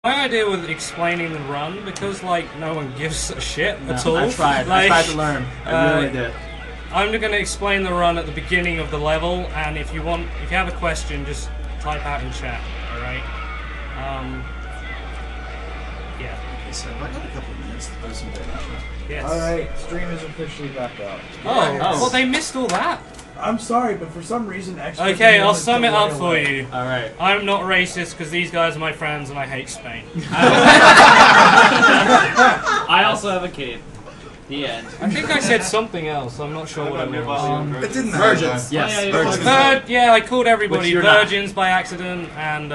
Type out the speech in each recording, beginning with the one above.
My idea with explaining the run, because like no one gives a shit at all. I tried. Like, I tried to learn. I really did. I'm going to explain the run at the beginning of the level, and if you have a question, just type out in chat. All right. Yeah. Okay, so I got a couple of minutes to do some damage. Yes. Alright, stream is officially back up. Oh, well, they missed all that. I'm sorry, but for some reason, Okay, I'll sum it up for you. Alright. I'm not racist because these guys are my friends and I hate Spain. I also have a cape. The end. I think I said something else. I'm not sure what it was. It didn't Virgins. Yeah, Yes. yeah, Virgins. Yeah, I called everybody Which you're not. virgins by accident, and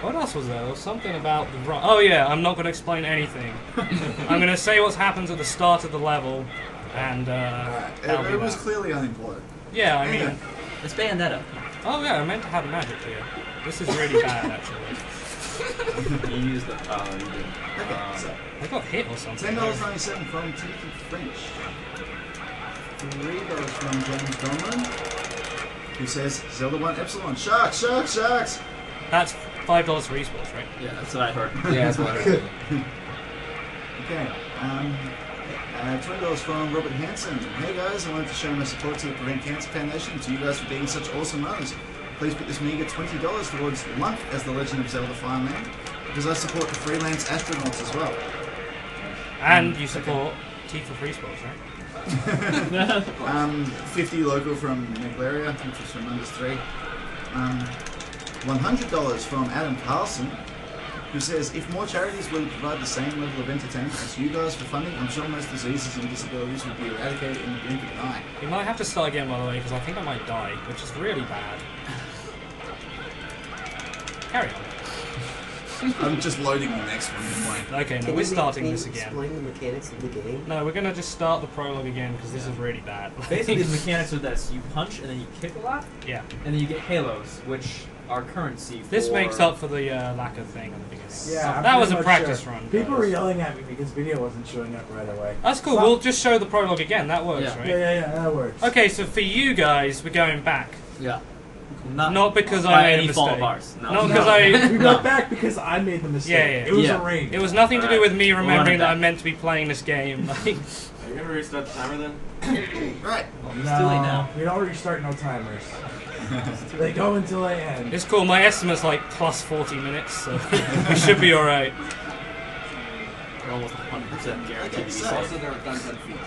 what else was there? There was something about the run. Oh yeah, I'm not going to explain anything. I'm going to say what happens at the start of the level, and that'll be it was that. clearly unemployed. Yeah, I mean, It's Bayonetta. oh yeah, I meant to have magic here. This is really bad, actually. You used the. Oh, you didn't. Okay, so I got hit or something. $10.97 from Timothy French. $3 from James Donlan, who says Zelda 1 Epsilon. Sharks, sharks, sharks! That's $5 for eSports, right? Yeah, that's what I heard. Yeah, that's what I heard. Okay, $20 from Robert Hansen. Hey guys, I wanted to show my support to the Prevent Cancer Foundation and to you guys for being such awesome runners. Please put this meager $20 towards Lump as the Legend of Zelda Fireman, because I support the freelance astronauts as well. And you support Tifa Free Sports, right? 50 local from Meglaria, which was from Numbers 3. $100 from Adam Carlson, who says, if more charities would provide the same level of entertainment as you guys for funding, I'm sure most diseases and disabilities would be eradicated in the blink of an eye. You might have to start again, by the way, because I think I might die, which is really bad. Carry on. I'm just loading the next one. Okay, no, we're starting this again. Explain the mechanics of the game. No, we're gonna just start the prologue again because this is really bad. Basically, the mechanics are this: you punch and then you kick a lot, Yeah. and then you get halos, which are currency. This for... makes up for the lack of thing at the beginning. Yeah, I'm that was a pretty much practice sure. run. People were guys. yelling at me because video wasn't showing up right away. That's cool. So- We'll just show the prologue again. That works, Yeah. right? Yeah, that works. Okay, so for you guys, we're going back. Yeah. Not because by I made any a fault mistake. of ours. No. Not because I. We got back because I made the mistake. Yeah, yeah. It was Yeah. arranged. It was nothing to do with me We'll remembering run it that back. I'm meant to be playing this game. Like, Are you gonna restart the timer then? Right. No, It's too late now. we don't restart no timers. They go until they end. it's cool. My estimate's like plus 40 minutes, so we should be alright. We're almost 100% guaranteed to be Okay, so- safe. Also, there are guns on feet.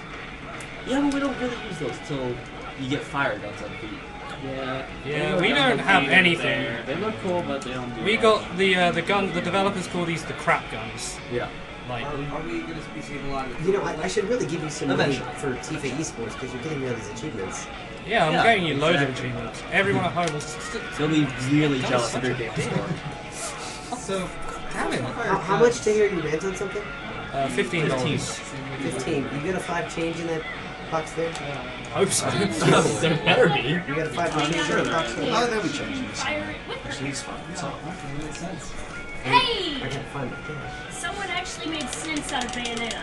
Yeah, but we don't really use those till you get fire guns on feet. Yeah. Yeah, we don't have anything. They look cool, but they don't do We much. got the gun. The developers call these the crap guns. Yeah. Like, Are we gonna be seeing a lot of? You know, I should really give you some money Eventually. for Tifa eSports because you're getting me all these achievements. yeah, I'm Yeah, getting you loads of exactly. achievements. Everyone at home will. So you'll be really That was jealous of such your a game dick. score. So, Damn it. How much to hear you rant on something? $15. 15. You got a 5 change in that box there? Hope so. There better be. You got a 5 change in that box there? Oh, there we changing this. Fire it. Actually, it's fine. It's all right. I Hey! gotta find my cash. Someone actually made sense out of Bayonetta.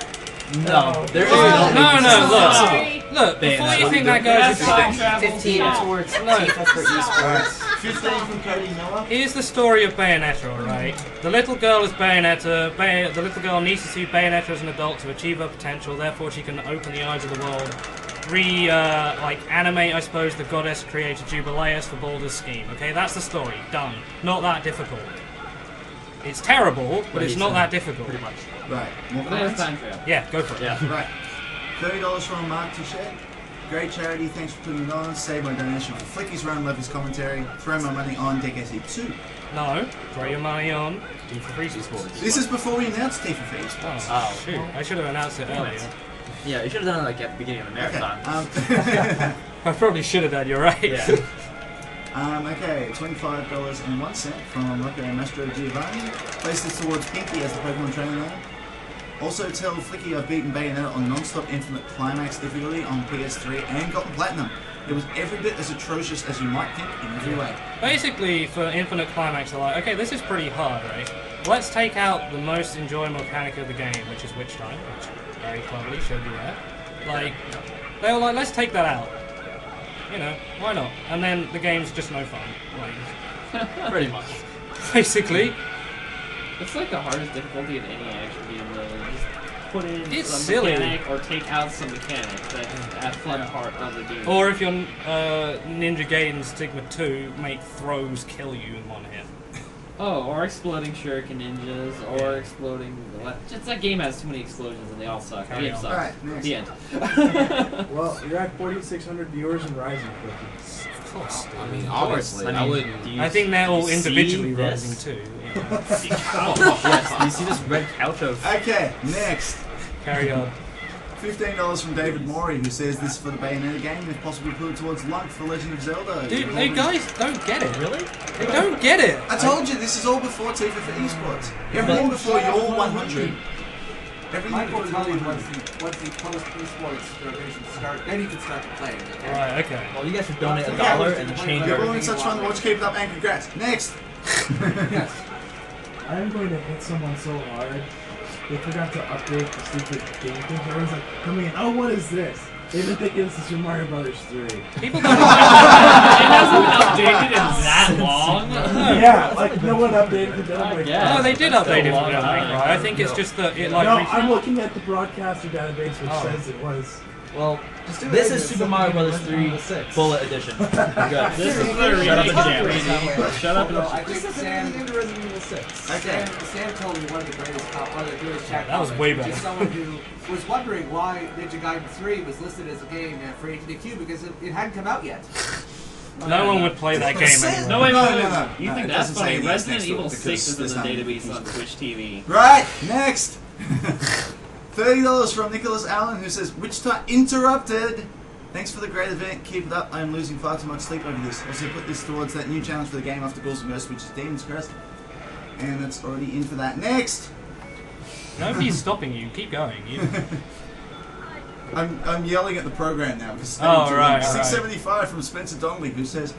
No, there is Sorry. Look, before Bayonetta. you think that goes, it's 15 towards Tifa for eSports. 15 from Cody Noah. here's the story of Bayonetta, alright? The little girl is Bayonetta. The little girl needs to see Bayonetta as an adult to achieve her potential, therefore she can open the eyes of the world. Animate, I suppose, the goddess creator Jubileus for Baldur's scheme. Okay, that's the story. Done. Not that difficult. It's terrible, but it's not that difficult. Pretty much. Right. More How much comments? time for you? Yeah, go for it. Yeah. Right. $30 from Mark Touchet. Great charity, thanks for putting it on. Save my donation for Flicky's Run, love his commentary. Throw my money on Deck SE2. No, throw your money on Tifa Free Sports. This is before we announced Tifa Fees. Oh, shoot. I should have announced it earlier. Yeah, you should have done it like at the beginning of the marathon. Okay. I probably should have done, you're right. Yeah. Okay, $25.01 from Rocco Mastro Giovanni. Place this towards Pinky as the Pokemon trainer name. Also tell Flicky I've beaten Bayonetta on non-stop infinite climax difficulty on PS3 and gotten platinum. It was every bit as atrocious as you might think in every way. Basically, for Infinite Climax, they're like, okay, this is pretty hard, right? Let's take out the most enjoyable mechanic of the game, which is Witch Time, which very cleverly showed you that. Like, they were like, let's take that out. You know, why not? And then the game's just no fun. Like, Pretty much. basically. It's like the hardest difficulty in any action game, though. Just put in It's some silly. mechanic or take out some mechanic. That's a fun part of the game. Or if you're Ninja Gaiden Stigma 2, make throws kill you in one hit. Oh, or exploding shuriken ninjas, or exploding... Just that game has too many explosions and they all suck. The Carry game on. sucks. Alright, next. The end. Well, you're at 4,600 viewers and rising quickly. Of course. I mean, obviously, I wouldn't. Do you I think they're all see individually this? rising too. Yeah. Oh, yes. Do you see this red couch of... Okay, next. Carry on. $15 from David Morey, who says this is for the Bayonetta game, if possible put it towards luck for Legend of Zelda. Dude, You're they holding- guys don't get it. Really? They don't get it. I told you, this is all before Tifa for eSports. Everything before your 100. Everything Michael before told your me 100. once the post esports renovation start, then you can start to play. Okay? Right, okay. Well, you guys should donate $1 Yeah, and we- change You're everything. having such fun to watch, keep it up, and congrats. Next! Yes. I'm going to hit someone so hard. They forgot to update the stupid game thing. Everyone's like, coming in, oh, what is this? They've been thinking this is Super Mario Brothers 3. People don't. It hasn't been updated in that long. Yeah, like no one updated the demo. Like, guess. No, they did update it That's a for long them, time. right? I think it's just that it like. no, re- I'm looking at the broadcaster database, which Oh. says it was. Well, this is Super Mario Brothers 3 Bullet Edition. Good. This is literally Shut up and ridiculous. jam. Shut up No, and I think Sam told me one of the greatest chat that was comments, way which better. is someone who was wondering why Ninja Gaiden 3 was listed as a game for HDQ because it hadn't come out yet. No one would play that game anymore. No, wait, No, wait, no, wait. no. You No, think it that's doesn't say funny? it is Resident next door Evil because 6 is in there's the not many database people. on Twitch TV. Right, next! $30 from Nicholas Allen, who says, Wichita interrupted! Thanks for the great event, keep it up, I am losing far too much sleep over this. Also put this towards that new challenge for the game after Ghouls and Ghosts, which is Demon's Crest. And that's already in for that. Next! Nobody's stopping you. Keep going. You. I'm yelling at the program now because it's Oh, starting to right, run. right. 675 from Spencer Donnelly, who says,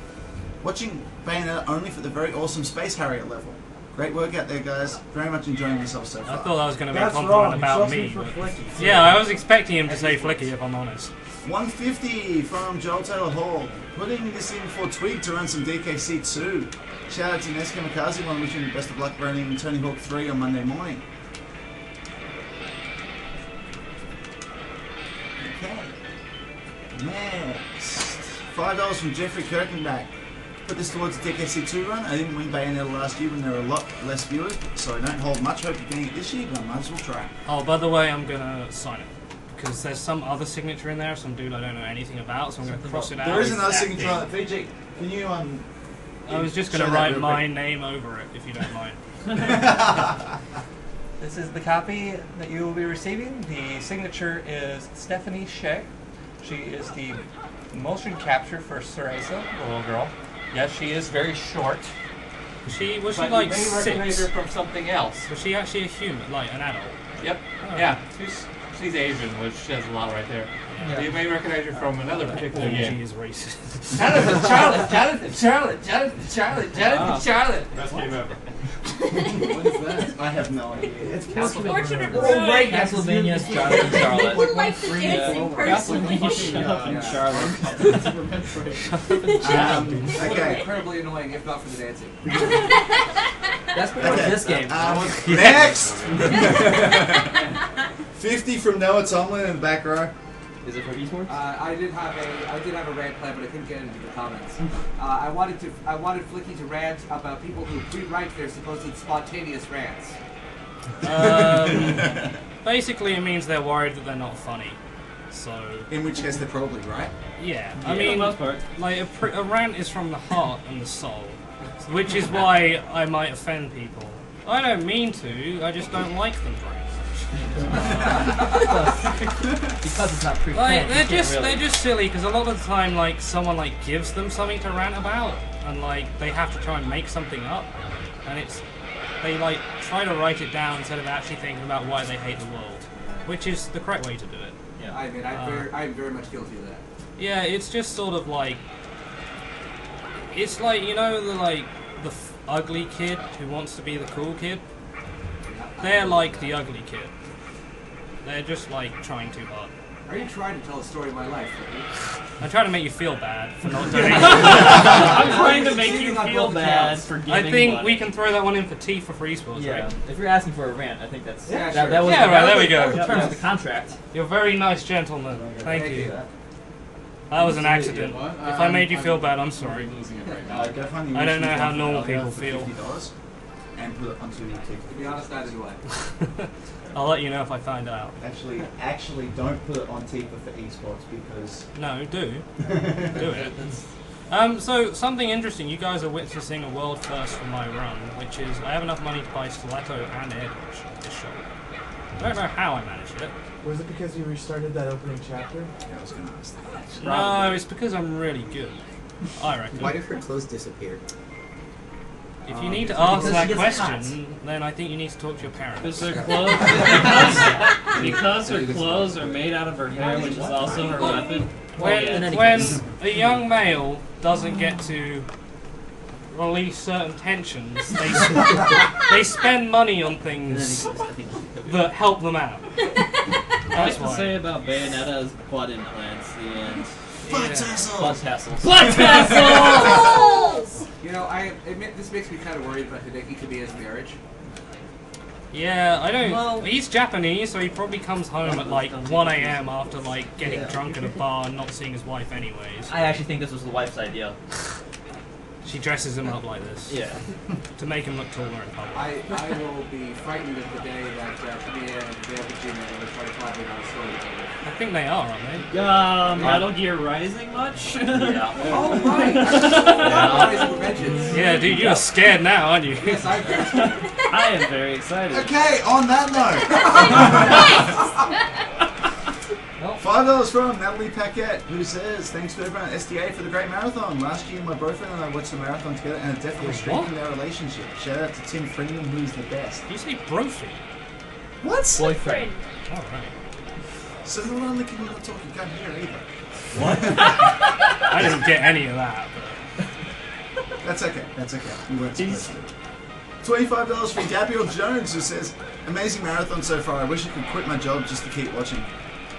watching Bayonetta only for the very awesome Space Harrier level. Great work out there, guys. Very much enjoying myself so I far. thought that was going to be a That's compliment wrong. about He's me. asking for but- Flicky. Yeah, I was expecting him to say Flicky, if I'm honest. 150 from Joel Taylor Hall. Putting this in for Twig to run some DKC2. Shout out to Nes Kamikaze, one wishing you best of luck running Tony Hawk 3 on Monday morning. Okay. Next. $5 from Jeffrey Kirkenbach. Put this towards the DKC2 run. I didn't win Bayonetta last year when there were a lot less viewers, so I don't hold much hope of getting it this year, but I might as well try. Oh, by the way, I'm going to sign it. Because there's some other signature in there, some dude I don't know anything about, so I'm going to cross it out. There is another That signature thing. on it. VG, can you I was just going show to that write real my quick? name over it, if you don't mind. This is the copy that you will be receiving. The signature is Stephanie Shea. She is the motion capture for Cereza, the little girl. Yes, she is very short. Was she But like you may recognize 6? her from something else. Was she actually a human, like an adult? Yep. Oh. Yeah. She's Asian, which says a lot right there. Yeah. You may recognize her from another particular Oh, game. she is racist. Jonathan, Charlotte. Best game ever. What is that? I have no idea. It's Fortune of Oh, right, Good. Castlevania's Jonathan Charlotte. You like the dancing person. Castlevania Shut Up and Charlotte. Okay. Incredibly annoying, if not for the dancing. That's pretty much this game. Next! 50 from Noah Tomlin in the back row. Is it for esports? I did have a rant plan, but I couldn't get into the comments. I wanted Flicky to rant about people who pre-write their supposed spontaneous rants. Basically, it means they're worried that they're not funny. So, In which case they're probably right. yeah. Yeah, I mean, for the most part. like a rant is from the heart and the soul, which is why I might offend people. I don't mean to. I just don't like them very much. Because it's not pre-planned. Like you can't really- they're just silly because a lot of the time, like someone like gives them something to rant about, and like they have to try and make something up, and they like try to write it down instead of actually thinking about why they hate the world, which is the correct way to do it. Yeah. I mean, I'm very much guilty of that. Yeah, it's just sort of like it's like you know the ugly kid who wants to be the cool kid. They're like the ugly kid. They're just like trying too hard. Are you trying to tell a story of my life? I try to make you feel bad for not donating. I'm trying to make you feel bad for giving I think money. we can throw that one in for T for free sports, Yeah, right? if you're asking for a rant, I think that's Yeah, that, sure. that was Yeah, right, there we go. in terms of the contract. You're a very nice gentleman. Thank you. That was an accident. If I made you feel bad, I'm sorry. Go find the I don't know how original normal one people for feel. $50 and put it onto YouTube. To be honest, neither do I. I'll let you know if I find out. Actually, don't put it on Tifa for eSports because. No, do. Do it. So, something interesting. You guys are witnessing a world first for my run, which is I have enough money to buy stiletto and air dodge this shot. I don't know how I managed it. Was it because you restarted that opening chapter? Yeah, I was going to ask that. No, it's because I'm really good. I reckon. Why did her clothes disappear? If you need to ask because that she gets question, then I think you need to talk to your parents. Because her clothes, because her clothes are made out of her hair, which is also her weapon. When a young male doesn't get to release certain tensions, they spend money on things that help them out. All I That's can why. say about Bayonetta is butt implants. The end. Butt tassels! Butt tassels. Butt tassels! You know, I admit this makes me kind of worried about Hideki Kamiya's marriage. Yeah, I don't. Well- He's Japanese, so he probably comes home at like 1 a.m. after like getting drunk at a bar and not seeing his wife anyways. I actually think this was the wife's idea. She dresses him up like this Yeah. to make him look taller in public. I will be frightened of the day that Kamiya and Dale Virginia are going to try to collaborate on a story together. I think they are, aren't they? Metal Gear Rising much? Yeah. Oh, right! Rising Vengeance. Yeah, dude, you're scared now, aren't you? Yes, I'm very I am very excited. Okay, on that note. $5 from Natalie Paquette, who says, thanks to everyone at SDA for the great marathon. Last year, my boyfriend and I watched the marathon together and it definitely strengthened our relationship. Shout out to Tim Freeman, who's the best. You say brophy. What? Boyfriend. Alright. So not only can you not talk, you can't hear either. I didn't get any of that. That's okay, that's okay. You weren't supposed to. $25 from Gabriel Jones, who says, amazing marathon so far. I wish I could quit my job just to keep watching.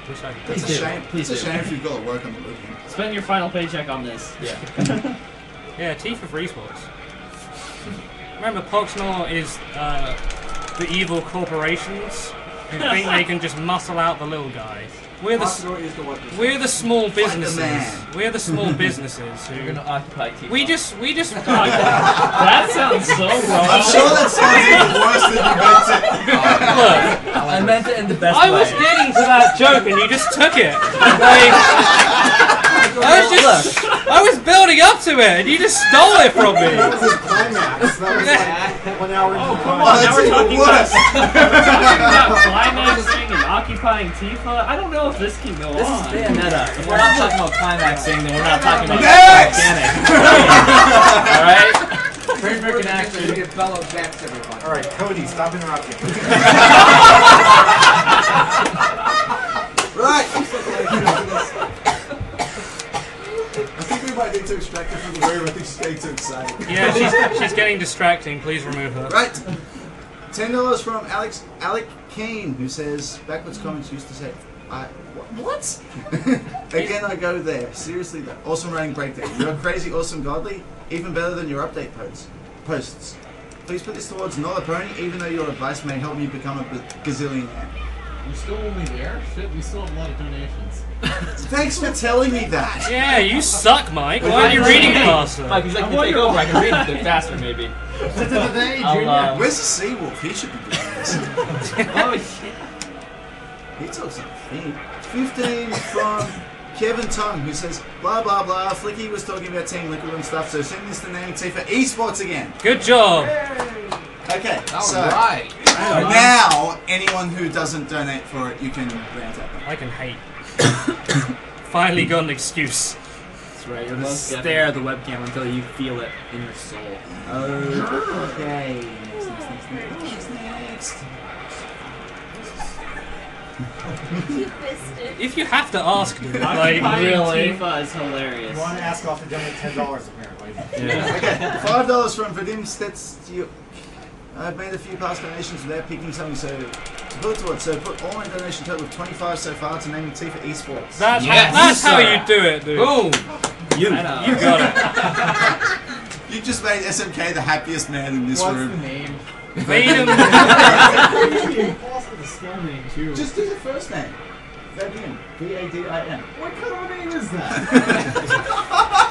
Wish I It's a do. shame. Please It's a do. shame if you've got to work on the weekend. Spend your final paycheck on this. Yeah. Yeah, T for free sports. Remember, Poxnor is the evil corporations who think they can just muscle out the little guy. We're the small businesses. man. We're the small businesses You're who. gonna occupy Tifa. We just. That sounds so I'm wrong. sure that sounds even worse than you meant it. Look, I meant it in the best I way. was getting to that joke and you just took it. I was building up to it and you just stole it from me. That was his climax. That was like 1 hour into the Come climax. on, now we're even talking worse. about climaxing and occupying Tifa. I don't know if this can go This is on. Bayonetta. If we're not talking about climaxing, then we're not talking about Next! organic. Alright? American actor. You get fellow next, everybody. Alright, Cody, stop interrupting. Right. I think we might need to extract her from the room. I think she's getting too excited. Yeah, she's getting distracting. Please remove her. Right. $10 from Alec Keane, who says, backwards comments used to say, what? Again, I go there. Seriously, though. Awesome writing breakdown. You're crazy, awesome, godly. Even better than your update posts. Please put this towards not a pony, even though your advice may help me become a gazillionaire. We're still only there? Shit, we still have a lot of donations. Thanks for telling me that. Yeah, you suck, Mike. Why are you reading faster? Mike, would you like me to take over? I can read a bit faster, maybe. I'll, Where's the Seawolf? He should be doing this. oh, shit. He talks like a fiend. 15 from Kevin Tung, who says, blah blah blah, Flicky was talking about Team Liquid and stuff, so send this to Nanny T for eSports again. Good job. Okay, so Alright. now anyone who doesn't donate for it, you can rant at them. I can hate. Finally got an excuse. That's right, you're gonna stare at the webcam until you feel it in your soul. Okay. Next. You missed it. If you have to ask, dude, like Occupying really. Tifa is hilarious. You want to ask off to donate $10 apparently. Yeah. Okay, $5 from Vadim Stetsyuk. I've made a few past donations without picking something, so Put it towards, so put all my donation total of 25 so far to name Tifa eSports. That's Yes, that's how sir. you do it, dude. Boom! You got it. You just made SMK the happiest man in this What's room. the name? Vadim. It's impossible to spell name too. Just do the first name. Vadin. V-A-D-I-N. What kind of name is that?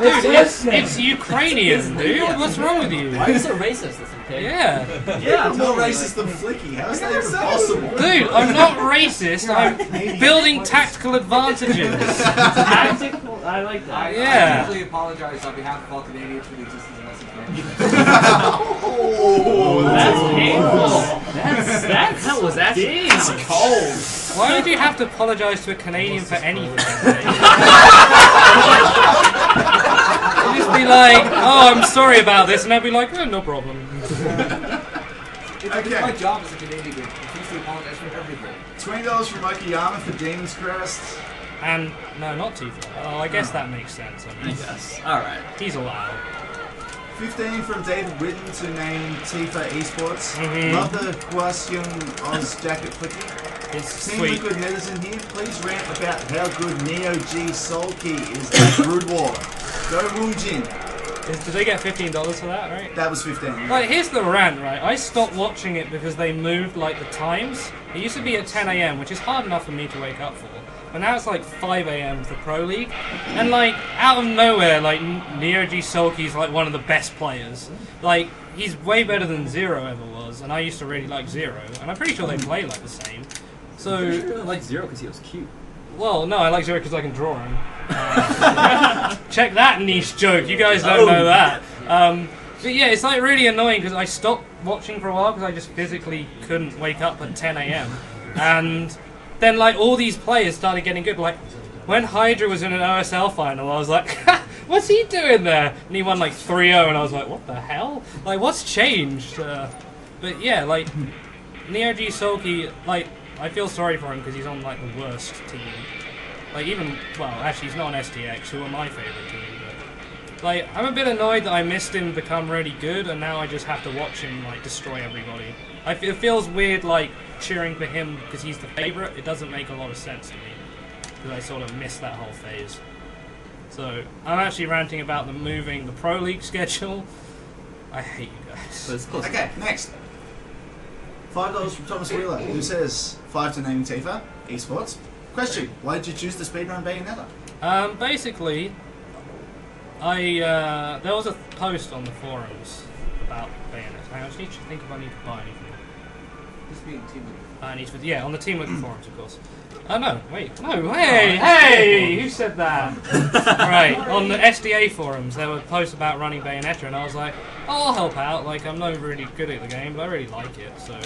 Dude, it's Ukrainian, dude. What's wrong with you? Why are you so racist, SMK? Yeah. Yeah, I'm more racist than Flicky. How is that even possible? Dude, I'm not racist. I'm building tactical advantages. Tactical, I like that. I Yeah. deeply apologize on behalf of all Canadians for the existence of SMK. Oh, That's painful. That's That was actually damn. cold. Why would you have to apologize to a Canadian for anything? You'd just be like, oh, I'm sorry about this, and I'd be like, oh, no problem. It's my job as a Canadian to refuse to apologize for everything. $20 from Okayama for Demon's Crest. And, no, not Tifa. Oh, I guess that makes sense. I mean, Yes. Alright. he's allowed. 15 from David Witten to name Tifa eSports. Mhm. Love the Hwaseong Oz jacket flicky. It's Team sweet. Liquid Netizen here. Please rant about how good Neo G Soul Key is at Brood War. Go Woongjin. Did they get $15 for that, right? That was 15. Like, here's the rant, right? I stopped watching it because they moved, like, the times. It used to be at 10 AM, which is hard enough for me to wake up for. But now it's, like, 5 AM for Pro League. And, like, out of nowhere, like, Neo G Sulky's, like, one of the best players. Like, he's way better than Zero ever was, and I used to really like Zero. And I'm pretty sure they play, like, the same. So... I really like Zero because he was cute. Well, no, I like Zero because I can draw him. Check that niche joke. You guys don't know that. But yeah, it's like really annoying because I stopped watching for a while because I just physically couldn't wake up at 10 AM. And then like all these players started getting good. Like when Hydra was in an OSL final, I was like, what's he doing there? And he won like 3-0 and I was like, what the hell? Like what's changed? But yeah, like Neo G Sulky, like I feel sorry for him because he's on like the worst team. Like even, well, actually he's not on STX, who are my favourite team. But, like, I'm a bit annoyed that I missed him become really good, and now I just have to watch him like destroy everybody. It feels weird, like cheering for him because he's the favourite. It doesn't make a lot of sense to me because I sort of missed that whole phase. So I'm actually ranting about them moving the Pro League schedule. I hate you guys. But it's close. Okay, next. $5 from Thomas Wheeler, who says 5 to name Tifa eSports. Question: why did you choose the speedrun Bayonetta? Basically, there was a post on the forums about Bayonetta. I actually need to think if I need to buy anything. This being Team Liquid. Yeah, on the Team Liquid forums, of course. Oh no, wait, no, hey, who said that? Right, on the SDA forums, there were posts about running Bayonetta, and I was like, oh, I'll help out. Like, I'm not really good at the game, but I really like it, so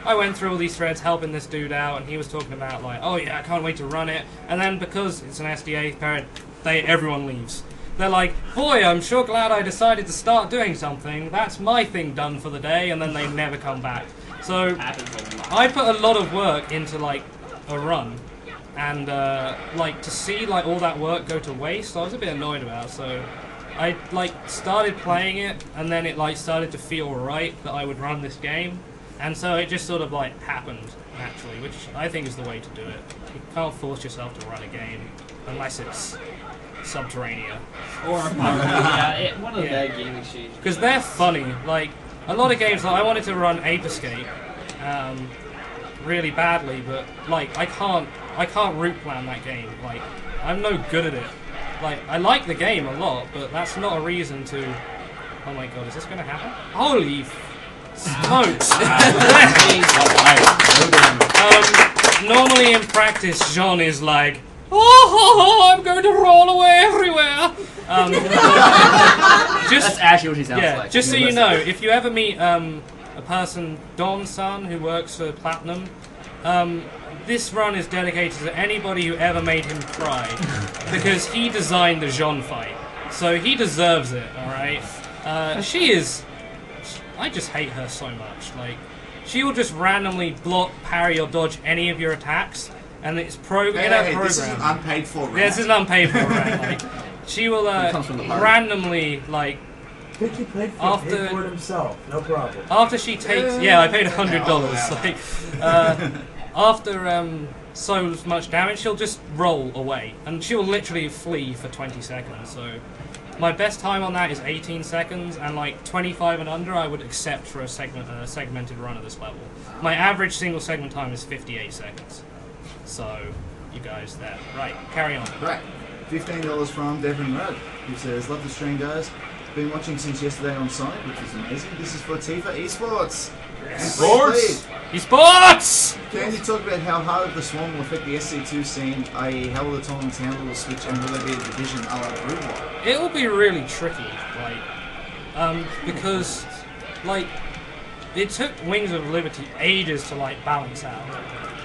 I went through all these threads helping this dude out, and he was talking about like, oh yeah, I can't wait to run it. And then because it's an SDA parent, everyone leaves. They're like, boy, I'm sure glad I decided to start doing something. That's my thing done for the day, and then they never come back. So I put a lot of work into like a run, and like to see like all that work go to waste, I was a bit annoyed about. So I like started playing it, and then it like started to feel right that I would run this game. And so it just sort of like happened naturally, which I think is the way to do it. You can't force yourself to run a game unless it's Subterranea. Or one of the bad game exchange. Because they're funny. Like a lot of games, like I wanted to run Ape Escape really badly, but like I can't route plan that game. Like I'm no good at it. Like I like the game a lot, but that's not a reason to. Oh my god, is this gonna happen? Holy smokes! Normally in practice, Jean is like, oh, I'm going to roll away everywhere. That's actually what he sounds like. Just so you know, if you ever meet a person, Don's son, who works for Platinum, this run is dedicated to anybody who ever made him cry, because he designed the Jean fight, so he deserves it. All right, she is. I just hate her so much. Like, she will just randomly block, parry, or dodge any of your attacks, and it's program. This is an unpaid for rant. This is an unpaid for rant. Like, she will randomly like. Vicky paid for After it himself, no problem. After she takes, yeah, I paid $100. Like, after so much damage, she'll just roll away, and she'll literally flee for 20 seconds. So my best time on that is 18 seconds, and like 25 and under, I would accept for a segmented run at this level. My average single segment time is 58 seconds. So you guys there, right? Carry on. Right. $15 from Devin Rudd, who says, "Love the stream, guys. Been watching since yesterday on site, which is amazing. This is for Tifa eSports. Esports! Esports! Can you talk about how hard the Swarm will affect the SC2 scene, i.e. how will the tournaments handle the Switch, and will there be a division a la Brood War?" It will be really tricky, because, it took Wings of Liberty ages to, balance out.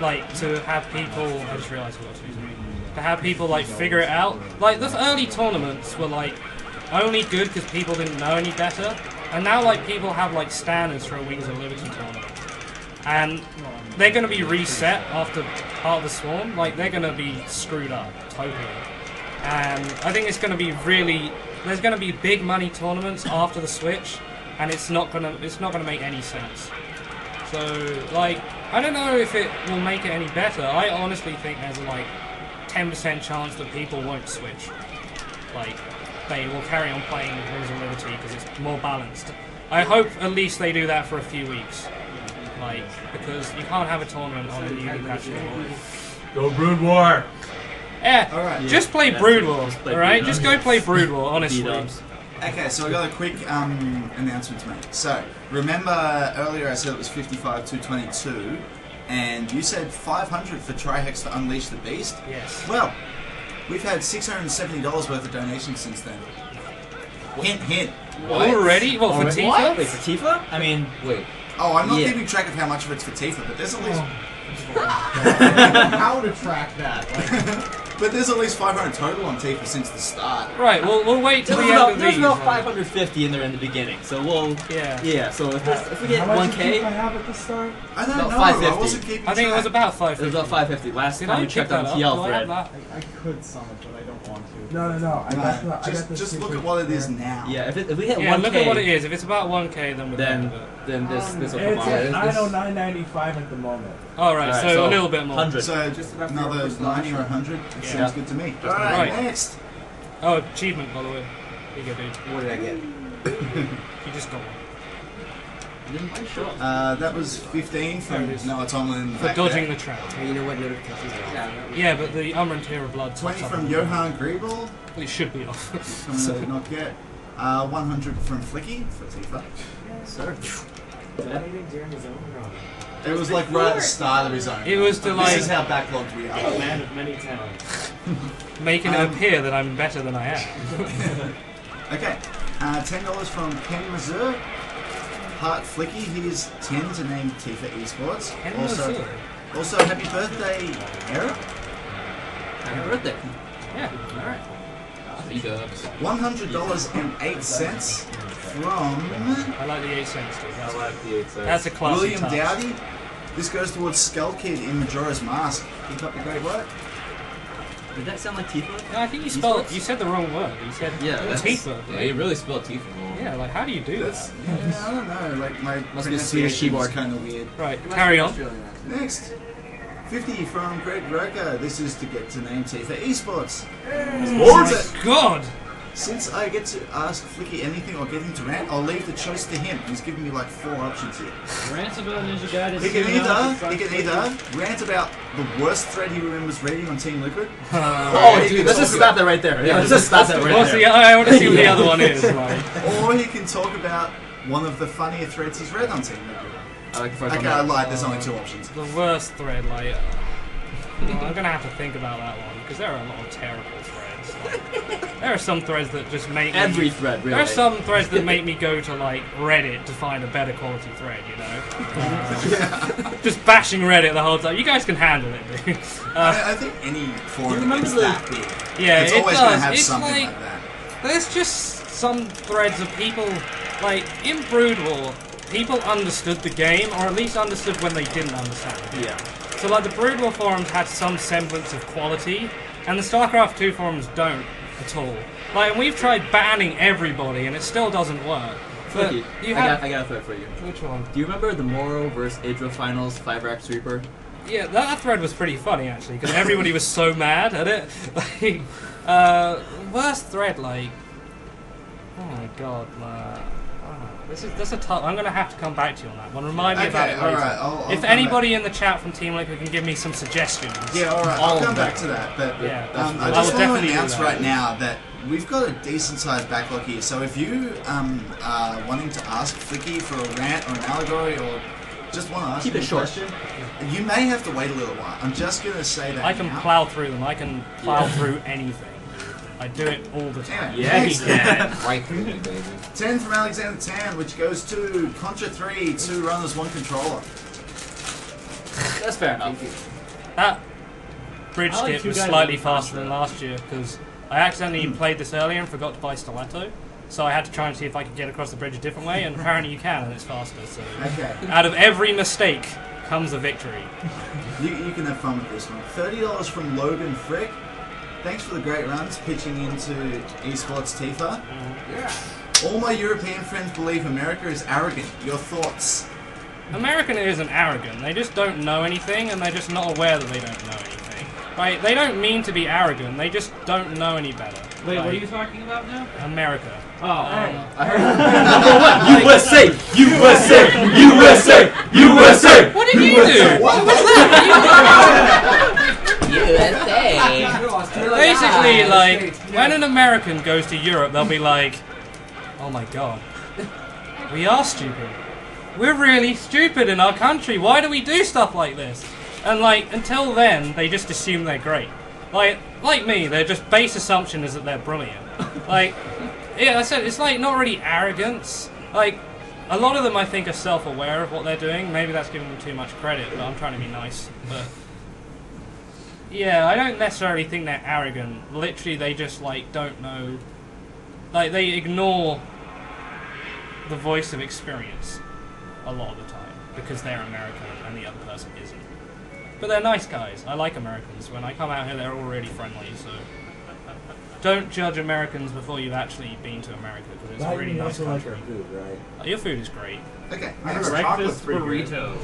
To have people... I just realised what I was using. To have people, figure it out. The early tournaments were, only good because people didn't know any better. And now, people have, standards for a Wings of Liberty tournament. And they're going to be reset after part of the Swarm. They're going to be screwed up, totally. And I think it's going to be really... There's going to be big money tournaments after the Switch, and it's not going to make any sense. So, I don't know if it will make it any better. I honestly think there's a, 10% chance that people won't switch. They will carry on playing Wings of Liberty because it's more balanced. I hope at least they do that for a few weeks. Because you can't have a tournament on a newly patched anymore. Go Brood War! Yeah, Alright. just play Brood War, alright? Just go play Brood War, honestly. Okay, so I got a quick announcement to make. So, remember earlier I said it was 55 to 22, and you said 500 for Trihex to Unleash the Beast? Yes. Well, we've had $670 worth of donations since then. Hint, hint. What? Already? Well, for Tifa? What? Wait, for Tifa? I mean, wait. Oh, I'm not keeping track of how much of it's for Tifa, but there's at least... How to track that? But there's at least 500 total on Tifa since the start. Right, we'll wait till the end of There's these. about 550 in there in the beginning, so we'll... Yeah, so if we get How much 1K... did I have at the start? I don't know, About 550. I wasn't keeping I think it was track. about 550. It was about 550. Last Did time I we pick checked that on up? TL Do I have thread. that? I could sum it, but I don't want to. No. I got the Just look secret at what it is there. now. Yeah, if we hit 1K... Yeah, look at what it is. If it's about 1K, then we're done with it. Then this will come It's at out. 909.95 at the moment. Alright, Alright, so a little bit more. 100. So Just about another for 90 or 100? It Yeah. sounds good to me. Right. Alright, next. Oh, achievement, by the way. Here you go, dude. What did I get? You just got one. That was 15 from Noah Tomlin. For dodging the trap. Hey, you know what notifications are? Yeah. Yeah, but the Umbran Tear of Blood... 20 pops up from on Johan Griebel. It should be off. Something I did not get. 100 from Flicky for Tifa. Sir. Donating during his own run. It was right at the start of his own. It was to This is how backlogged we A are. man of many talents. making it appear that I'm better than I am. Okay. $10 from Ken Mazur. Heart Flicky, here's 10 to name Tifa Esports. Ken Also, Mazur. also, happy birthday, Eric. Happy birthday. Yeah. Alright. $100.08 from I like the 8 cents too. I like the 8 cents. That's a classy William touch. Dowdy. This goes towards Skull Kid in Majora's Mask. Keep up the great work. Did that sound like Tifa? No, I think you spelled. You said the wrong word. You said Tifa. Yeah, you really spelled Tifa wrong. Yeah, like how do you do That's, that? yeah, I don't know. Like my Must be a Swedish pronunciation is keyboard. kind of weird. Right, carry on. Next, 50 from Greg Roker. This is to get to name Tifa Esports. Oh my god! Since I get to ask Flicky anything or get him to rant, I'll leave the choice to him. He's giving me like 4 options here. Rants about Ninja Gaiden. He can either rant about the worst thread he remembers reading on Team Liquid. Oh, dude, let's just stop that right there. Yeah, let's just stop that right What's there. the? I want to see what the other one is. Like. Or he can talk about one of the funnier threads he's read on Team Liquid. I like the first Okay, one. I lied. There's only 2 options. The worst thread, like. Well, I'm gonna have to think about that one because there are a lot of terrible threads. Like, there are some threads that just make Every me, thread, really. There are some threads that make me go to like Reddit to find a better quality thread. You know, just bashing Reddit the whole time. You guys can handle it, dude. I think any forum is that big. Yeah, it's it always does. going to have It's something like, like that. There's just some threads of people, like in Brood War, people understood the game, or at least understood when they didn't understand it. Yeah. So like the Brood War forums had some semblance of quality, and the Starcraft 2 forums don't at all. Like, and we've tried banning everybody, and it still doesn't work. But Flicky, you I have got a thread for you. which one? Do you remember the Moro versus Idra finals 5-rack sweeper? Yeah, that thread was pretty funny actually because everybody was so mad at it. Like, worst thread, like, oh my god, that's a tough. I'm gonna have to come back to you on that one. Remind me about it later. Alright, I'll if anybody in the chat from Team Liquid can give me some suggestions. Yeah, alright, I'll come back to that. But yeah, I just want to announce right now that we've got a decent sized backlog here. So if you are wanting to ask Flicky for a rant or an allegory or just want to ask him a question, you may have to wait a little while. I'm just going to say that I can now. plow through them. I can plow through anything. I do it all the time. Anyway, Yeah, he can. Right through me, baby. 10 from Alexander Tan, which goes to Contra 3, 2 runners, 1 controller. That's fair enough. That bridge I like skip two was guys slightly on faster Contra. than last year because I accidentally played this earlier and forgot to buy stiletto. So I had to try and see if I could get across the bridge a different way, and apparently you can, and it's faster. So Okay. out of every mistake comes a victory. You can have fun with this one. $30 from Logan Frick. Thanks for the great runs pitching into eSports Tifa. Yeah. All my European friends believe America is arrogant. Your thoughts? American isn't arrogant. They just don't know anything, and they're just not aware that they don't know anything. Right? They don't mean to be arrogant. They just don't know any better. Wait, what are Like, you talking about now? America. Oh, I heard. Number one, USA, USA, USA, USA. What did you do? What was that? Basically, like, when an American goes to Europe, they'll be like, oh my god, we are stupid. We're really stupid in our country. Why do we do stuff like this? And, like, until then, they just assume they're great. Like me, their just base assumption is that they're brilliant. Like, yeah, I said, it's like not really arrogance. Like, a lot of them I think are self-aware of what they're doing. Maybe that's giving them too much credit, but I'm trying to be nice. But yeah, I don't necessarily think they're arrogant. Literally, they just, like, don't know. Like, they ignore the voice of experience a lot of the time because they're American and the other person isn't. But they're nice guys. I like Americans. When I come out here, they're all really friendly, so don't judge Americans before you've actually been to America, because it's a really nice like country. our food, right? Your food is great. Okay. Breakfast burrito.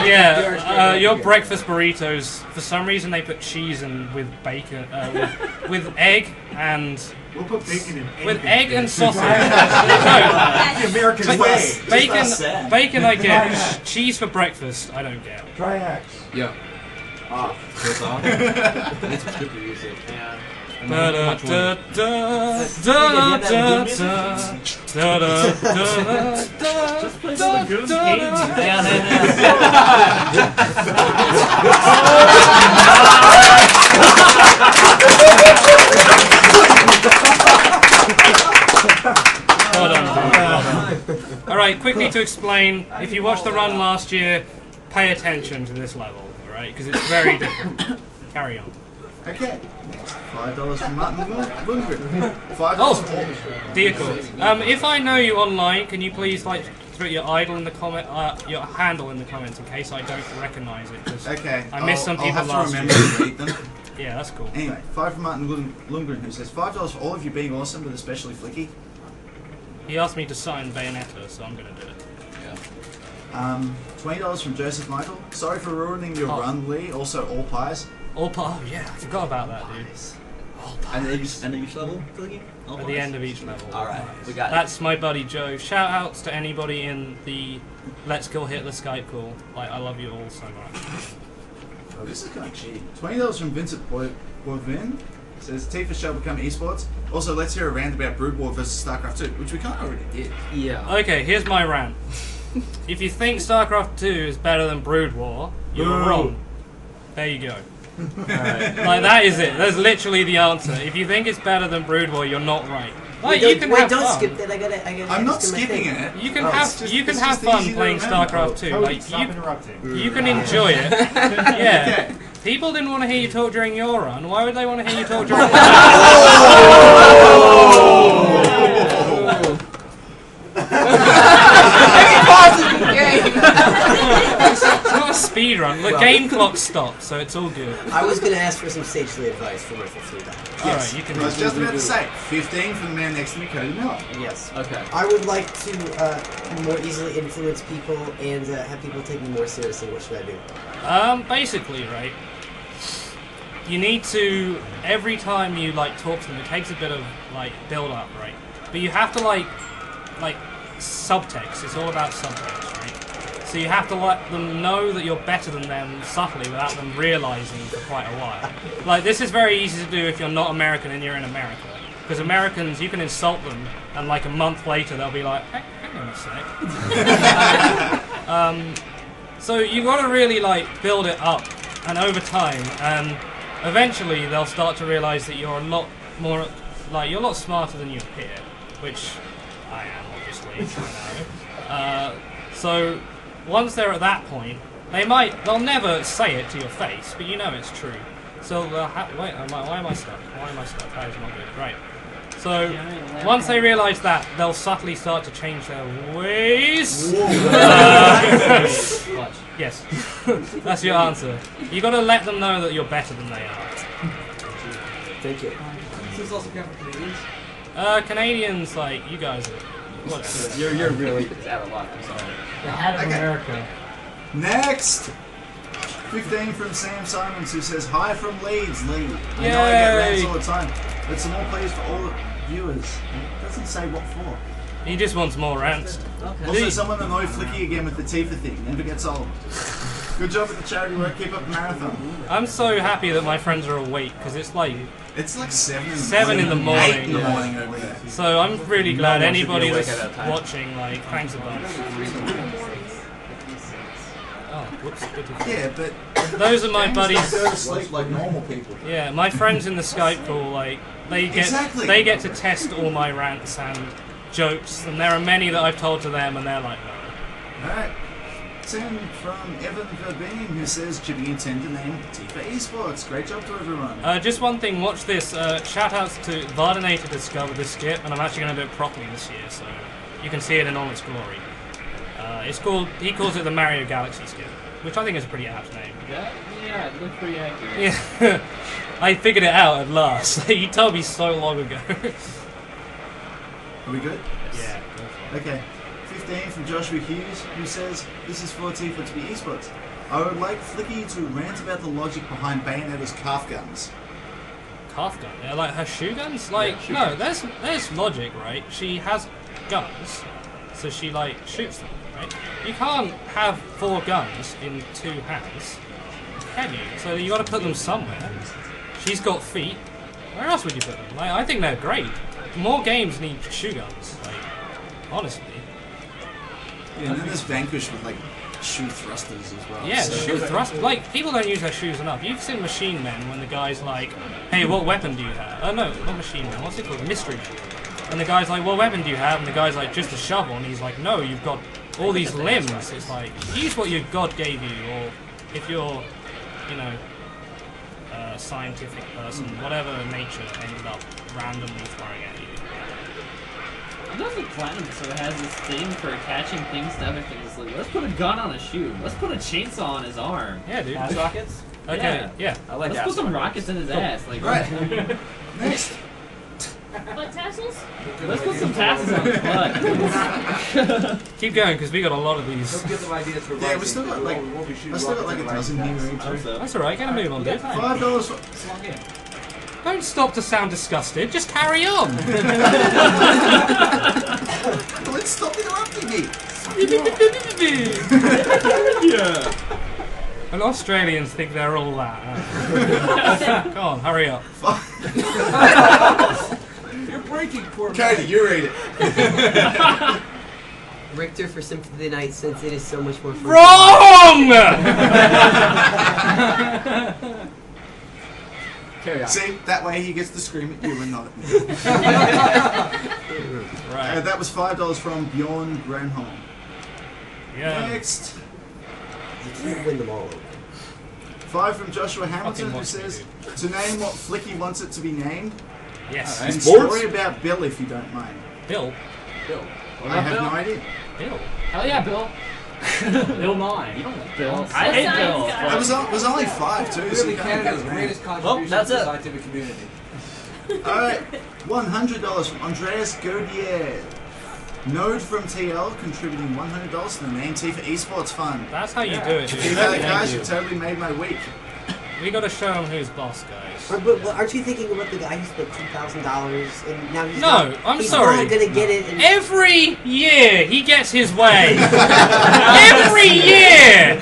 Yeah, your breakfast burritos, for some reason they put cheese in with bacon, with egg and... We'll put bacon in with egg and sausage. The American way. Bacon I get. Cheese for breakfast I don't get. Try X. Yeah. Off. Goes off. That's what you use it. Yeah. Da da da da da da da. Just play the Lagoon game. Alright, quickly to explain, if you watched the run last year, pay attention to this level, alright? Because it's very different. Carry on. Okay. $5 from Martin Lundgren. $5 Oh, dear God. If I know you online, can you please like put your idol in the comment, your handle in the comments in case I don't recognise it? 'Cause Okay. I missed some people I'll have last to year. remember to read them. Yeah, that's cool. Anyway, 5 from Martin Lundgren, who says $5 for all of you being awesome, but especially Flicky. He asked me to sign Bayonetta, so I'm gonna do it. $20 from Joseph Michael. Sorry for ruining your Oh. run, Lee. Also, all pies. Oh yeah, I forgot about that, dude. And then each level? At the end of each level. Alright, we got it. That's my buddy Joe. Shout outs to anybody in the Let's Kill Hitler Skype call. Like, I love you all so much. Oh, this is kind of cheap. $20 from Vincent Boivin. Says Tifa shall become esports. Also, let's hear a rant about Brood War versus Starcraft 2, which we kind of already did. Yeah. Okay, here's my rant. If you think Starcraft 2 is better than Brood War, you're Boo. wrong. There you go. Like, that is it. That's literally the answer. If you think it's better than Brood War, you're not right. Like, you can have don't fun. skip that. I gotta I'm not do my skipping thing. it. You can Oh, have it's just- you can it's have just fun easy to playing remember. StarCraft 2. Cody, Like stop interrupting. you can enjoy it. Yeah. Okay. People didn't want to hear you talk during your run. Why would they want to hear you talk during? It's not a speedrun. The game clock stops, so it's all good. I was going to ask for some sagely advice from Rifle Fleet. Alright, you can. I was just about to say 15 from the man next to me, Cody Miller. Yes. Okay. I would like to more easily influence people and have people take me more seriously. What should I do? Basically, right. You need to, every time you like talk to them, it takes a bit of like build up, right? But you have to like subtext. It's all about subtext, right? So you have to let them know that you're better than them subtly without them realizing for quite a while. Like this is very easy to do if you're not American and you're in America, because Americans you can insult them and like a month later they'll be like, hang on a sec. So you got to really like build it up, and over time, and eventually they'll start to realize that you're a lot more, like you're a lot smarter than you appear, which I am obviously. I know. So once they're at that point, they'll never say it to your face, but you know it's true. So they'll wait, why am I stuck? Why am I stuck? That is not good. Right. So once they realise that, they'll subtly start to change their ways. Yes, that's your answer. You got to let them know that you're better than they are. Thank you. This is also count for Canadians. Canadians, like you guys are. What's You're really out of luck. I'm sorry. The hat of Okay. America. Next! 15 from Sam Simons, who says, hi from Leeds, Lee. I know I get Yay! rants all the time, but some more please for all the viewers. It doesn't say what for. He just wants more rants. Okay. Also, someone annoyed Flicky again with the Tifa thing. Never gets old. Good job with the charity work. Keep up the marathon. I'm so happy that my friends are awake because it's like It's like 7 in the 7 in the morning. morning. 8 in the morning over there. So I'm really glad one should be anybody awake that's at that time. watching, like, thanks a bunch. Oh, whoops. Good to Yeah, but Those are my Games buddies. don't go to sleep like normal people. Yeah, my friends in the Skype call, like, they get to test all my rants and jokes, and there are many that I've told to them, and they're like, no. Alright. 10 from Evan Verbeen, who says, should we intend to name Tifa eSports? Great job to everyone. Just one thing, watch this. Shout outs to Vardanay to discover this skit, and I'm actually going to do it properly this year, so you can see it in all its glory. He calls it the Mario Galaxy skit, which I think is a pretty apt name. Yeah, it looks pretty accurate. Yeah, I figured it out at last. You told me so long ago. Are we good? Yeah. Okay. 15 from Joshua Hughes, who says, this is for Tifa to be eSports. I would like Flicky to rant about the logic behind Bayonetta's calf guns. Calf gun? Yeah, like her shoe guns? Like, no, there's logic, right? She has guns, so she, like, shoots them, right? You can't have 4 guns in 2 hands, can you? So you gotta put them somewhere. She's got feet. Where else would you put them? Like, I think they're great. More games need shoe guns, like, honestly. Yeah, and then there's Vanquish with, like, shoe thrusters as well. Yeah, so. shoe thrust. Like, people don't use their shoes enough. You've seen Machine Men when the guy's like, hey, what weapon do you have? Oh, no, not Machine Men. What's it called? Mystery Man. And the guy's like, what weapon do you have? And the guy's like, just a shovel. And he's like, no, you've got all these limbs. It's like, use what your God gave you. Or if you're, you know, a scientific person, whatever nature ended up randomly throwing at you. It doesn't Platinum so it has this thing for attaching things to other things. Like, let's put a gun on his shoe. Let's put a chainsaw on his arm. Yeah, dude. Gas rockets? Okay, yeah. I like let's put some rockets in his ass. Like, Right. Next. Butt tassels? Let's put some tassels on his butt. Keep going, because we got a lot of these. Don't give them ideas for Yeah, we still got like, a dozen here each. That's alright, get a move on, dude. $5 for... It's a long game. Don't stop to sound disgusted, just carry on! Let's stop interrupting me! Yeah. And Australians think they're all that. Come on, hurry up. You're breaking poor Cody, you read it. Richter for Symphony of the Night, since it is so much more fun. Wrong! Carry on. See, that way he gets to scream at you and not at me. Right. That was $5 from Bjorn Granholm. Yeah. Next. You can't win them all. 5 from Joshua Hamilton, who watch me, says, to name what Flicky wants it to be named, Yes. and story about Bill if you don't mind. Bill. Bill. I have no idea. Bill. Hell yeah, Bill. Bill 9. You don't like Bill. I hate Science Bill. guy. It was only 5 too. So Really you can't Canada's get greatest it. contribution that's to the it. scientific community. All right, $100 from Andreas Godier. Node from TL contributing $100 to the main T for eSports Fund. That's how you do it, dude. You guys, you totally made my week. We gotta show him who's boss, guys. But aren't you thinking about the guy who spent $2,000 and now he's No, not, I'm he's sorry. not gonna get it? And Every year he gets his way. Every year.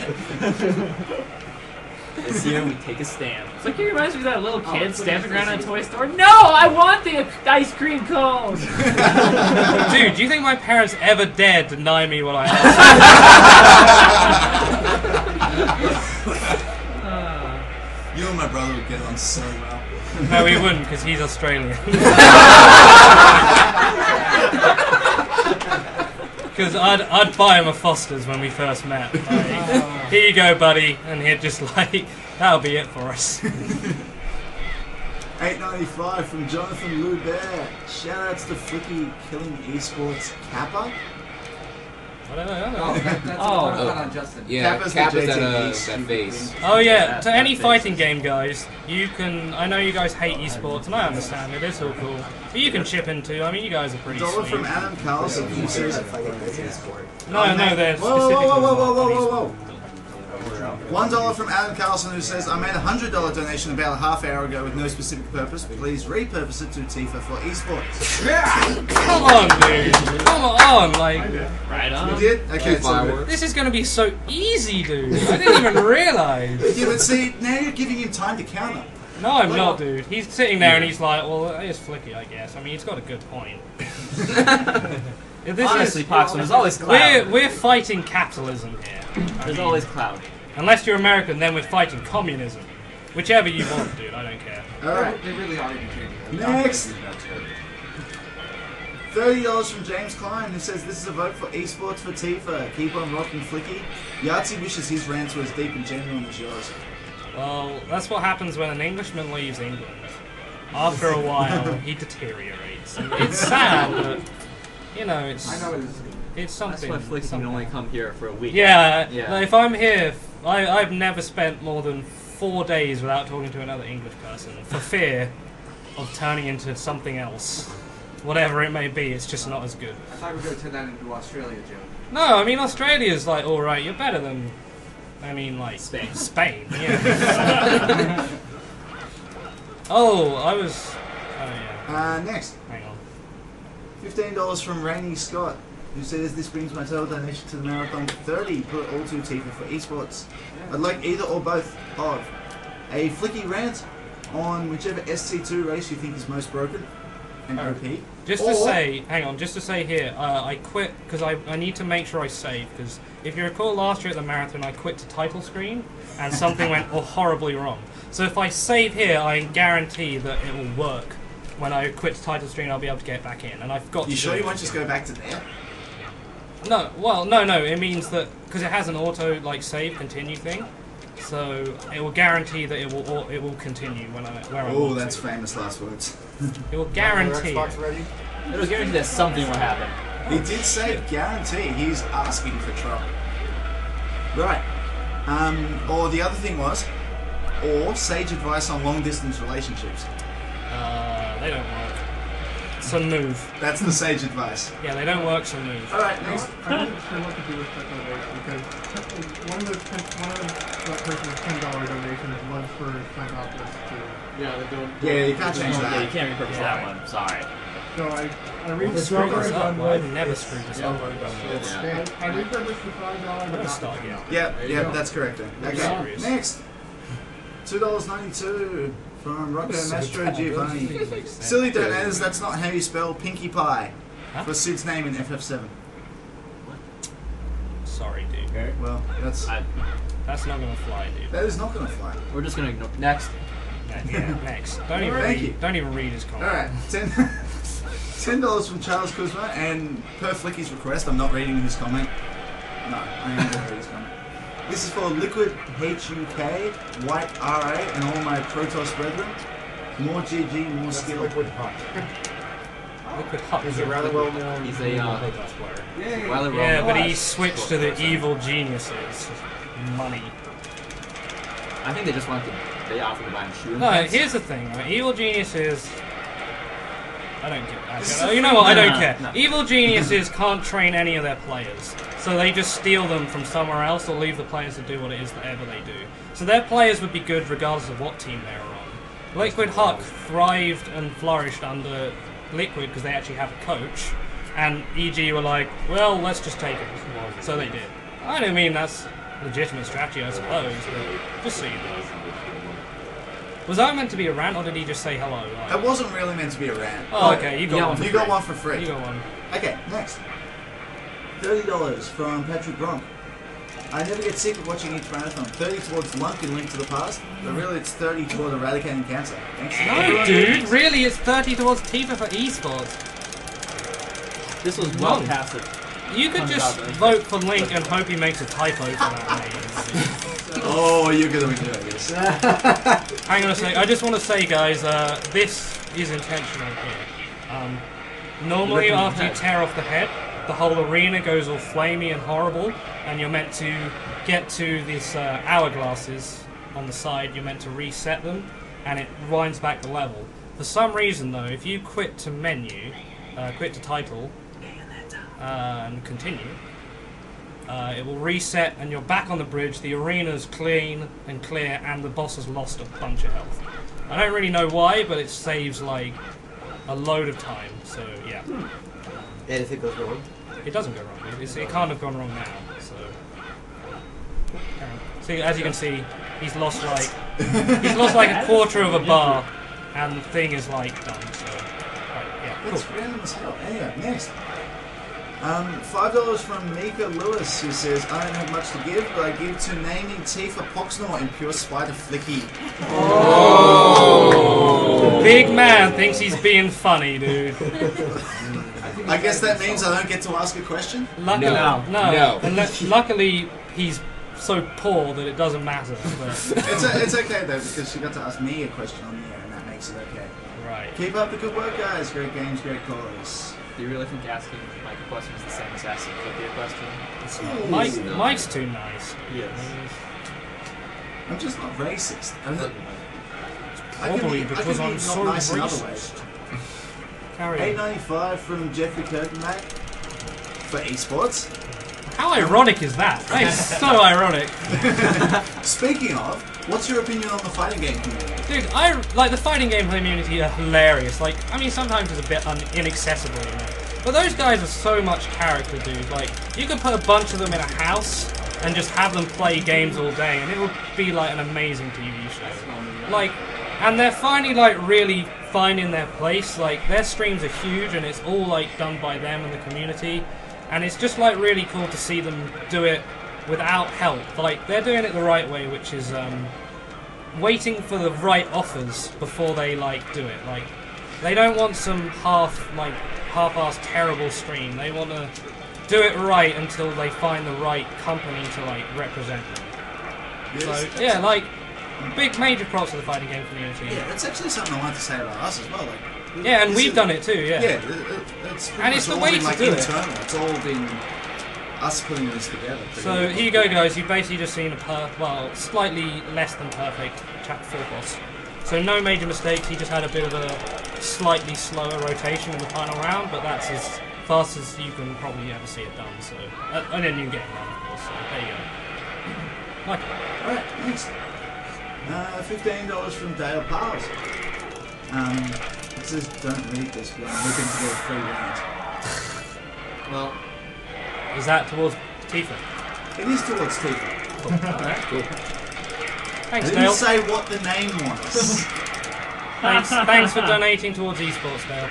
This year we take a stand. It's like, it reminds me of that little kid stamping around in a toy store. No, I want the ice cream cone! Dude, do you think my parents ever dared deny me what I asked? You and my brother would get on so well. No, he wouldn't, because he's Australian. Because I'd buy him a Foster's when we first met. Like, here you go, buddy. And he'd just like, that'll be it for us. $8.95 from Jonathan Loubert. Shoutouts to Flicky killing eSports Kappa. I don't know. Oh, that's a on Justin. Yeah, Kappa's Cap the is JTB that face. Oh yeah, to any fighting game, guys, you can. I know you guys hate esports, and I understand it. It's all cool, but you can chip in too. I mean, you guys are pretty $1 sweet. from Adam Carlson who says, No, they're Whoa, whoa, whoa, whoa, whoa, whoa, whoa, specifically. whoa. $1 from Adam Carlson who says, I made a $100 donation about a half hour ago with no specific purpose. Please repurpose it to Tifa for esports. Come on, dude. Come on, like. Right on. You did? Okay, so This is gonna be so easy, dude. I didn't even realize. yeah, but see, now you're giving him time to counter. No, I'm not, dude. He's sitting there and he's like, well, it's Flicky, I guess. I mean, he's got a good point. Honestly, Poxman, there's always cloud. We're fighting capitalism here. There's always cloud. Unless you're American, then we're fighting communism. Whichever you want, dude. I don't care. Alright. They really are interchangeable. Next. $30 from James Klein who says, this is a vote for esports for Tifa. Keep on rocking Flicky. Yahtzee wishes his rants were as deep and genuine as yours. Well, that's what happens when an Englishman leaves England. After a while, he deteriorates. And it's sad, but, you know, it's... I know it is. It's something. That's why Flicky can only come here for a week. Yeah, Yeah. like, if I'm here, I've never spent more than 4 days without talking to another English person for fear of turning into something else. Whatever it may be, it's just not as good. I thought we were going to turn that into Australia, Joe. No, I mean, Australia's like, alright, you're better than, I mean, like, Spain. Spain, yeah. Oh, yeah. Next. Hang on. $15 from Rainey Scott who says, this brings my total donation to the marathon to 30. Put all to Tifa for esports. I'd like either or both of a Flicky rant on whichever SC2 race you think is most broken and OP. Just to say, hang on, just to say here, I quit because I need to make sure I save, because if you recall last year at the marathon I quit to title screen and something went horribly wrong. So if I save here, I guarantee that it will work. When I quit to title screen, I'll be able to get back in, and I've got. You to sure do you it. won't just go back to there? No, well, no. It means that because it has an auto like save continue thing, so it will guarantee that it will continue when I where I Oh, want that's to. famous last words. It will guarantee. Xbox ready? It was guaranteed that something will happen. He did say guarantee. He's asking for trouble. Right. Or the other thing was, or sage advice on long distance relationships. They don't work. Some move. That's the sage advice. Yeah, they don't work. Some move. All right, next. I'm not sure what to do with that donation because one of the person's $10 donations was for my office too. Yeah, they don't. Yeah, you can't change Yeah, you that. can't repurpose that one. Sorry. So I Screw repurposed this it up. on I've never screwed this up. I repurposed the $5 but not Start the again. Yeah, that's correct. Okay, Serious. next. $2.92 from Rocco So Mastro bad. Giovanni. Doesn't make sense. Silly donators, that's not how you spell Pinkie Pie. Huh? For Sid's name in FF7. Sorry, dude. Okay, well, that's That's not gonna fly, dude. that is not going to fly. We're just gonna ignore. Next. Yeah, next. Don't even Thank you. read. Don't even read his comment. All right, $10 from Charles Kuzma, and per Flicky's request, I'm not reading his comment. No, I am going to read his comment. This is for Liquid HUK, White RA, and all my Protoss brethren. More GG, more skill. Liquid hot. Liquid Huck. He's a rather well-known He's a Playtest player. Yay. rather Yeah, but he Yes. switched to the evil geniuses. Money. I think they just wanted to. They offered to buy him shoe. No, here's the thing, right? Evil geniuses. I don't care. You know what? I don't care. No. Evil geniuses can't train any of their players, so they just steal them from somewhere else or leave the players to do what it is whatever they do. So their players would be good regardless of what team they were on. Liquid Huck thrived and flourished under Liquid because they actually have a coach, and EG were like, well, let's just take it. So they did. I don't mean that's legitimate strategy, I suppose, but just so you know. Was that meant to be a rant, or did he just say hello? Like, It wasn't really meant to be a rant. oh, okay, you got one. You got one for free. You got one. Okay, next. $30 from Patrick Gronk. I never get sick of watching each marathon. 30 towards Lunk and Link to the Past, but really it's 30 toward eradicating cancer. Thanks. No, dude, really, it's 30 towards Tifa for eSports. This was well Wrong. past it. You could just vote for Link and hope he makes a typo for that name. Oh, you're gonna be doing this. Hang on a sec, I just want to say, guys, this is intentional here. Normally, after you tear off the head, the whole arena goes all flamey and horrible, and you're meant to get to these hourglasses on the side, you're meant to reset them, and it winds back the level. For some reason, though, if you quit to menu, quit to title, and continue, it will reset and you're back on the bridge, the arena's clean and clear, and the boss has lost a bunch of health. I don't really know why, but it saves like a load of time, so yeah. And if it goes wrong? It doesn't go wrong, it can't have gone wrong now, so... See, as you can see, he's lost like a quarter of a bar, and the thing is like done, so... Right, yeah, cool. That's random as hell. Anyway, next. $5 from Mika Lewis, who says, I don't have much to give, but I give to naming Tifa Poxnor in pure spite of Flicky. Oh! The big man thinks he's being funny, dude. I guess that means I don't get to ask a question? Luckily, No. Unless, luckily, he's so poor that it doesn't matter. But. It's okay though, because she got to ask me a question on the air, and that makes it okay. Right. Keep up the good work, guys. Great games, great callers. Do you really think asking Mike a question is the same as asking Flippy a question? Mike's too nice. Yes. I'm just not racist. Probably because I'm so racist. Carry on. $8.95 from Jeffrey Kirkmack for eSports. How ironic is that? That is so ironic. Speaking of, what's your opinion on the fighting game community? Dude, I like the fighting game community are hilarious. Like, I mean, sometimes it's a bit inaccessible, you know. But those guys are so much character, dude. Like, you could put a bunch of them in a house and just have them play games all day, and it would be like an amazing TV show. Like, and they're finally like really finding their place. Like, their streams are huge, and it's all like done by them and the community. And it's just like really cool to see them do it without help. Like, they're doing it the right way, which is waiting for the right offers before they like do it. Like, they don't want some half-assed terrible stream. They want to do it right until they find the right company to like represent them. Yes, So yeah, like big major props to the fighting game community. Yeah, that's actually something I like to say about us as well. Like, yeah, and we've done it too. Yeah. Yeah, it's And it's the all way been, to like, do it. internal. It's all been us putting this together. So here you go, guys. You've basically just seen a slightly less than perfect Chapter 4 boss. So no major mistakes. He just had a bit of a slightly slower rotation in the final round, but that's as fast as you can probably ever see it done. So and then you get one, of course. So there you go. Like it. Alright, next. $15 from Dale Powers. It says don't read this, but I'm hoping to get a free rant. Well, is that towards Tifa? It is towards Tifa. Cool. Alright, cool. I Thanks, didn't Dale. say what the name was. Thanks for donating towards eSports, Dale.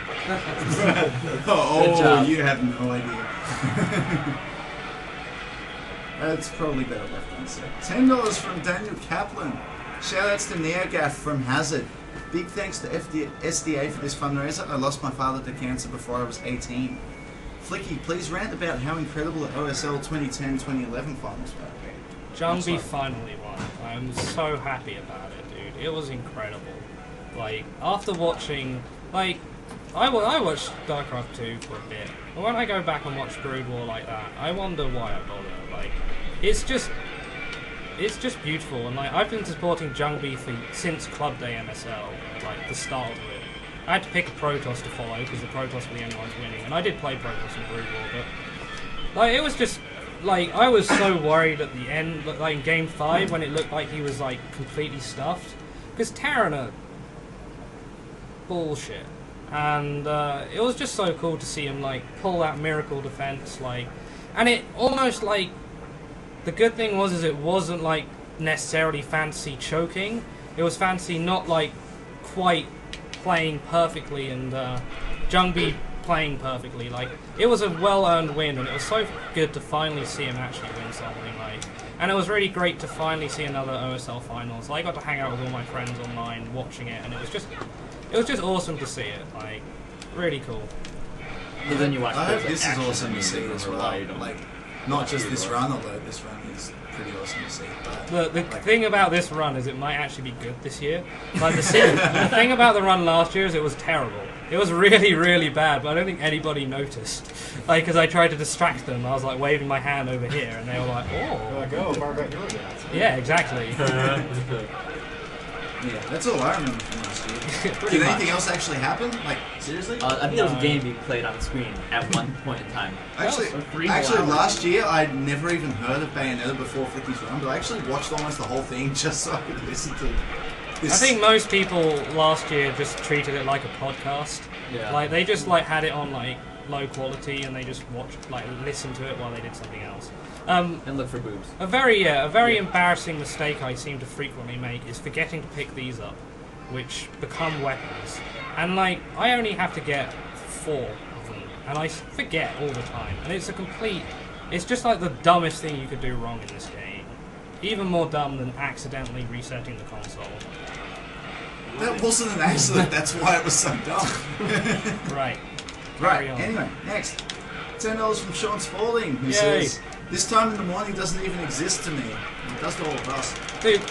Oh, job. you have no idea. That's probably better left answer. $10 from Daniel Kaplan. Shoutouts to NeoGaf from Hazard. Big thanks to SDA for this fundraiser. I lost my father to cancer before I was 18. Flicky, please rant about how incredible the OSL 2010-2011 finals were. Jungby finally won. I'm so happy about it, dude. It was incredible. Like, after watching, like, I watched Starcraft 2 for a bit, but when I go back and watch Brood War like that, I wonder why I bother. Like, it's just beautiful, and like I've been supporting Jungby since Club Day MSL, like the start of it. I had to pick a Protoss to follow because the Protoss were the only ones winning, and I did play Protoss in Brood War, but like it was just like I was so worried at the end, like in Game 5 when it looked like he was like completely stuffed, because Terran are bullshit. And it was just so cool to see him like pull that miracle defense, like, and it almost like the good thing is it wasn't like necessarily fancy choking. It was fancy not like quite playing perfectly, and Jungby playing perfectly. Like it was a well-earned win, and it was so good to finally see him actually win something. Like, and it was really great to finally see another OSL finals. Like, I got to hang out with all my friends online watching it, and it was just awesome to see it, like, really cool. But then you watch I hope clips this of is action awesome to and see you as rely well. on Like, not just this run, although this run is pretty awesome to see. But The thing about this run is it might actually be good this year. Like the thing about the run last year is it was terrible. It was really, really bad, but I don't think anybody noticed. Like, because I tried to distract them, I was like waving my hand over here, and they were like, "Oh, Go, Margaret, you're again. yeah, exactly." yeah, that's all I remember from last year. Did anything else actually happen? Like, seriously? I think there was a game being played on the screen at one point in time. Actually, last year I'd never even heard of Bayonetta before Flicky's run, but I actually watched almost the whole thing just so I could listen to this. I think most people last year just treated it like a podcast. Yeah. Like they just like had it on like low quality, and they just listened to it while they did something else. And look for boobs. A very embarrassing mistake I seem to frequently make is forgetting to pick these up, which become weapons. And like, I only have to get 4 of them, and I forget all the time. And it's it's just like the dumbest thing you could do wrong in this game. Even more dumb than accidentally resetting the console. That wasn't an accident, that's why it was so dumb. Right. Right, on. anyway, next. $10 from Sean Spalding, who Yay. says, "This time in the morning doesn't even exist to me. It does to all of us." Dude,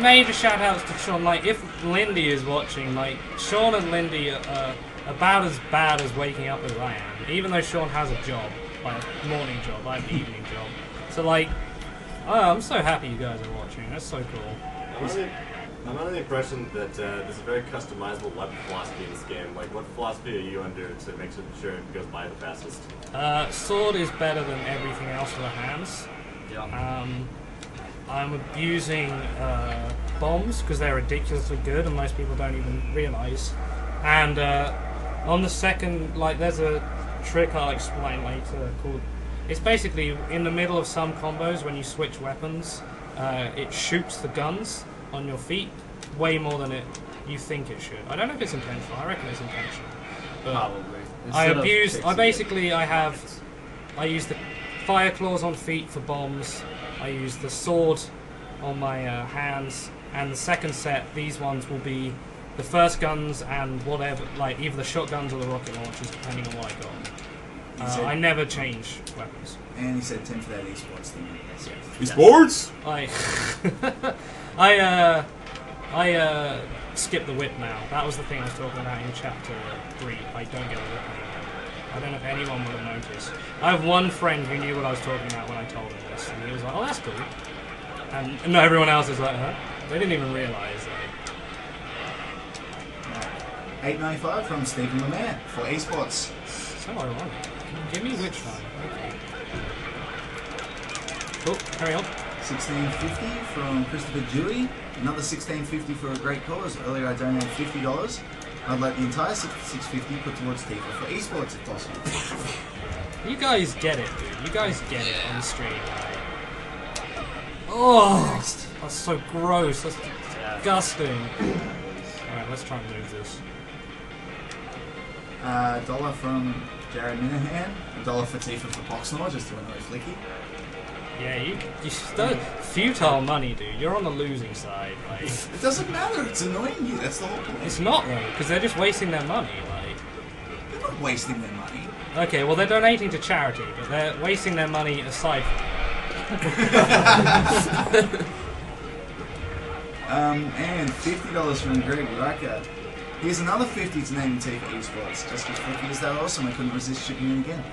major shout outs to Sean. Like, if Lindy is watching, like, Sean and Lindy are about as bad as waking up as I am. Even though Sean has a job, like a morning job, I have an evening job. So, like, I'm so happy you guys are watching. That's so cool. I'm under the impression that there's a very customizable weapon philosophy in this game. Like, what philosophy are you under to make sure it goes by the fastest? Sword is better than everything else for the hands. Yeah. I'm abusing bombs because they're ridiculously good and most people don't even realise. And on the second, like, there's a trick I'll explain later called... It's basically in the middle of some combos when you switch weapons, it shoots the guns on your feet way more than you think it should. I don't know if it's intentional. I reckon it's intentional. But Probably. I use the fire claws on feet for bombs. I use the sword on my hands, and the second set, these ones will be the first guns and whatever, like either the shotguns or the rocket launchers, depending on what I got. I never change weapons. And he said 10 for that eSports thing. eSports? I skip the whip now. That was the thing I was talking about in chapter 3. I don't get a whip anymore. I don't know if anyone would have noticed. I have one friend who knew what I was talking about when I told him this, and he was like, "Oh, that's cool." And no, everyone else is like, "Huh?" They didn't even realise. $8.95 from Stephen Lemare for eSports. So ironic. Give me which one? Okay. Cool. Carry on. $16.50 from Christopher Dewey. Another $16.50 for a great cause. Earlier I donated $50. I'd like the entire $6.50 put towards Tifa for eSports if possible. You guys get it, dude. You guys get it on the stream. Right? Oh, that's so gross. That's disgusting. Alright, let's try and move this. $1 from Jared Minahan. $1 for Tifa for Boxnor, just to annoy Flicky. Yeah, you futile money, dude. You're on the losing side. Like, it doesn't matter. It's annoying you. That's the whole point. It's not though, because they're just wasting their money. Like, they're not wasting their money. Okay, well they're donating to charity, but they're wasting their money aside from and $50 from Greg Rucker. Here's another 50 to name T for eSports. Just as Flicky is that awesome, I couldn't resist shipping in again.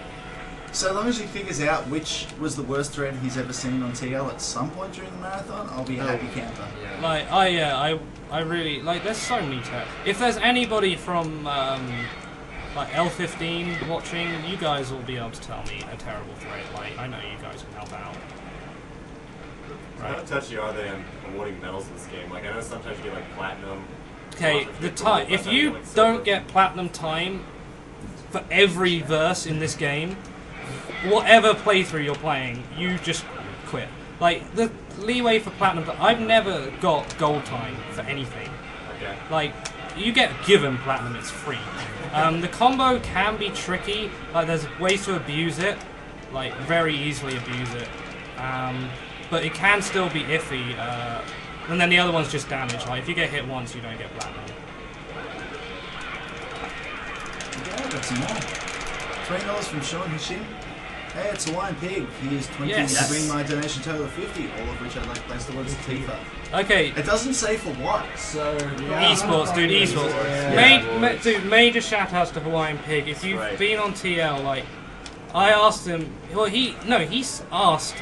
So long as he figures out which was the worst thread he's ever seen on TL at some point during the marathon, I'll be a happy camper. Like, I really, like, there's so many threads. If there's anybody from, like, L15 watching, you guys will be able to tell me a terrible thread. Like, I know you guys can help out. Right. How touchy are they on awarding medals in this game? Like, I know sometimes you get, like, platinum. Okay, the time. If you don't get platinum time for every verse in this game, whatever playthrough you're playing, you just quit. Like, the leeway for platinum, I've never got gold time for anything. Okay. Like, you get given platinum, it's free. The combo can be tricky, like there's ways to abuse it, like very easily abuse it. But it can still be iffy, and then the other one's just damage, like if you get hit once you don't get platinum. Okay, got some more. $20 from Sean Hishim. Hey, it's Hawaiian Pig. Here's 20 Yes. to bring my donation total of 50, all of which I'd like to place towards Tifa. Okay. It doesn't say for what, so... Esports, dude, esports. Dude, major shout-outs to Hawaiian Pig. If you've been on TL, like, I asked him... Well, he asked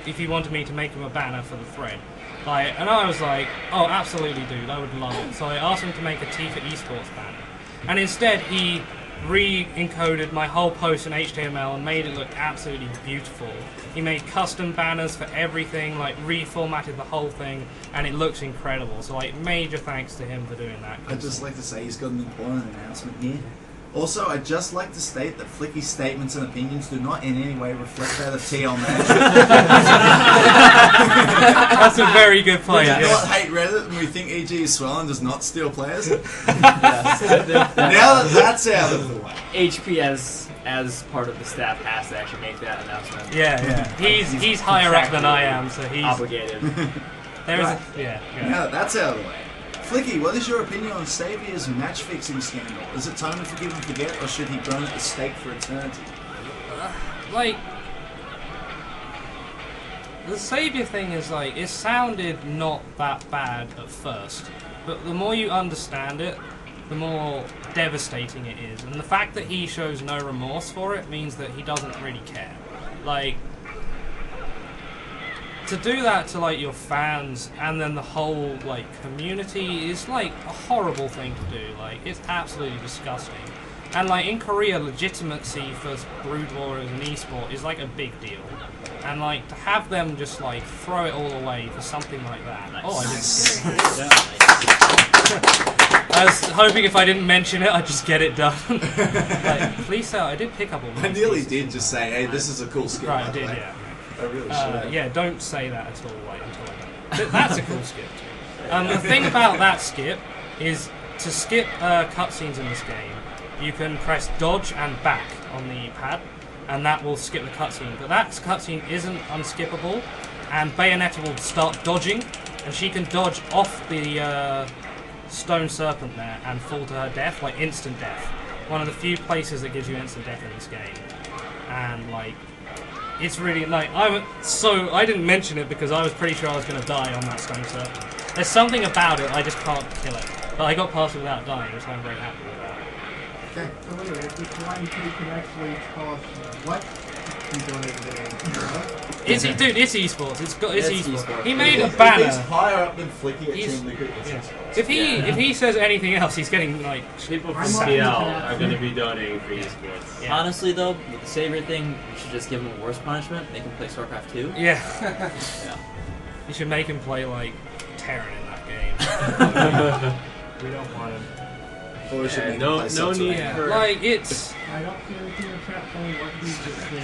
if he wanted me to make him a banner for the thread. Like, and I was like, oh, absolutely, dude, I would love it. So I asked him to make a Tifa esports banner. And instead, he re-encoded my whole post in HTML and made it look absolutely beautiful. He made custom banners for everything, like reformatted the whole thing, and it looks incredible. So like major thanks to him for doing that. I'd just like to say he's got an important announcement here. Also, I'd just like to state that Flicky's statements and opinions do not in any way reflect that of TL management. That's a very good point. We do not hate Reddit and we think EG is swollen does not steal players. Now that that's out of the way. HP as part of the staff has to actually make that announcement. Yeah. He's higher up than I am, so he's obligated. There is Now that that's out of the way. Flicky, what is your opinion on Saviour's match-fixing scandal? Is it time to forgive and forget, or should he burn at the stake for eternity? Like, the Saviour thing is like, it sounded not that bad at first, but the more you understand it, the more devastating it is. And the fact that he shows no remorse for it means that he doesn't really care. Like, to do that to like your fans and then the whole like community is like a horrible thing to do. Like, it's absolutely disgusting. And like in Korea, legitimacy for Brood Warriors and eSport is like a big deal. And like to have them just like throw it all away for something like that. Nice. Oh, I was hoping if I didn't mention it, I'd just get it done. Like, please say I did pick up all I nearly did just say, hey, this is a cool skill. Right, I did, yeah. I really should. Yeah, don't say that at all. Like, until I know. That's a cool skip. The thing about that skip is to skip cutscenes in this game, you can press dodge and back on the pad, and that will skip the cutscene. But that cutscene isn't unskippable, and Bayonetta will start dodging, and she can dodge off the stone serpent there and fall to her death, like instant death. One of the few places that gives you instant death in this game, and like. It's really like I didn't mention it because I was pretty sure I was going to die on that stone serpent. There's something about it I just can't kill it, but I got past it without dying, which I'm very happy with that. Okay. So wait, if Hawaiian Pig can actually tell us what he donated. It's esports. It's esports. He made a He's banner. higher up than Flicky at Team Liquid. If he says anything else, he's getting like people from CL are going to be donating for esports. Yeah. Honestly, though, with the Savior thing, we should just give him a worse punishment. Make him play Starcraft 2. Yeah. Yeah. You should make him play like Terran in that game. We don't want him. Or we should make no him play need for like it's. I don't feel like you're trapped on what he just did.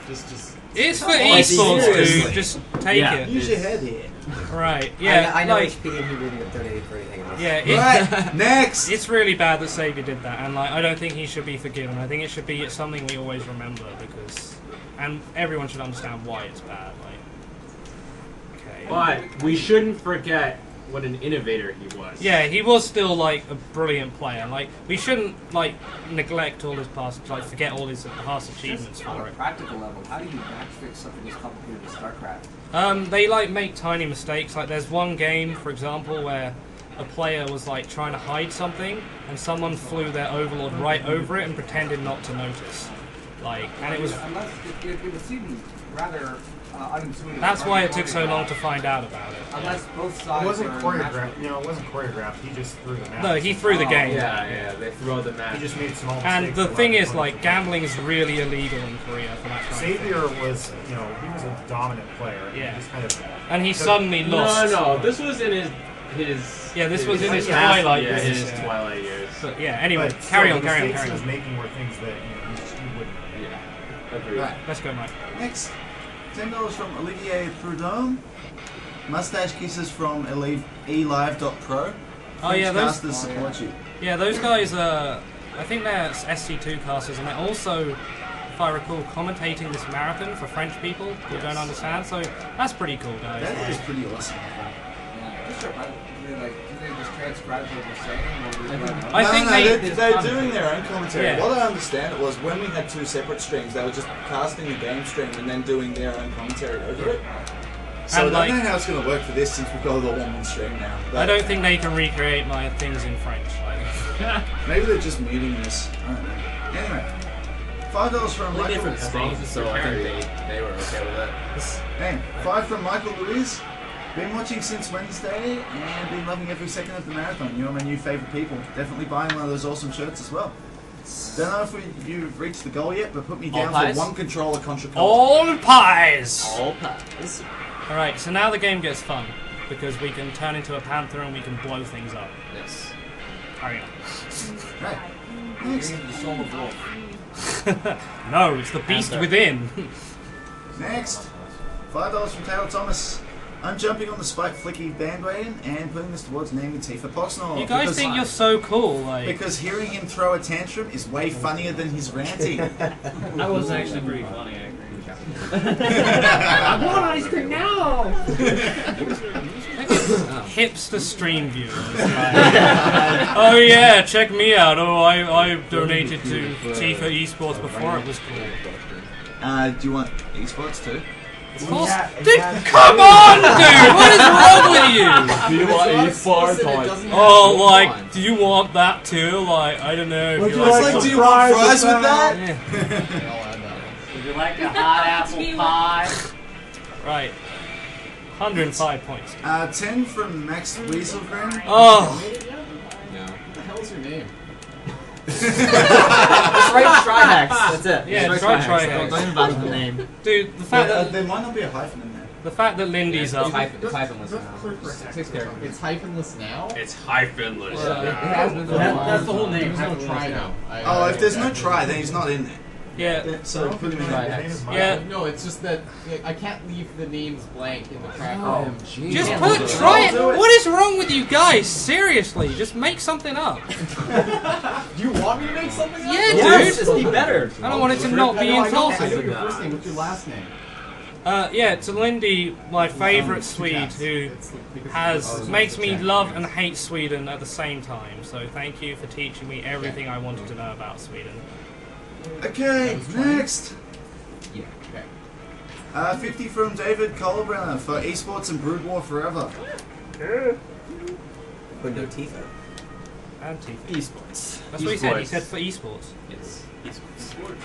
Just. It's for esports, dude. Just take it. Use your head here. Right. Yeah. I know like, HP and he wouldn't have donated for anything else. Yeah. Right. Next. It's really bad that Saviour did that, and like I don't think he should be forgiven. I think it should be something we always remember because, and everyone should understand why it's bad. Like, okay. But we shouldn't forget what an innovator he was. Yeah, he was still like a brilliant player. Like we shouldn't like neglect all his past, like forget all his past achievements Just on for a it. practical level, how do you match fix something as complicated as StarCraft? They like make tiny mistakes. Like there's one game, for example, where a player was like trying to hide something, and someone flew their overlord right over it and pretended not to notice. Like, and it was. Unless it was seeming rather unintuitive. That's why it took so long to find out about it. Unless both sides. It wasn't were choreographed. You know, it wasn't choreographed. He just threw the map. No, he threw the game. Yeah, they threw out the map. He just made small And mistakes. the thing is, like, gambling is really illegal in Korea for that kind of thing. Xavier was, you know, he was a dominant player. And Yeah. he just kind of. And he suddenly lost. No, this was in his. Yeah, this was in his past- twilight yeah, years. his twilight years. But yeah, anyway, But carry still, on, the carry on, mistakes carry he was on. making were things that you wouldn't. Yeah, agreed. Right. Let's go, Mike. Next, $10 from Olivier Prudhomme. Mustache kisses from elive.pro. Oh, yeah, those- casters support you. Yeah, those guys are. I think they're SC2 casters, and they're also, if I recall, commentating this marathon for French people who don't understand. So that's pretty cool, guys. That is Like, pretty awesome. Do they just transcribe what we're saying? I think they're doing their own commentary. Yeah. What I understand was when we had two separate streams, they were just casting the game stream and then doing their own commentary over it. So And I like- don't know how it's going to work for this since we've got the one stream now. I don't think they can recreate my things in French. Like, Maybe they're just muting this. I don't know. Anyway, $5 from They Michael. different stages, so I think they were okay with it. Bang. 5 from Michael Louise. Been watching since Wednesday and been loving every second of the marathon. You're my new favourite people. Definitely buying one of those awesome shirts as well. Don't know if you've reached the goal yet, but put me All down pies? for one controller contra. all pies! All pies. Alright, so now the game gets fun, because we can turn into a panther and we can blow things up. Yes. Carry on. Right. Next. The soul of wolf. No, it's the beast Panther. within. Next. $5 from Taylor Thomas. I'm jumping on the Spike Flicky bandwagon and putting this towards naming Tifa Poxnor. You guys think you're so cool, like... Because hearing him throw a tantrum is way funnier than his ranting. That was actually pretty funny, I agree. I want ice cream now! Hipster stream viewers. Like, oh yeah, check me out. Oh, I donated to Tifa eSports before it was cool. Do you want esports too? Dude, come on, dude! What is wrong with you? Do you want eSports? Oh, like, do you want that too? Like, I don't know. If Would you you like do you want fries with that? Yeah. Would you like a hot apple pie? Right. 105 points. 10 from Max Weaselgren. Oh. What the hell is your name? Just write Trihex. That's it. Yeah, Just try write Trihex. Don't even bother the name. Dude, the fact that There might not be a hyphen in there. the fact that Lindy's up. It's hyphenless now. Takes care. It's hyphenless now? It's hyphenless. That's the whole name. There's no try now. Oh, if there's no try, then he's not in there. Yeah. So put him in there. Yeah. No, it's just that I can't leave the names blank in the tracker. Oh, jeez. Just try it. What is wrong with you guys? Seriously, just make something up. Do you want me to make something up? Yeah, Yes, dude. just be better. I don't want it to not be I know insulting. your first name. What's your last name? Yeah, to Lindy, my favourite Swede, who makes me love and hate Sweden at the same time. So thank you for teaching me everything I wanted to know about Sweden. Okay, next. Yeah. Okay. 50 from David Colbrunner for esports and Brood War forever. But no Tifa. And Tifa. eSports. That's what he said. He said for esports. Yes. eSports.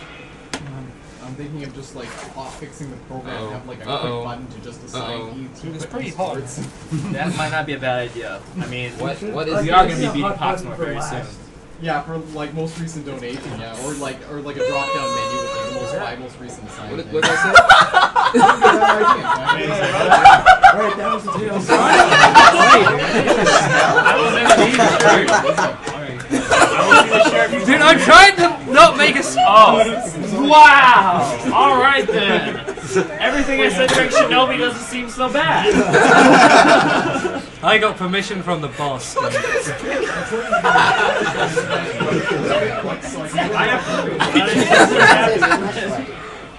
I'm thinking of just like fixing the program and have like a quick button to just assign you to It's pretty hard. That might not be a bad idea. I mean, What we is are going to be beating Poxmore very soon. Yeah, for like most recent donation, yeah, or like a drop down menu with like the most recent sign. What did I say? Alright, that was the deal. Dude, I'm trying to not make a. Oh, wow! Alright then. Everything I said during Shinobi doesn't seem so bad. I got permission from the boss. Dude.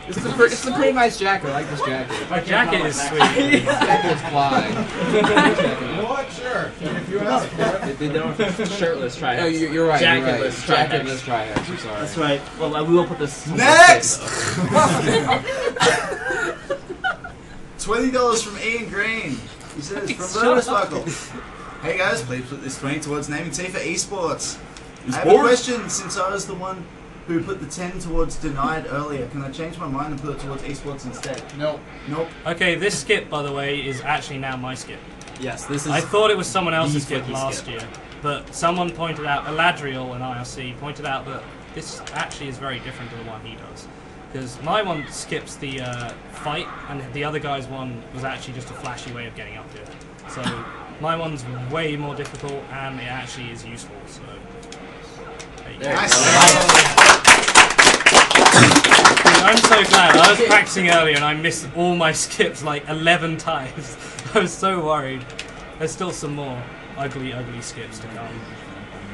It's a pretty nice jacket. I like this jacket. My jacket is sweet. Jacket is fly. What? Sure. If you ask for it. They don't shirtless try. No, you're right. Jacketless try. Jacketless tryhex. I'm sorry. That's right. Well, we will put this. Next! $20 from Ian Green. He says, from Lotus Buckle. Hey guys, please put this 20 towards naming T for eSports. I have a question, since I was the one who put the 10 towards denied earlier. Can I change my mind and put it towards eSports instead? No. Nope. Okay, this skip, by the way, is actually now my skip. Yes, this is. I thought it was someone else's skip Flicky last skip. year, but someone pointed out, Eladriel in IRC pointed out that this actually is very different to the one he does. Because my one skips the fight, and the other guy's one was actually just a flashy way of getting up here. So my one's way more difficult, and it actually is useful. So there you go. Dude, I'm so glad. I was practicing earlier, and I missed all my skips like 11 times. I was so worried. There's still some more ugly, ugly skips to come.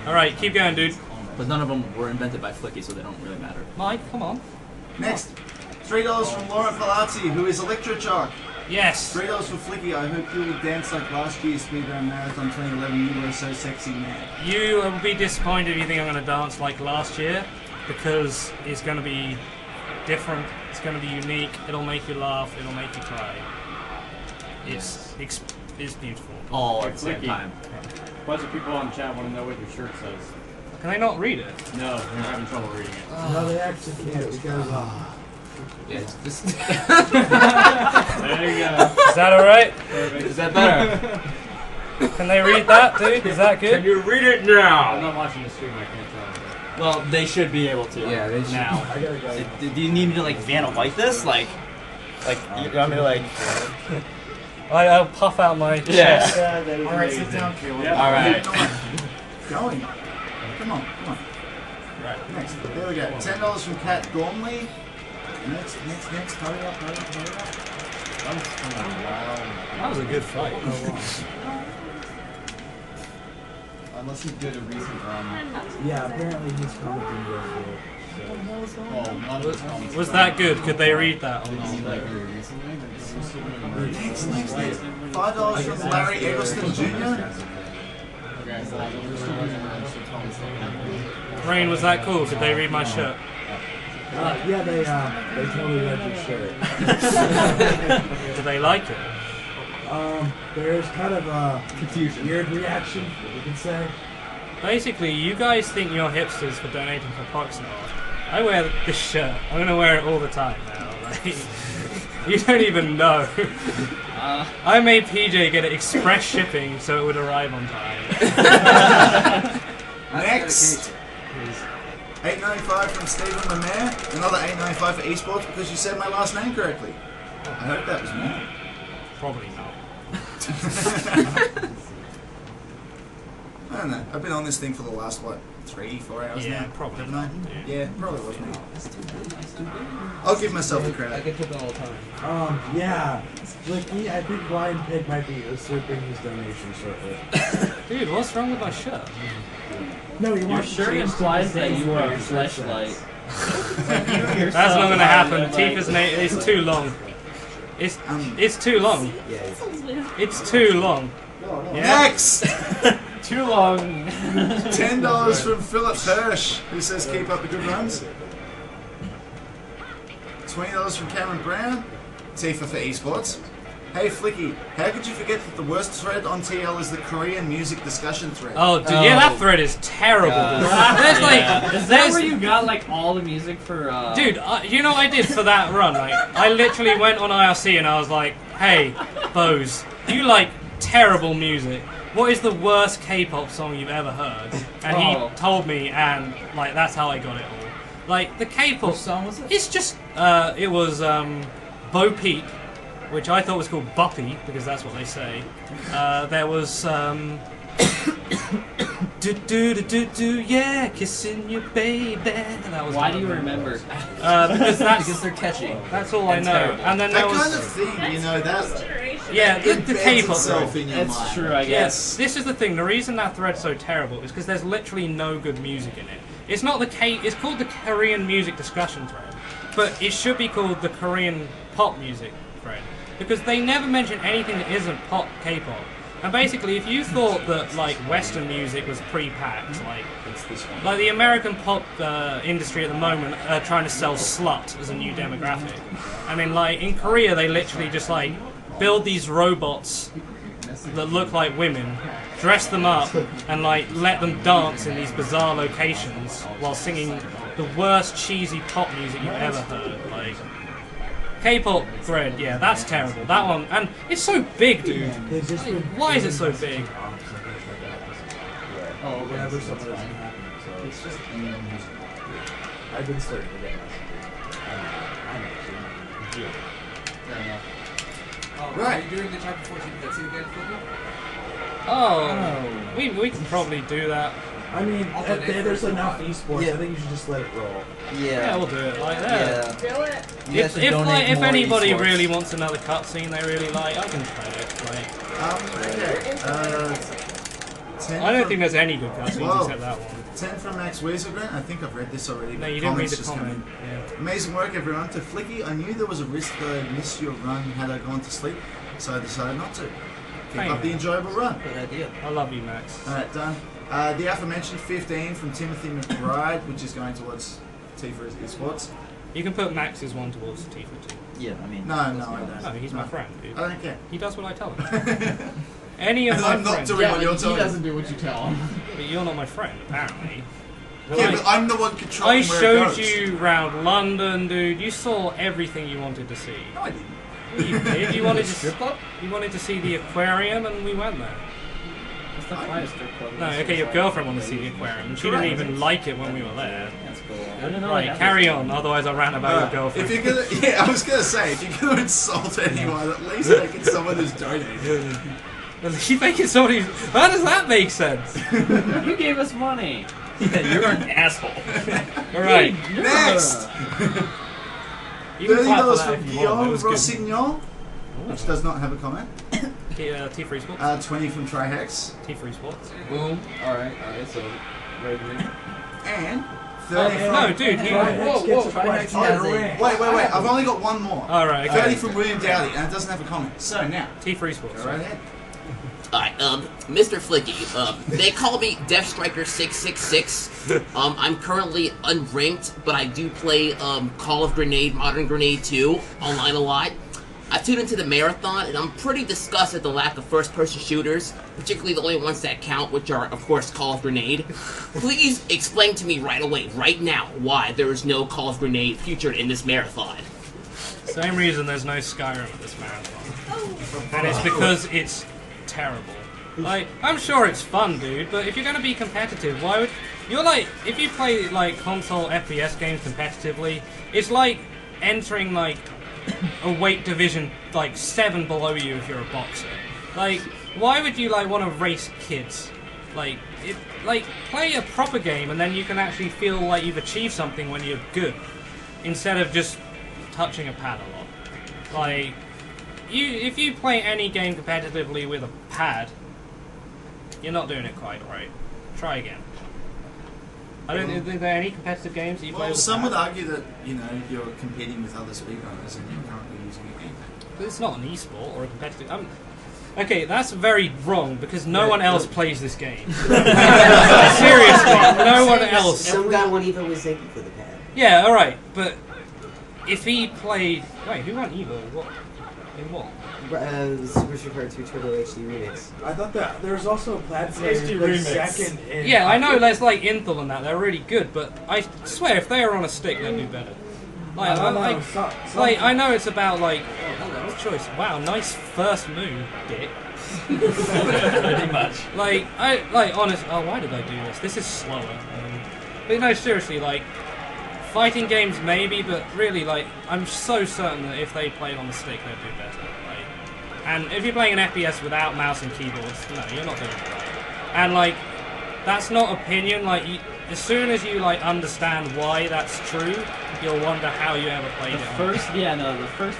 All right, keep going, dude. But none of them were invented by Flicky, so they don't really matter. Mike, come on. Next, $3 from Laurent Palazzi, who is Electrochock. Yes. $3 for Flicky. I hope you will dance like last year's Speedrun Marathon 2011. You were so sexy, man. You will be disappointed if you think I'm going to dance like last year, because it's going to be different. It's going to be unique. It'll make you laugh. It'll make you cry. It's beautiful. All at the same time. A bunch of people on chat want to know what your shirt says. Can I not read it? No, they're having trouble reading it. No, they actually can't because Yeah, this. There you go. Is that alright? Is that better? Can they read that, dude? Is that good? Can you read it now? I'm not watching the stream, I can't tell. Well, they should be able to. Yeah, they should. Now. I gotta go. Do you need me to like Vanna White this? Like you want me to like? I'll puff out my chest. Yeah. Alright, sit down, Caleb. All right. Going. Come on. Right, next. There we go. $10 from Kat Gormley. Next. Hurry up. That was a good fight. Unless he did a recent run. Yeah, apparently he's commenting real good. Well, none of his comments. Was that good? Could they read that or Did he see not? that very recently? Next. $5 from Larry Eggleston Jr. Okay, so we're still using comments. Rain, was that cool? Could they read my shirt? Yeah, they totally read your shirt. Do they like it? There's kind of a weird reaction, you can say. Basically, you guys think you're hipsters for donating for Proximate. I wear this shirt. I'm gonna wear it all the time now. Like, you don't even know. I made PJ get it express shipping so it would arrive on time. Next. $8.95 from Stephen Lemaire. Another $8.95 for eSports because you said my last name correctly. I hope that was me. Probably not. I don't know. I've been on this thing for the last, 3-4 hours Yeah, now? probably Haven't not. I? Yeah, probably was me. I'll give myself the I credit. get tipping all the time. Yeah. Flicky, I think Blind Pig might be usurping his donation shortly. Dude, what's wrong with my shirt? No, he Your wants to shirt change implies the that face you of are a your shirt says. fleshlight. That's not gonna happen. Tifa's name is too long. It's too long. It's too long. Yeah. Next! Too long. $10 from Philip Hirsch, who says keep up the good runs. $20 from Cameron Brown. Tifa for eSports. Hey Flicky, how could you forget that the worst thread on TL is the Korean music discussion thread? Oh, dude, yeah, that thread is terrible. There's like, Is that where you got like all the music for? Dude, you know what I did for that run? Like, I literally went on IRC and I was like, "Hey, Bose, you like terrible music. What is the worst K-pop song you've ever heard?" And he told me, and like that's how I got it all. Like the K-pop Which song was it? It's just it was Bo Peep, which I thought was called Buppy because that's what they say. There was do do do do do yeah, kissing you baby. That was. Why do you remember? Because they're catchy. That's all I know. Terrible. And then that there was kind of thing, you know, that yeah, the embeds K-pop itself thread. in your It's mind. true, I guess. Yes, this is the thing. The reason that thread's so terrible is because there's literally no good music in it. It's not the It's called the Korean music discussion thread, but it should be called the Korean pop music thread because they never mention anything that isn't pop K-pop. And basically, if you thought that like Western music was pre-packed, like the American pop industry at the moment are trying to sell slut as a new demographic. I mean, like in Korea, they literally just like build these robots that look like women, dress them up, and like let them dance in these bizarre locations while singing the worst cheesy pop music you've ever heard. Like K-pop thread, yeah, that's terrible. That one, and it's so big, dude. Why is it so big? Oh, whenever someone doesn't happen. So it's just. I've been starting to get Fair enough. Oh, Right. Are you doing the chapter 14 cutscene again, Flippy? Oh, we can probably do that. I mean, Also, there's enough esports. Yeah. I think you should just let it roll. Yeah, we'll do it like that. Yeah. Do it. You guys should donate If more anybody esports. really wants another cutscene they really like, I can play it. Like, Okay. 10 I don't from- think there's any good cutscenes Whoa. except that one. 10 from Max Weaselgren. I think I've read this already. No, but you didn't read comments the just come comment. in. Yeah. Amazing work, everyone. To Flicky, I knew there was a risk that I'd miss your run had I gone to sleep, so I decided not to. Keep Thank up the you. enjoyable run. Good idea. I love you, Max. Alright, done. The aforementioned 15 from Timothy McBride, which is going towards Tifa's eSports. You can put Max's one towards Tifa too. Yeah, I mean. No, I don't. No, he's my friend, dude. I don't care. He does what I tell him. Any of And my I'm not friends. doing what you're telling He doesn't do what you tell him. But you're not my friend, apparently. Yeah, but I'm the one controlling I where it showed goes. you around London, dude. You saw everything you wanted to see. No, I didn't. You did. You wanted to Strip club? You wanted to see the aquarium, and we went there. That's not quite a strip club. No, okay, your girlfriend wanted to see the aquarium, and she didn't even like it when we were there. That's cool. Right, carry on. Otherwise, I ran about your girlfriend. If you're gonna, yeah, I was gonna say, if you're gonna insult anyone, at least make it someone who's donated. You think it's somebody? How does that make sense? You gave us money. Yeah, you're an asshole. All right, Next, you can clap for $30 that from if you want. It Guillaume was good. Rossignol, which does not have a comment. T3 Sports. 20 from Trihex, T3 Sports. Boom. Alright, so. Right in. and 30 from. No, dude. Wait. I've only got one more. All right. 30 Okay. from William Dowdy, and it doesn't have a comment. So now, T3 Sports. go right ahead. Alright, Mr. Flicky, they call me Death Striker 666. I'm currently unranked, but I do play, Call of Grenade, Modern Grenade 2 online a lot. I tuned into the marathon, and I'm pretty disgusted at the lack of first-person shooters, particularly the only ones that count, which are, of course, Call of Grenade. Please explain to me right away, right now, why there is no Call of Grenade featured in this marathon. Same reason there's no Skyrim at this marathon, and it's because it's terrible. Like, I'm sure it's fun, dude, but if you're gonna be competitive, why would you're like if you play like console FPS games competitively, it's like entering like a weight division like 7 below you if you're a boxer. Like, why would you like want to race kids? Like, play a proper game and then you can actually feel like you've achieved something when you're good, instead of just touching a pad a lot. Like, if you play any game competitively with a pad, you're not doing it quite right. Try again. I don't think there are any competitive games that you play Well, with a some pad. would argue that, you know, you're competing with other speedrunners and you're currently using a gamepad. But it's not an esport or a competitive. Okay, that's very wrong because no one else plays this game. Seriously, no one else. Some guy won Evo with Zenki for the pad. Yeah, all right, but if he played, wait, who won Evo? What? In what? Super Street Fighter 2 Turbo HD Remix. I thought that there was also a platform HD like remix. second in. Yeah, I know there's like Intel and that, they're really good, but I swear if they are on a stick, they'd do better. Like, I know it's about like, oh, choice. Wow, nice first move, dick. Pretty much. Like, honest. Oh, why did I do this? This is slower. But no, seriously, like, fighting games maybe, but really, like, I'm so certain that if they played on the stick, they'd do better. Like, and if you're playing an FPS without mouse and keyboards, no, you're not doing it right. And like, that's not opinion. Like, as soon as you like understand why that's true, you'll wonder how you ever played it. The first time.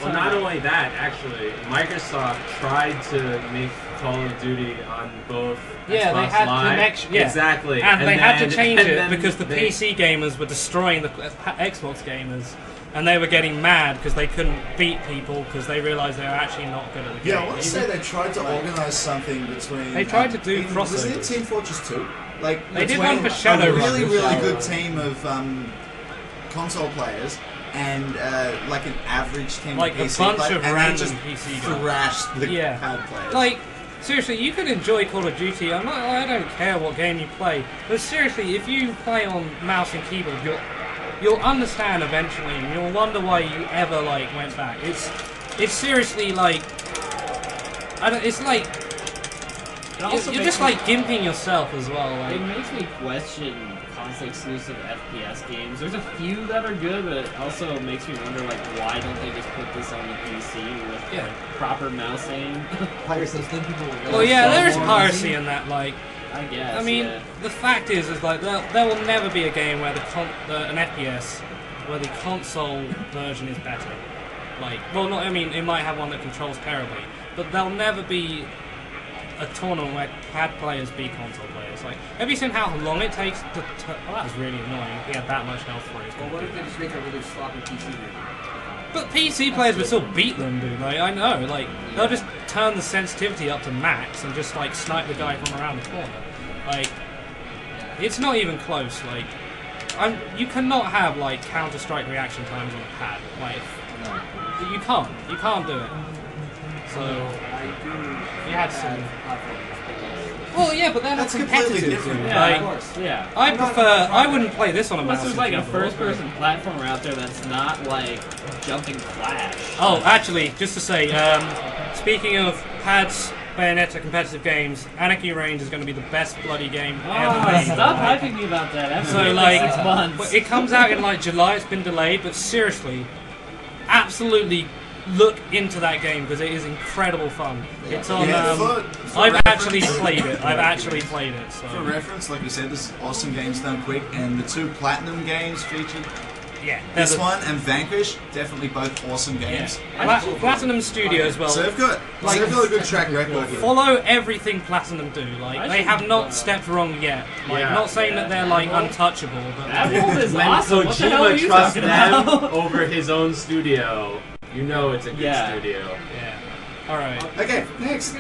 Well, not only that, actually, Microsoft tried to make Call of Duty on both. Yeah, Xbox they had Live. connection. Yeah. Exactly, and they had to change it then because the PC gamers were destroying the Xbox gamers, and they were getting mad because they couldn't beat people because they realised they were actually not good at the game. Yeah, I want to say they tried to organise something between. They tried to do Was it crossovers. Team Fortress 2? Like, They did between one for Shadowrun. a really, really good team of console players and like an average team Like of a PC bunch players, of and random they just PC guys. thrashed the Yeah. pad players. Like, seriously, you can enjoy Call of Duty. I don't care what game you play, but seriously, if you play on mouse and keyboard, you'll understand eventually, and you'll wonder why you ever like went back. It's seriously like it's like you're just like gimping yourself as well. Like. It makes me question console exclusive FPS games. There's a few that are good, but it also makes me wonder like why don't they just put this on the PC with like, proper mouse aim? Piracy. People well, yeah, there is piracy in that. Like, I guess. I mean, yeah. the fact is like there will never be a game where an FPS where the console version is better. Like, well, not. I mean, it might have one that controls terribly, but there'll never be a tournament where pad players beat console players. Like, have you seen how long it takes to oh, that was really annoying. He had that much health for it. Well, what if they just make a really sloppy PC version? But PC players would still beat them, dude. Like, I know. Like, they'll just turn the sensitivity up to max and just like snipe the guy from around the corner. Like, it's not even close. Like, you cannot have like Counter-Strike reaction times on a pad. Like, you can't. You can't do it. So you had some. Well, yeah, but they're not competitive. Yeah, like, of course. Yeah. I wouldn't play this on a mouse. Unless there's like a first-person platformer out there that's not like jumping Flash. Oh, actually, just to say, speaking of pads, Bayonetta competitive games, Anarchy Reigns is going to be the best bloody game ever made. Stop hyping me about that. So like, 6 months. It comes out in like July. It's been delayed, but seriously, absolutely. Look into that game because it is incredible fun. It's on. I've actually played it. I've actually played it. So. For reference, like you said, this is awesome games done quick, and the 2 platinum games featured. Yeah. This one and Vanquish, definitely both awesome games. Yeah. Platinum Studios, well, so they've got a good track record. Follow everything Platinum do. Like they have not stepped wrong yet. Like not saying that they're like untouchable, but that is when awesome. What the hell are you trusts talking them about? over his own studio. You know it's a good studio. Yeah. Alright. Okay, next.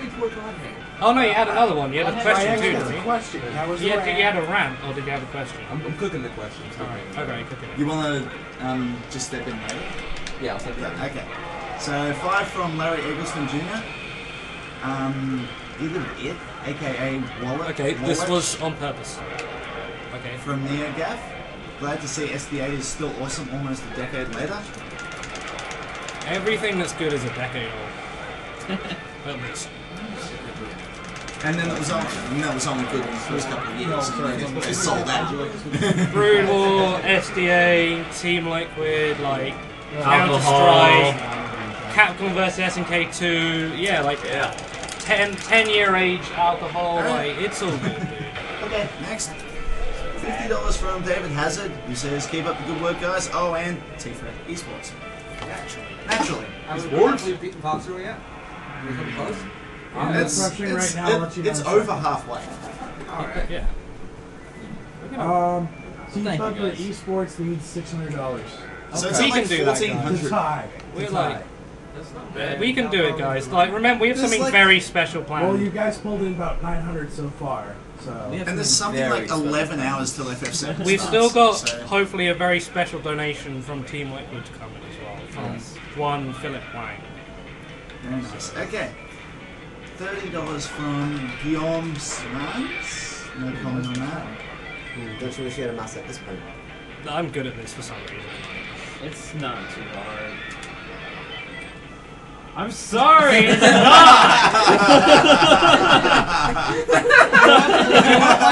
Oh no, you had another one. You had a question too, didn't you? Question. That was you had a rant, or did you have a question? I'm cooking the questions. Alright. Okay, cooking it. You want to just step in later? Yeah, I'll step in. Okay. So 5 from Larry Eggleston Jr. Either it, aka Wallet. Okay, this was on purpose. Okay. From NeoGaf. Glad to see SD8 is still awesome almost a decade later. Everything that's good is a decade old. At least. And then it was only good in the first couple of years. They sold out. Brood War, SDA, Team Liquid, like Counter-Strike, Capcom vs SNK 2, yeah, like 10-year age alcohol, like it's all good, dude. Okay, next. $50 from David Hazard, who says, keep up the good work, guys. Oh, and Tifa eSports. Naturally. Have we actually beaten Foxer yet? Are we coming close? It's over halfway. Alright. Yeah. Tifa for eSports needs $600. So we can do that, $1,400. Tie. We're like, we can do it, guys. Like, remember, we have something very special planned. Well, you guys pulled in about 900 so far. So. And there's something like 11 hours till FF7 We've starts, still got, so. hopefully, a very special donation from Team Liquid coming as well. From one Philip Wang. Very nice. Okay. $30 from Guillaume Srans. No comment on that. Don't you wish you had a mouse at this point? I'm good at this for some reason. It's not too hard. I'm sorry, it's not!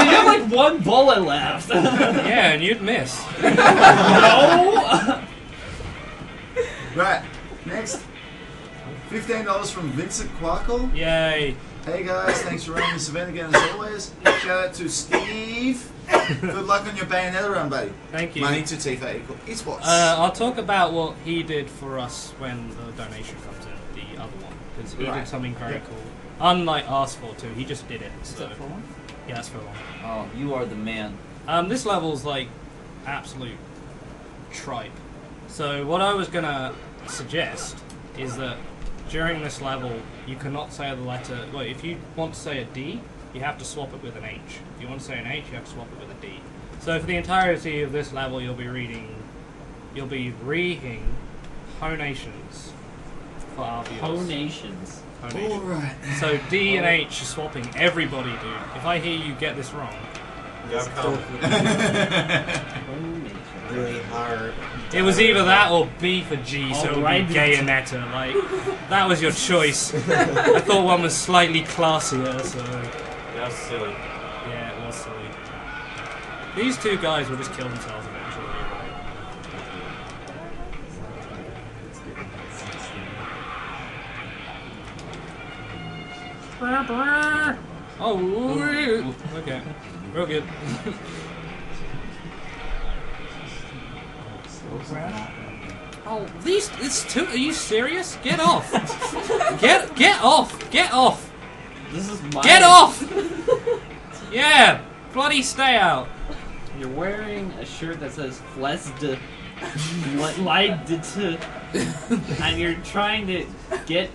You have like 1 bullet left. Yeah, and you'd miss. No! Right, next. $15 from Vincent Quarkle. Yay. Hey guys, thanks for running this event again as always. Shout out to Steve. Good luck on your Bayonetta run, buddy. Thank you. Money to Tifa eSports. I'll talk about what he did for us when the donation comes in, the other one, because he did something very cool. Unlike asked for too, he just did it. So. Is that for one? Yeah, that's for one. Oh, you are the man. This level's like absolute tripe. So what I was gonna suggest is that during this level, you cannot say the letter. Well, if you want to say a D, you have to swap it with an H. If you want to say an H, you have to swap it with a D. So for the entirety of this level, you'll be reading Honations for our viewers. Honations. Alright. So D and H are swapping everybody, dude. If I hear you get this wrong, really hard. it was either that or B for G, so it would be Bayonetta. Like, that was your choice. I thought one was slightly classier, so... That was silly. Yeah, it was silly. These two guys will just kill themselves eventually, right? Oh, okay. Real good. Oh, it's two. Are you serious? Get off! Get off! Get off! This is my... Get off! Yeah, bloody stay out. You're wearing a shirt that says "Fles de lied to," and you're trying to get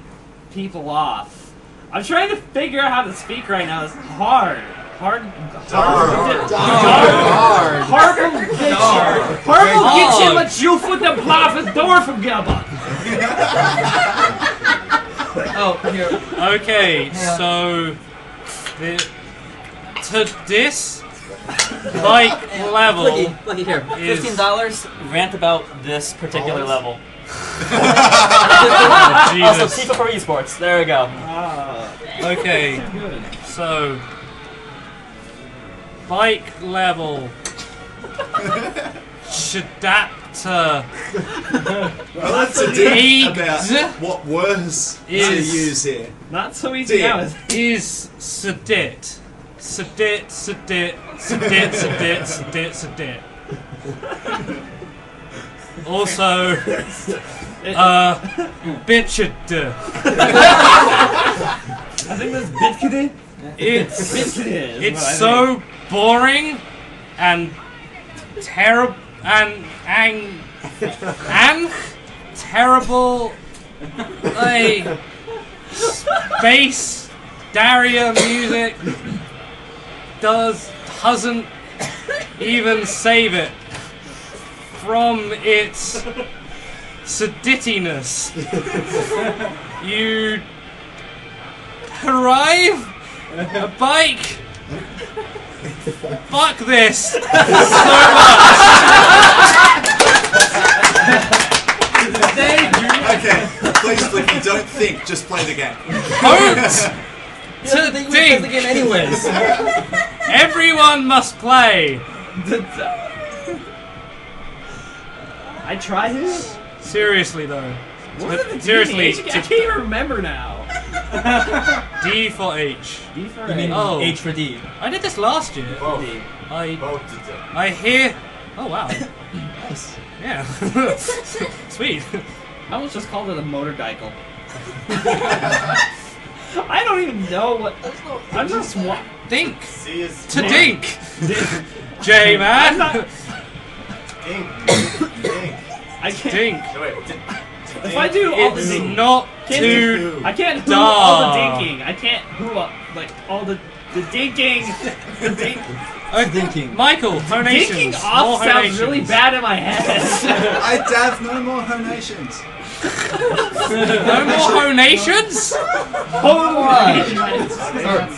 people off. I'm trying to figure out how to speak right now. It's hard. Harble get je wat je voor de blaven doorvergabben. Oh, here. Okay, Yeah. so to this like level Look here. is $15. Rant about this particular level. Jesus. Also, FIFA for eSports. There we go. Okay, so bike level Shadapter. Well, that's a debate about what words to use here. Not so easy now. Is sedit. Sedit. Also, bitched. I think that's Bitkide. It's so boring and terrible and terrible. Like space Daria music doesn't even save it from its sedittiness. You arrive a bike. Fuck this so much. Okay, please, Flicky, don't think, just play the game. To think. The game anyways. Everyone must play. I tried it. Seriously though. Seriously, I can't even remember now. D for H. D for You mean Oh. H for D? I did this last year. I hear. Oh wow. Nice. Yeah. Sweet. I almost just called it a motor gycle. I don't even know what. I'm just Dink. C is To dink. J man. I can't. Dink. No, wait. If I do all the It's dinking, not to I can't do all the dinking. I can't who up like all the dinking. The dink. Dinking. Michael, honations. Dinking off More sounds really honations. bad in my head. I have no more honations. No more honations?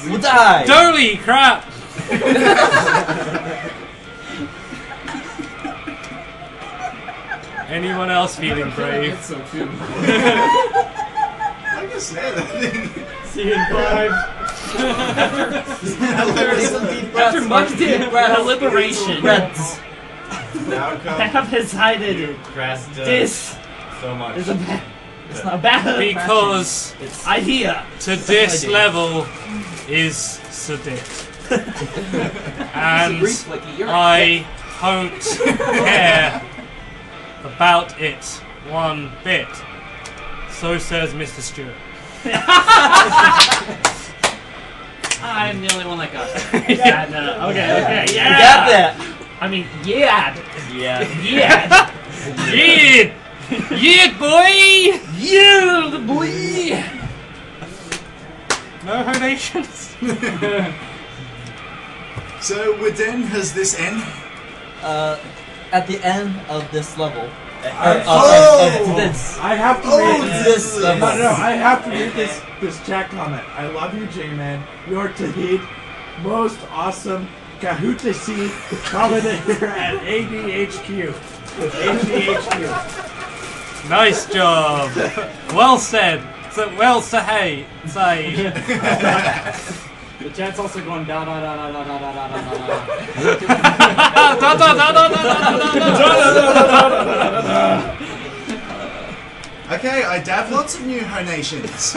We'll die. Holy crap! Anyone else feeling brave? That's so cute. Like I said, I think. See you in 5. After much deliberation, Now I comes have decided this so much. is a bad. It's not bad. Because It's idea. to this level is sedit. And I don't care about it one bit. So says Mr. Stewart. I'm the only one that got that. Yeah, no. Okay, yeah. You got that. I mean, yeah. Yeah. Yeah. Yeah! Yeah, boy! Yeah, the boy. No donations? So, Widen, has this end? At the end of this level, I have to read this. No, I have to read this chat comment. I love you, J-Man. You're Tahid, most awesome Kahootasi commentator at ADHQ. ADHQ. Nice job. Well said. Well say. The chat's also going down, down, down, down, down, down, down, down, down. Okay, I dab lots of new Honations.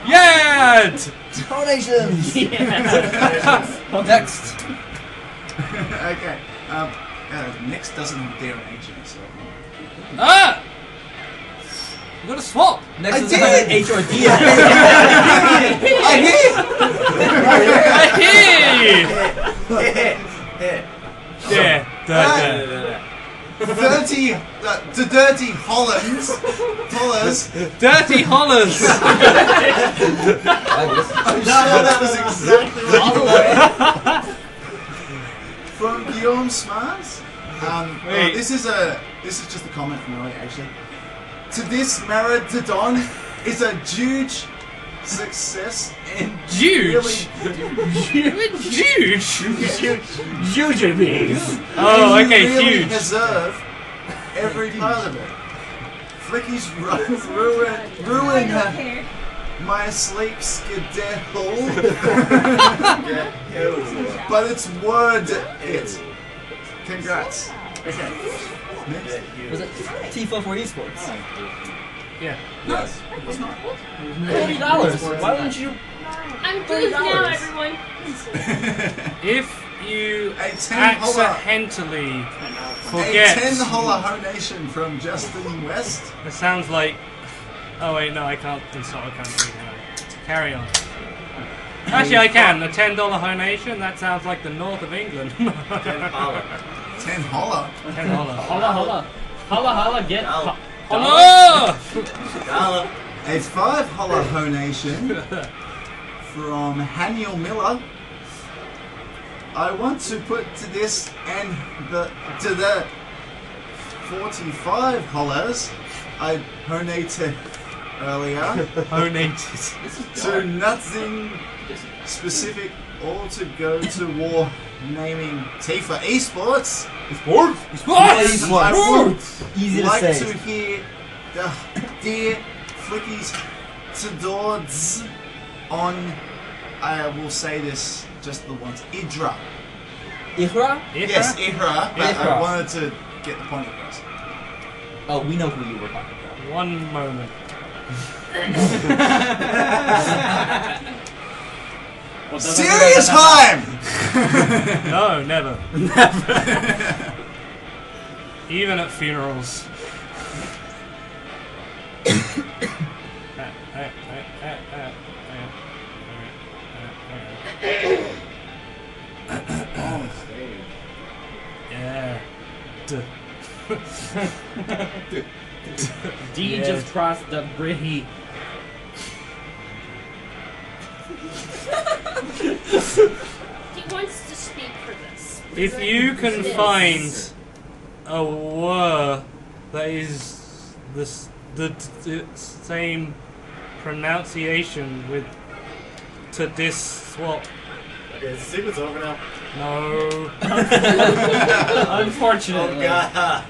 Yeah! Donations! Next. Okay. Next doesn't have their agent, so. Ah! You gotta swap. Next I is did! H or D. Dirty Hollands. Dirty Hollers. I'm sure that was exactly right. From Guillaume Smarts. This is just a comment from earlier, actually. To this Maradon is a huge success and Huge? Huge beings. Oh, okay, really huge. Deserve every part of it. Flicky's ruin my sleep skedaddle. But it's word it. Congrats. Okay. Next. Was it Tifa for eSports? Yeah. Yes. It was not. $30. Why wouldn't you? I'm good now, everyone. If you A 10 holler. accidentally forget... A 10 holler honation from Justin West. It sounds like... Oh wait, no, I can't insult a country. No. Carry on. Actually, I can. A $10 honation, that sounds like the north of England. 10 holler. 10 holler? 10 holler. Holla, get... Holla! A 5 holler honation from Haniel Miller. I want to put to this and the 45 hollers I donated earlier. To nothing specific, all to go to war. Naming Tifa eSports. I would Easy to like say. to hear the dear Flicky's Tadords on. I will say this just the once. Idra. Ihra? Yes, Ihra. But Ihra. I wanted to get the point across. Oh, we know who you were talking about. One moment. Serious time! No, never. Even at funerals. Yeah. D just crossed the bridge. He wants to speak for this. If you can find a word that is the same pronunciation with to this swap. Okay, is the sequence over now? No. Unfortunately. Oh god.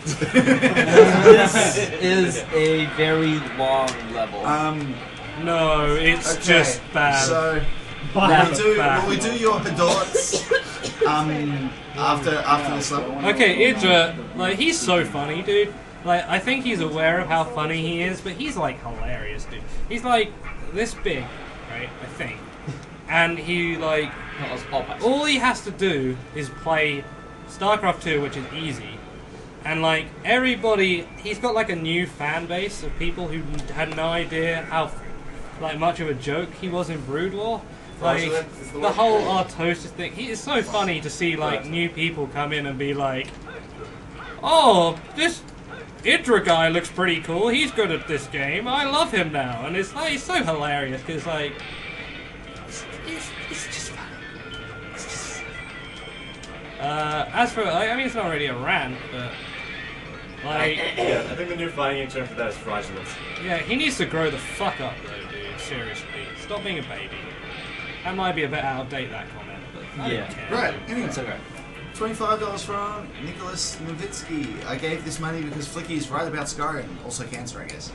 This is a very long level. No, it's Okay, just bad. So will we do your Hadorts after this level? Okay, Idra, like, he's so funny, dude. Like, I think he's aware of how funny he is, but he's, like, hilarious, dude. He's, like, this big, right, I think. And he, like, all he has to do is play Starcraft 2, which is easy. And, like, everybody, he's got, like, a new fan base of people who had no idea how, like, much of a joke he was in Brood War. Like, the whole Artosis thing. It's so funny to see, like, new people come in and be like, oh, this Idra guy looks pretty cool. He's good at this game. I love him now. And it's, like, it's so hilarious because, like, it's just funny. It's just... as for, I mean, it's not really a rant, but Like, Yeah, I think the new fighting term for that is fraudulent. yeah, he needs to grow the fuck up, though, dude. Seriously, stop being a baby. That might be a bit out of date, that comment, but I don't care. Right, anyway. It's okay. $25 from Nicholas Novitsky. I gave this money because Flicky's right about Skyrim. Also cancer, I guess.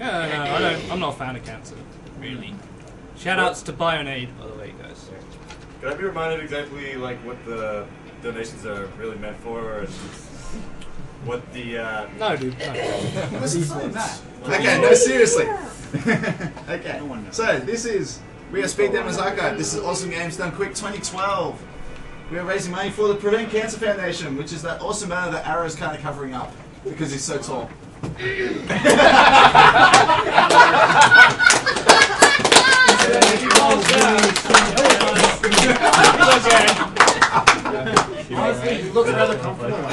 No, I don't. I'm not a fan of cancer, really. Shoutouts to Bayonetta, by the way, guys. Could I be reminded exactly like what the donations are really meant for, and what the? No, dude. No. Okay, no, seriously. Okay, so this is we are Speed Demons Archive. This is Awesome Games Done Quick 2012. We are raising money for the Prevent Cancer Foundation, which is that awesome banner that Arrow's kind of covering up because he's so tall. Honestly, he looks rather comfortable. He's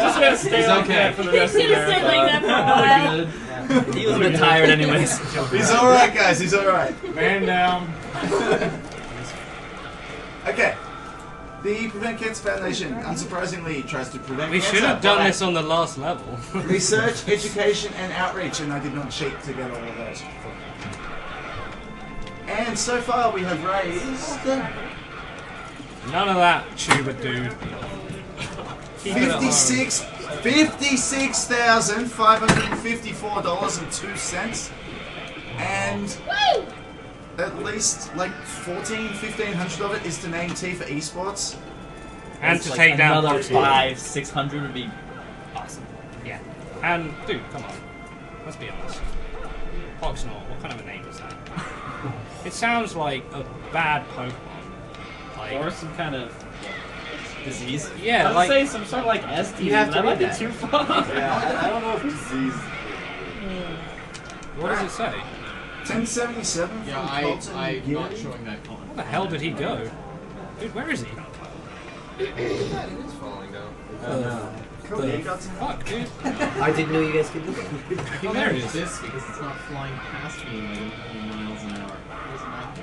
just gonna stay like that for the rest of the He's gonna stay like that for a while. He was a bit tired anyways. He's alright, guys, he's alright. Man down. Okay. The Prevent Cancer Foundation, unsurprisingly, tries to prevent We cancer should have done by this on the last level. research, education, and outreach, and I did not cheat to get all of those. And so far we have raised None of that, tuba dude. Keep it at home. $56,554.02, and at least like $1,500 of it is to name T for eSports, And It's to like take down another Proxy. 500-600 would be awesome. Yeah. And, dude, come on. Let's be honest. Poxnor, what kind of a name is that? It sounds like a bad Pokemon. Like, Or some kind of disease. Yeah, I would like- say some sort of like STD. You have to that might read be that. too far. Yeah, I don't know if disease. what does it say? 1077 Yeah, from I'm Colton not Gilly. showing that comment. Where the hell did he go? Dude, where is he? It is falling down. Cool, yeah, you got some Fuck, dude. I didn't know you guys could do that. There he is. This because it's not flying past me like a million miles an hour.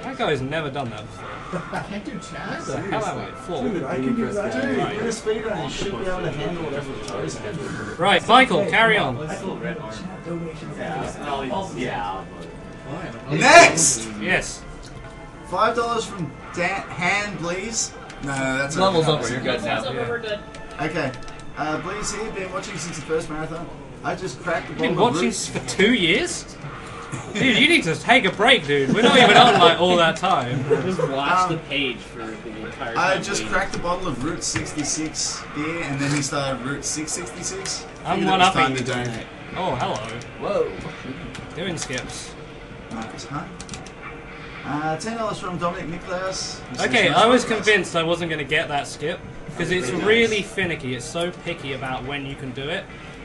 That guy's never done that before. I can't do chat. What the hell am I? Floor. Dude, I can do that. Dude, with a speedrun, you should be able to handle whatever throws at you. Right, Michael, carry on. Next! Yes. $5 from Han Bleeze. No, that's Level's okay. over, you're good now. We're good. Okay. Bleeze here, been watching since the first marathon. I just cracked the You've been bottle of watching Roots. for 2 years? Dude, you need to take a break, dude. We're not even on like all that time. Just watch the page for the entire time. I just waiting. cracked a bottle of Route 66 beer, and then he started Route 666. I'm Figured it one was upping time you to donate. tonight. Oh, hello. Whoa. Doing skips. Marcus Hunt. $10 from Dominic Nicklaus. Okay, I was convinced I wasn't going to get that skip because it's really finicky. It's so picky about when you can do it,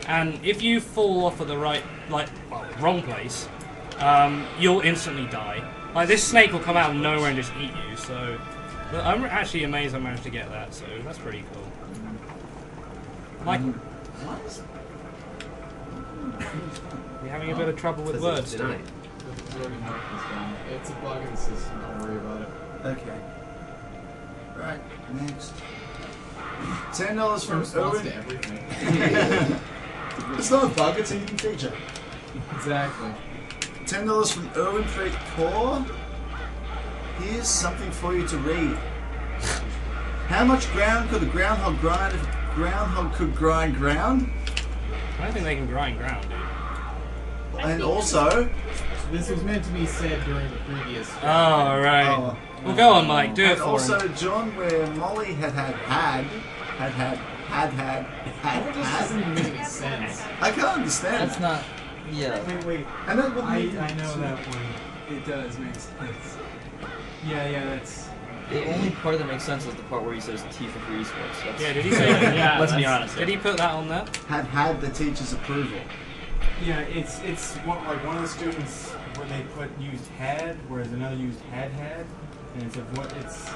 and if you fall off at the wrong place, you'll instantly die. Like this snake will come out of nowhere and just eat you. So, but I'm actually amazed I managed to get that. So that's pretty cool. Michael, you're having a bit of trouble with words. Denied. It's a bug in the system, don't worry about it. Okay. Right, next. $10 from Response Owen. to everything. It's not a bug, it's a hidden feature. Exactly. $10 from Erwin Freak Core. Here's something for you to read. How much ground could a groundhog grind if a groundhog could grind ground? I don't think they can grind ground, dude. And also... This was meant to be said during the previous. Oh, right. Well, go on, Mike. Do it And for also, him. John, where Molly had. That just doesn't even make any sense. I can't understand. That's not. Yeah. Wait. And that would I make know that one. It does make sense. Yeah, that's. The only part that makes sense is the part where he says T for free esports. That's, Yeah, did he say that? Yeah, let's be honest. Did he put that on there? Had the teacher's approval. Yeah, it's what, like one of the students where they used had, whereas another used had, and it's it's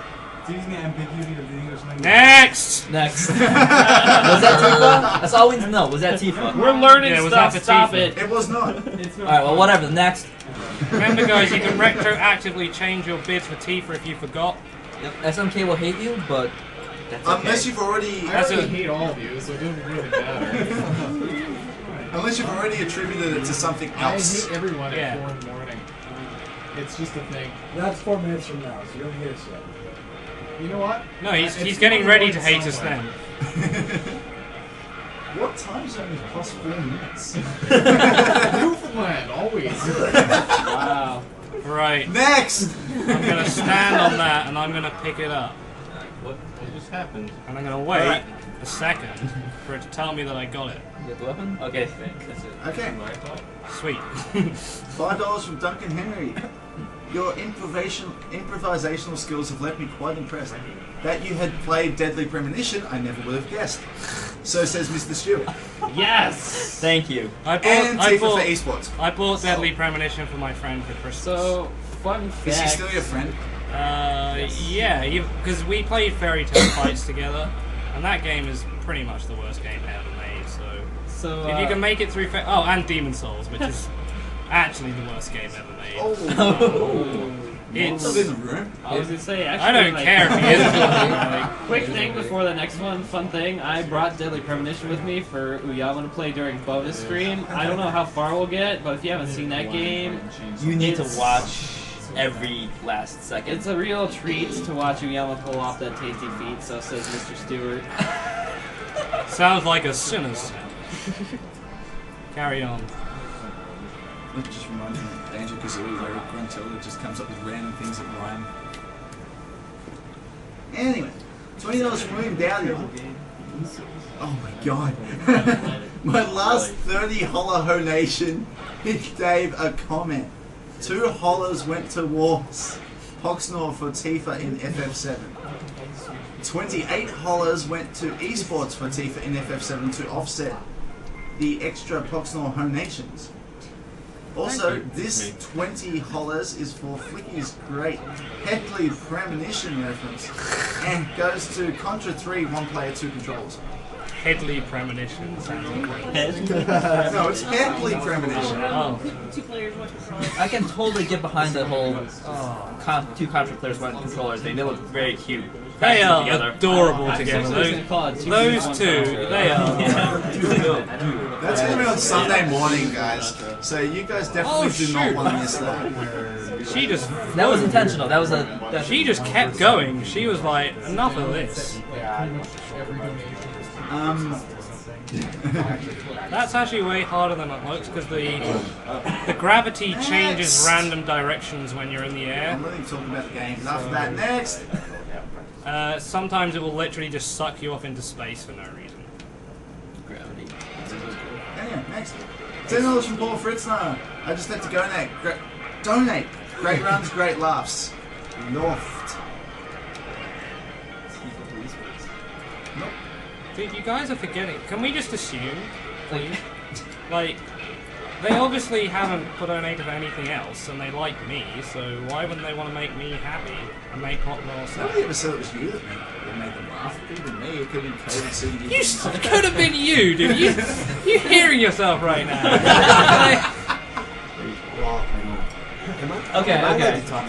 using the ambiguity of the English language. Next. Next. Was that Tifa? That's all we need to know. Was that Tifa? We're learning was stuff. that Stop Tifa. it. It was not. It's not. Alright, well, whatever. Next. Remember, guys, you can retroactively change your bids for Tifa if you forgot. Yep. SMK will hate you, but Unless you've already... I already hate all of you, so it doesn't really matter. Unless you've already attributed it to something else. I hate everyone at 4 in the morning. It's just a thing. That's 4 minutes from now, so you don't hear us yet. You know what? No, he's getting ready to hate us then. What time zone is plus 4 minutes? Newfoundland, always. Wow. Right. Next! I'm going to stand on that and I'm going to pick it up. What just happened? And I'm going to wait a second for it to tell me that I got it. You got the weapon? Okay, that's it. Okay. Sweet. $5 from Duncan Henry. Your improvisational skills have left me quite impressed. That you had played Deadly Premonition, I never would have guessed. So says Mr. Stewart. Yes! Thank you. And Tifa for eSports. I bought Deadly Premonition for my friend for Christmas. So, fun fact. Is he still your friend? Yeah, because we played Fairy Tail Fights together, and that game is pretty much the worst game ever made, so if you can make it through... Oh, and Demon Souls, which is actually the worst game ever made. It's... I was gonna say, actually, I don't care if he is. Quick thing before the next one, fun thing. I brought Deadly Premonition with me for Uyama to play during bonus stream. I don't know how far we'll get, but if you haven't seen that game, You need to watch every last second. It's a real treat to watch Uyama pull off that tasty feat, so says Mr. Stewart. Sounds like a sinner's sin. Carry on. That just reminds me of Danger Kazooie, where Gruntilda just comes up with random things that rhyme. Anyway, $20 from William Dowdy. Oh my god. My last 30 holler donation hit Dave a comment. 2 hollers went towards Poxnor for Tifa in FF7. 28 hollers went to eSports for Tifa in FF7 to offset the extra Poxnor donations. Also, this 20 hollers is for Flicky's great Headley Premonition reference and goes to Contra 3, 1 player, 2 controls. Headley Premonition sounds like No, it's Headley Premonition. Oh. 2 players, 1 controller. I can totally get behind the whole 2 Contra players, 1 controllers. They look very cute. They are together. adorable together. Those two, they are. That's going to be on Sunday morning, guys. So you guys definitely do not want to miss that. She just... That was intentional. That was a... She just kept going. She was like, enough of this. That's actually way harder than it looks because the gravity changes random directions when you're in the air. I'm really talking about the game. After that, next. Sometimes it will literally just suck you off into space for no reason. Gravity. Yeah, next. $10 from Paul Fritzner. I just had to donate. Great runs, great laughs. Loft. Nope. Dude, you guys are forgetting. Can we just assume, please? Like, they obviously haven't donated for anything else, and they like me, so why wouldn't they want to make me happy and make Hot Roll sad? Nobody ever said it was you that made them laugh. It could have been me. It could have been Cody CD. It could have been you, dude. You're hearing yourself right now. Okay.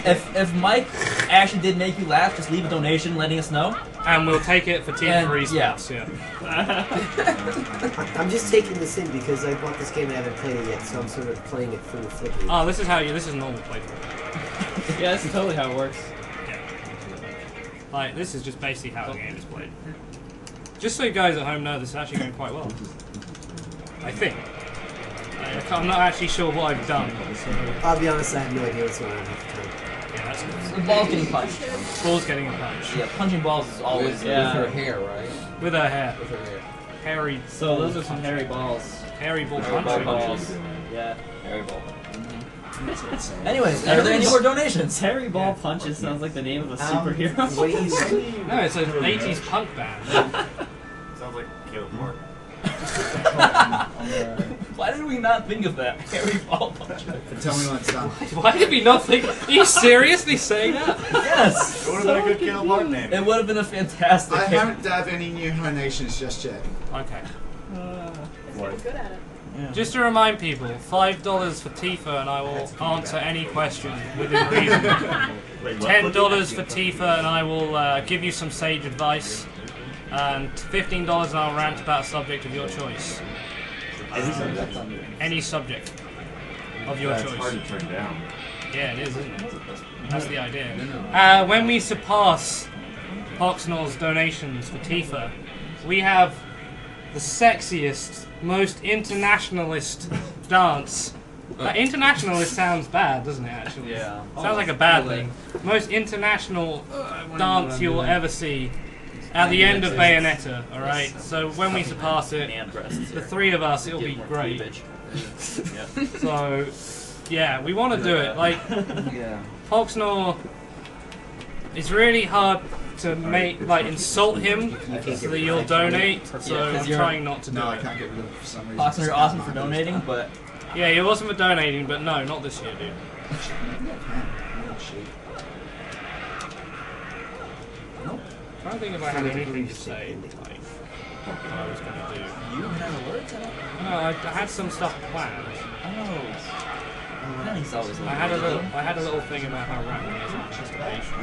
If Mike actually did make you laugh, just leave a donation letting us know. And we'll take it for Team 3 spots, yeah. I'm just taking this in because I bought this game and I haven't played it yet, so I'm sort of playing it through Flicky. Oh, this is normal playthrough. Yeah, that's totally how it works. Yeah. Like, this is just basically how the game is played. Just so you guys at home know, this is actually going quite well. I think. I'm not actually sure what I've done, so... I'll be honest, I have no idea what's going on. Yeah, that's good. The ball's getting punched. Ball's getting a punch. Yeah, punching balls is always... With her hair, right? With her hair. With her hair. Hairy. So those are some hairy balls. Hairy ball Hairy punching. ball punches. Yeah. Hairy ball. Anyways, are there any more donations? Hairy ball punches sounds like the name of a superhero. No, it's an 80s punk band. Sounds like Caleb Martin. Why did we not think of that? Hairy ball punch. Tell me when it's done. Why did we not think? Are you seriously saying that? Yes. It would have been a good Caleb Martin name. It would have been a fantastic. I haven't done any new donations just yet. Okay. Good at it. Yeah. Just to remind people, $5 for Tifa and I will answer any question within reason. $10 for Tifa and I will give you some sage advice. And $15 and I'll rant about a subject of your choice. Any subject of your choice. It's hard to turn down. Yeah, it is, isn't it? That's the idea. When we surpass Poxnell's donations for Tifa, we have the sexiest, most internationalist dance. Internationalist sounds bad, doesn't it, actually? Yeah. Sounds like a bad thing. Most international dance you will ever see at the end of Bayonetta, alright? So when we surpass it, the three of us, it'll be great. So, yeah, we want to do it. Like, Poxnell, it's really hard to make, like, insult him so that you'll donate, so I'm trying not to do it. I can't get rid of it for some reason. Poxnell, you're awesome for donating, but... Yeah, you're awesome for donating, but no, not this year, dude. Nope. I don't think if I had anything to say, like, what I was going to do. You had a word? No, I had some stuff planned. I had a little thing about how rapping is anticipation.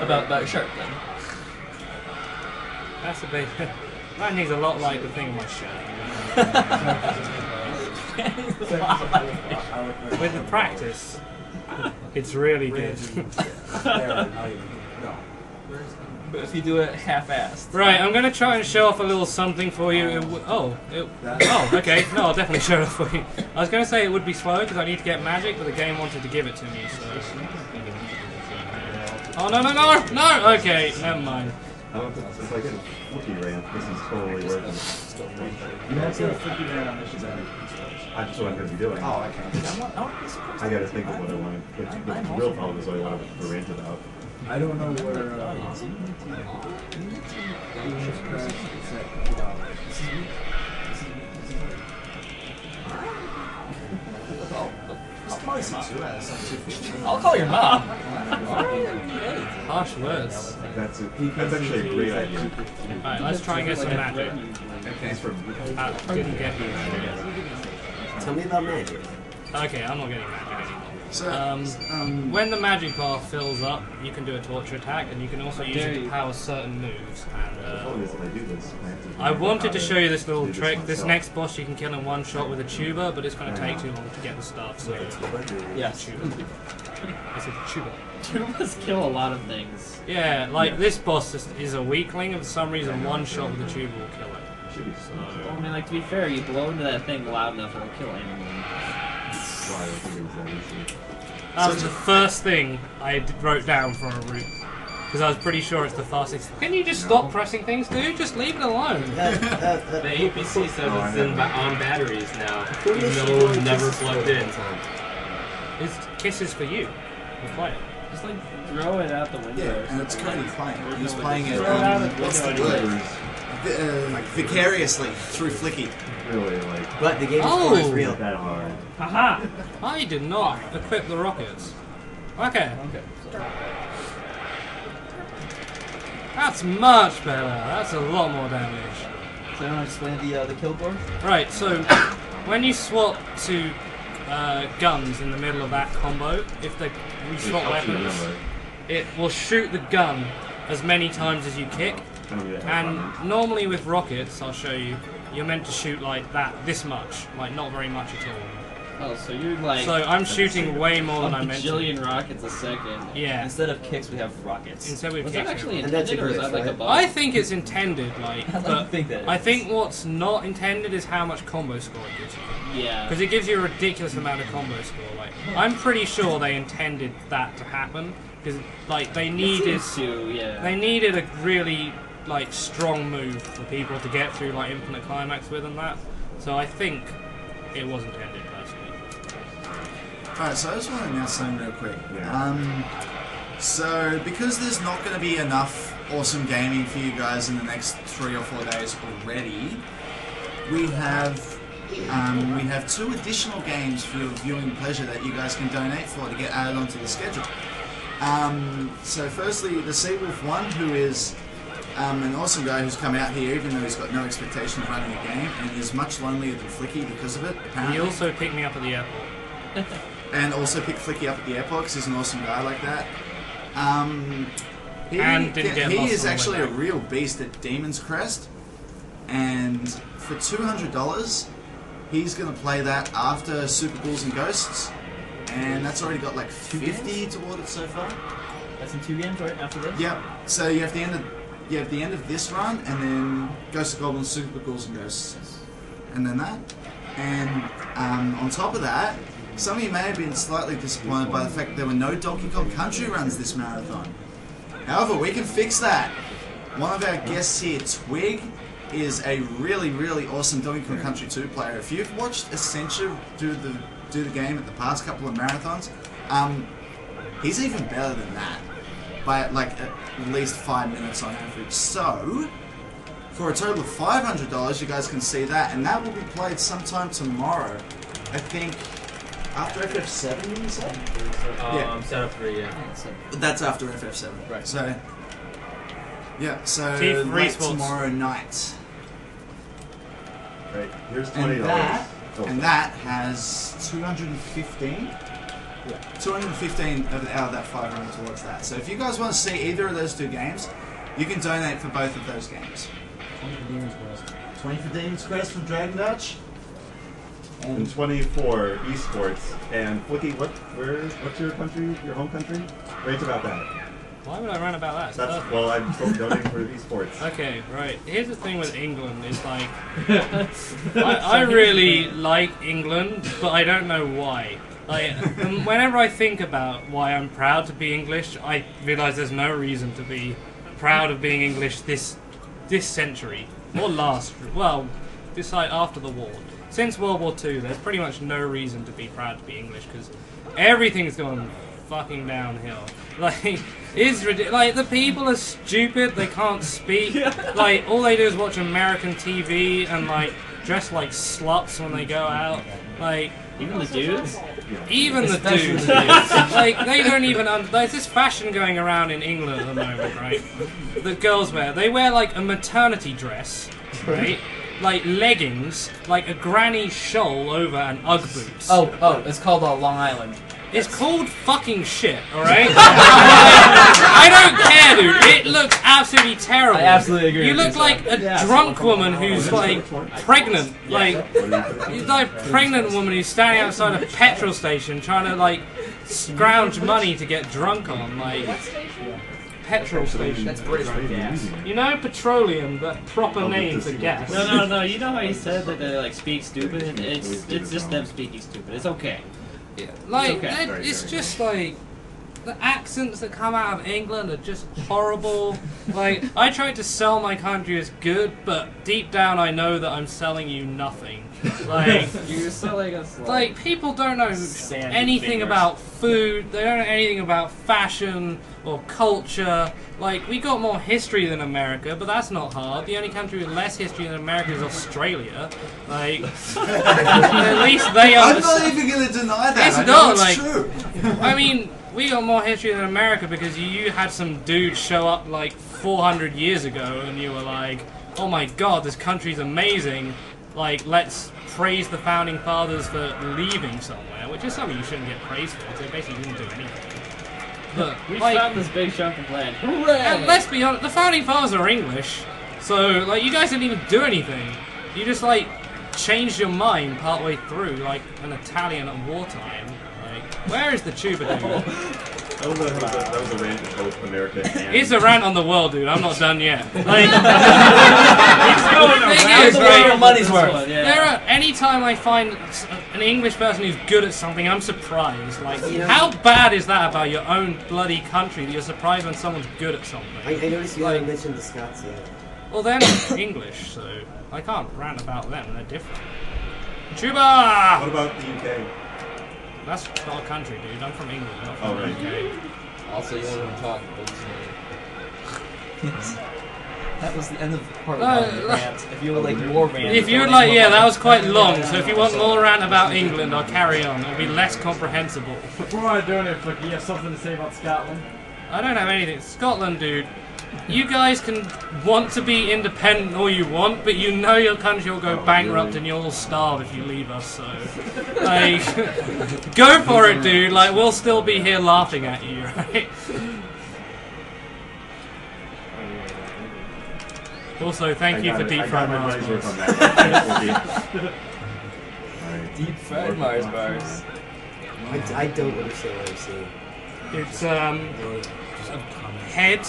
About your shirt, then. That's a big... Ranting's a lot like the thing on my shirt. With the practice, it's really good. But if you do it half-assed. Right, I'm going to try and show off a little something for you. Oh, okay. No, I'll definitely show it off for you. I was going to say it would be slow because I need to get magic, but the game wanted to give it to me, so... Oh, no! Okay, never mind. It's like a flicky rant. This is totally working. You have to flicky rant on this. That's what I'm going to be doing. Oh, okay. I got to think of what I want to... The real problem is what I want to rant about. I don't know where... I'll call your mom. Harsh words. That's actually a great idea. Alright, let's try and get some magic. Okay. Didn't get you. Tell me about magic. Okay, I'm not getting magic anymore. So, when the magic bar fills up, you can do a torture attack, and you can also use it to power certain moves. And I wanted to show you this little trick. This next boss you can kill in one shot with a tuba, but it's going to take too long to get the stuff. So yes, I said tuba. Tubas kill a lot of things. Yeah, like this boss is a weakling, and for some reason one shot with a tuba will kill it. So, I mean, like, to be fair, you blow into that thing loud enough, it'll kill anyone. That was the first thing I wrote down for a route. Because I was pretty sure it's the fastest. Can you just stop pressing things, dude? Just leave it alone. The APC says it's on batteries now, even though it's never plugged in. It's kisses for you. We'll play it. Just, like, throw it out the window. Yeah, and it's currently playing. He's playing it, what's the word? Vicariously, through Flicky. Really, like... But the game is real. That hard. Haha! I did not equip the rockets. Okay. That's much better. That's a lot more damage. So I don't explain the kill board? Right, so when you swap to guns in the middle of that combo, if we swap weapons, it will shoot the gun as many times as you kick. And normally with rockets, I'll show you, you're meant to shoot like that, this much, like not very much at all. Oh, so you're like... So I'm shooting way more than I meant to. A bajillion rockets a second. Yeah. Instead of kicks, we have rockets. Instead we have Was kicks. that actually And that's intended, or is that like a bug? I think it's intended, like, but I is. think what's not intended is how much combo score it gives you. Yeah. Because it gives you a ridiculous amount of combo score. Like, I'm pretty sure they intended that to happen because, like, they needed they needed a really like strong move for people to get through like infinite climax with and that. So I think it was intended personally. Alright, so I just want to announce something real quick. So, because there's not going to be enough awesome gaming for you guys in the next 3 or 4 days already, we have 2 additional games for your viewing pleasure that you guys can donate for to get added onto the schedule. So firstly, the Seawolf 1, who is an awesome guy who's come out here even though he's got no expectation of running a game and is much lonelier than Flicky because of it, apparently. He also picked me up at the airport. And also picked Flicky up at the airport because he's an awesome guy like that. and didn't get He lost is on the actually way a back. real beast at Demon's Crest, and for $200, he's going to play that after Super Ghouls and Ghosts, and that's already got like 50 toward it so far. That's in 2 games, right? After this? Yep. So you have the end of this run, and then Ghosts of Goblins, Super Ghouls and Ghosts, and then that. And on top of that, some of you may have been slightly disappointed by the fact that there were no Donkey Kong Country runs this marathon. However, we can fix that. One of our guests here, Twig, is a really, really awesome Donkey Kong Country 2 player. If you've watched Essentia do the game at the past couple of marathons, he's even better than that by like at least 5 minutes on average. So, for a total of $500, you guys can see that, and that will be played sometime tomorrow. I think after FF7, you say? Yeah. Set up 3, yeah. That's after FF7. Right. So, yeah, so Team late Esports. tomorrow night. Right, here's $20. And that has 215. 215 out of that 500 towards that. So if you guys want to see either of those two games, you can donate for both of those games. 20 for Demon's Quest. 20 for Demon's Quest from Dragon Dutch. And 20 for eSports. And Flicky, what's your country, your home country? Rant about that. Why would I rant about that? That's, well, I'm still donating for eSports. Okay, right. Here's the thing with England is like, I really like England, but I don't know why. Like, whenever I think about why I'm proud to be English, I realise there's no reason to be proud of being English this century or this like after the war. Since World War II, there's pretty much no reason to be proud to be English because everything's gone fucking downhill. Like, it's ridiculous. Like, the people are stupid. They can't speak. Like, all they do is watch American TV and like dress like sluts when they go out. Like, even the dudes. Even the dudes. Like, they don't even. There's this fashion going around in England at the moment, right? The girls wear. They wear like a maternity dress, right? Like leggings, like a granny shawl over and UGG boots. Oh, it's called Long Island. It's called fucking shit, alright? I don't care, dude. It looks absolutely terrible. I absolutely agree. You look like a drunk woman who's like pregnant. Like, you're like a pregnant woman who's standing outside a petrol station trying to like scrounge money to get drunk on. Like, petrol station. That's British for gas. You know, petroleum, that proper name for gas. No. You know how he said that they like speak stupid? It's just them speaking stupid. It's okay. Yeah. Like, okay. it's just like the accents that come out of England are just horrible. Like, I tried to sell my country as good, but deep down I know that I'm selling you nothing. Like, you're selling us like people don't know anything about food. They don't know anything about fashion or culture. Like, we got more history than America, but that's not hard. The only country with less history than America is Australia. Like, at least they are. I'm not even going to deny that. It's I not know like. true. I mean, we got more history than America because you had some dude show up like 400 years ago, and you were like, "Oh my God, this country's amazing." Like, let's praise the founding fathers for leaving somewhere, which is something you shouldn't get praised for, because they basically didn't do anything. But, we like, found this big chunk of land. Hooray! And let's be honest, the founding fathers are English, so, like, you guys didn't even do anything. You just, like, changed your mind partway through, like an Italian at wartime. Like, where is the troubadour? That was a rant of both America and... It's a rant on the world, dude. I'm not done yet. Like, It's where your money's worth. Anytime I find an English person who's good at something, I'm surprised. Like, how bad is that about your own bloody country that you're surprised when someone's good at something? I noticed you haven't mentioned the Scots yet. Well, they're not English, so I can't rant about them. They're different. Chuba! What about the UK? That's not a country, dude. I'm from England, not from Oh, the right. UK. Also, you don't want to talk about Yes. That was the end of the part No, of the rant. If you would like more rant. If you would like, yeah, that was quite long. So if you want more rant about England, I'll carry on. It'll be less comprehensible. Before I do it, Flicky, you have something to say about Scotland? I don't have anything. Scotland, dude. You guys can want to be independent all you want, but you know your country will go bankrupt and you'll all starve if you leave us, so... Like, go for it, dude. Like, we'll still be here laughing at you, right? Also, thank you for deep fried Mars bars. Deep fried Mars bars. I don't understand what I'm seeing. It's a head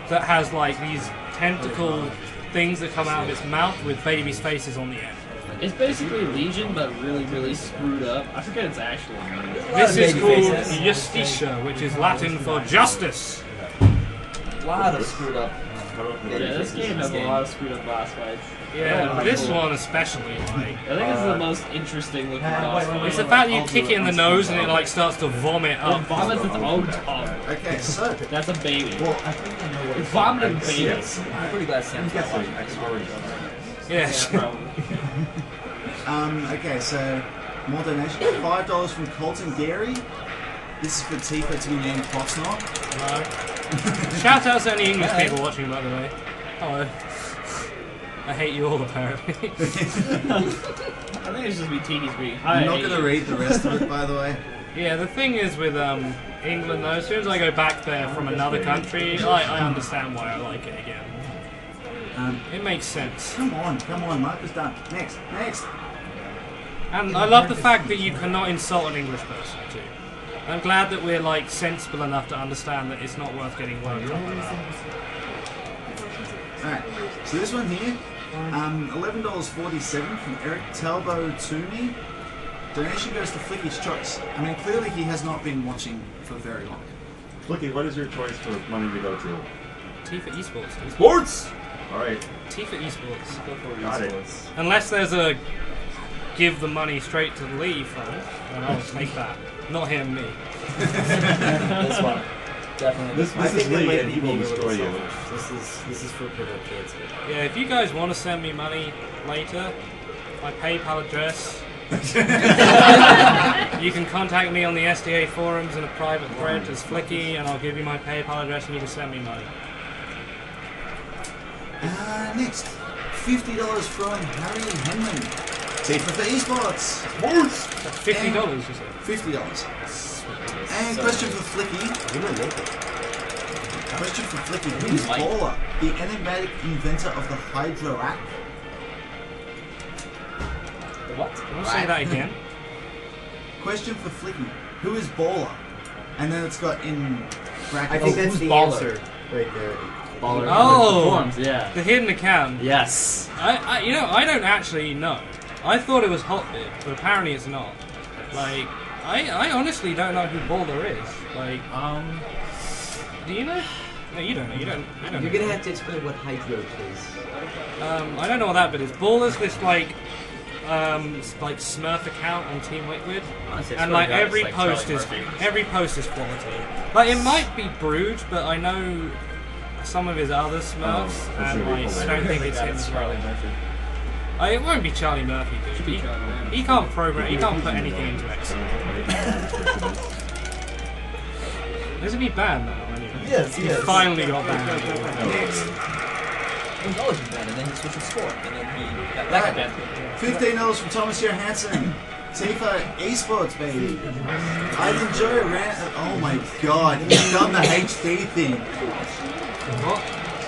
that has like these tentacle things that come out of its mouth with babies' faces on the end. It's basically Legion, but really, really screwed up. I forget its actual name. This is called Justitia, which is Latin for justice. A lot of screwed up. Yeah, this game has a lot of screwed up boss fights. Yeah, this one especially. Like, I think it's the most interesting looking boss fight. It's the fact that you kick it in the nose and it like starts to vomit up. It vomits its own tongue. Okay, so That's a baby. Well, I think I know what It's vomiting babies. I'm pretty glad Sam's got some. Yes. Okay, so more donations. $5 from Colton Gary. This is for Tifa to be named Foxnot. Hello. Shout out to any English people watching, by the way. Hello. I hate you all, apparently. I think it's just be Tiki's being. I'm not going to read the rest of it, by the way. Yeah, the thing is with England, though, as soon as I go back there from another country, I understand why I like it again. It makes sense. Come on, Mark is done. Next. And I love the fact that you cannot insult an English person, too. I'm glad that we're, like, sensible enough to understand that it's not worth getting worked up about. Alright, so this one here, $11.47 from Eric Talbo Toomey. Donation goes to Flicky's choice. I mean, clearly he has not been watching for very long. Flicky, what is your choice for money to go to? Tifa eSports. Sports! Alright. Tifa eSports. Got it. Unless there's a give the money straight to Lee from it, then I'll take that. Not him, me. This one. Definitely. This is really an evil destroy you. This is for prevent cancer. Yeah, if you guys want to send me money later, my PayPal address. You can contact me on the SDA forums in a private thread as Flicky, and I'll give you my PayPal address and you can send me money. Next, $50 from Harry Henman. Tifa for eSports. $50, you said? $50. And question for Flicky. Question for Flicky. Who is Baller, the enigmatic inventor of the Hydro App? What? Can you say that again? Question for Flicky. Who is Baller? And then it's got in brackets. I think that's the answer right there. Baller. Oh! Forms, yeah. The hidden account. Yes. You know, I don't actually know. I thought it was Hotbit, but apparently it's not. Like, I honestly don't know who Balder is. Like, do you know? No, you don't know. You don't You're know. gonna have to explain what Hydro is. I don't know what that bit is. Balder's this like Smurf account on Team Liquid, Honestly, and like every post is quality. Like it might be Brood, but I know some of his other Smurfs, and like I don't think it's him as well. It won't be Charlie Murphy, dude. He can't program. He can't put anything into Excel. Isn't he banned now? Anyway? Yes, he finally got banned. He was always banned, and then he switched to sport, and then he got back banned. $15 from Thomas Johansson. Tifa eSports, baby. I'd enjoy a rant. Oh my god, he's done the HD thing. What?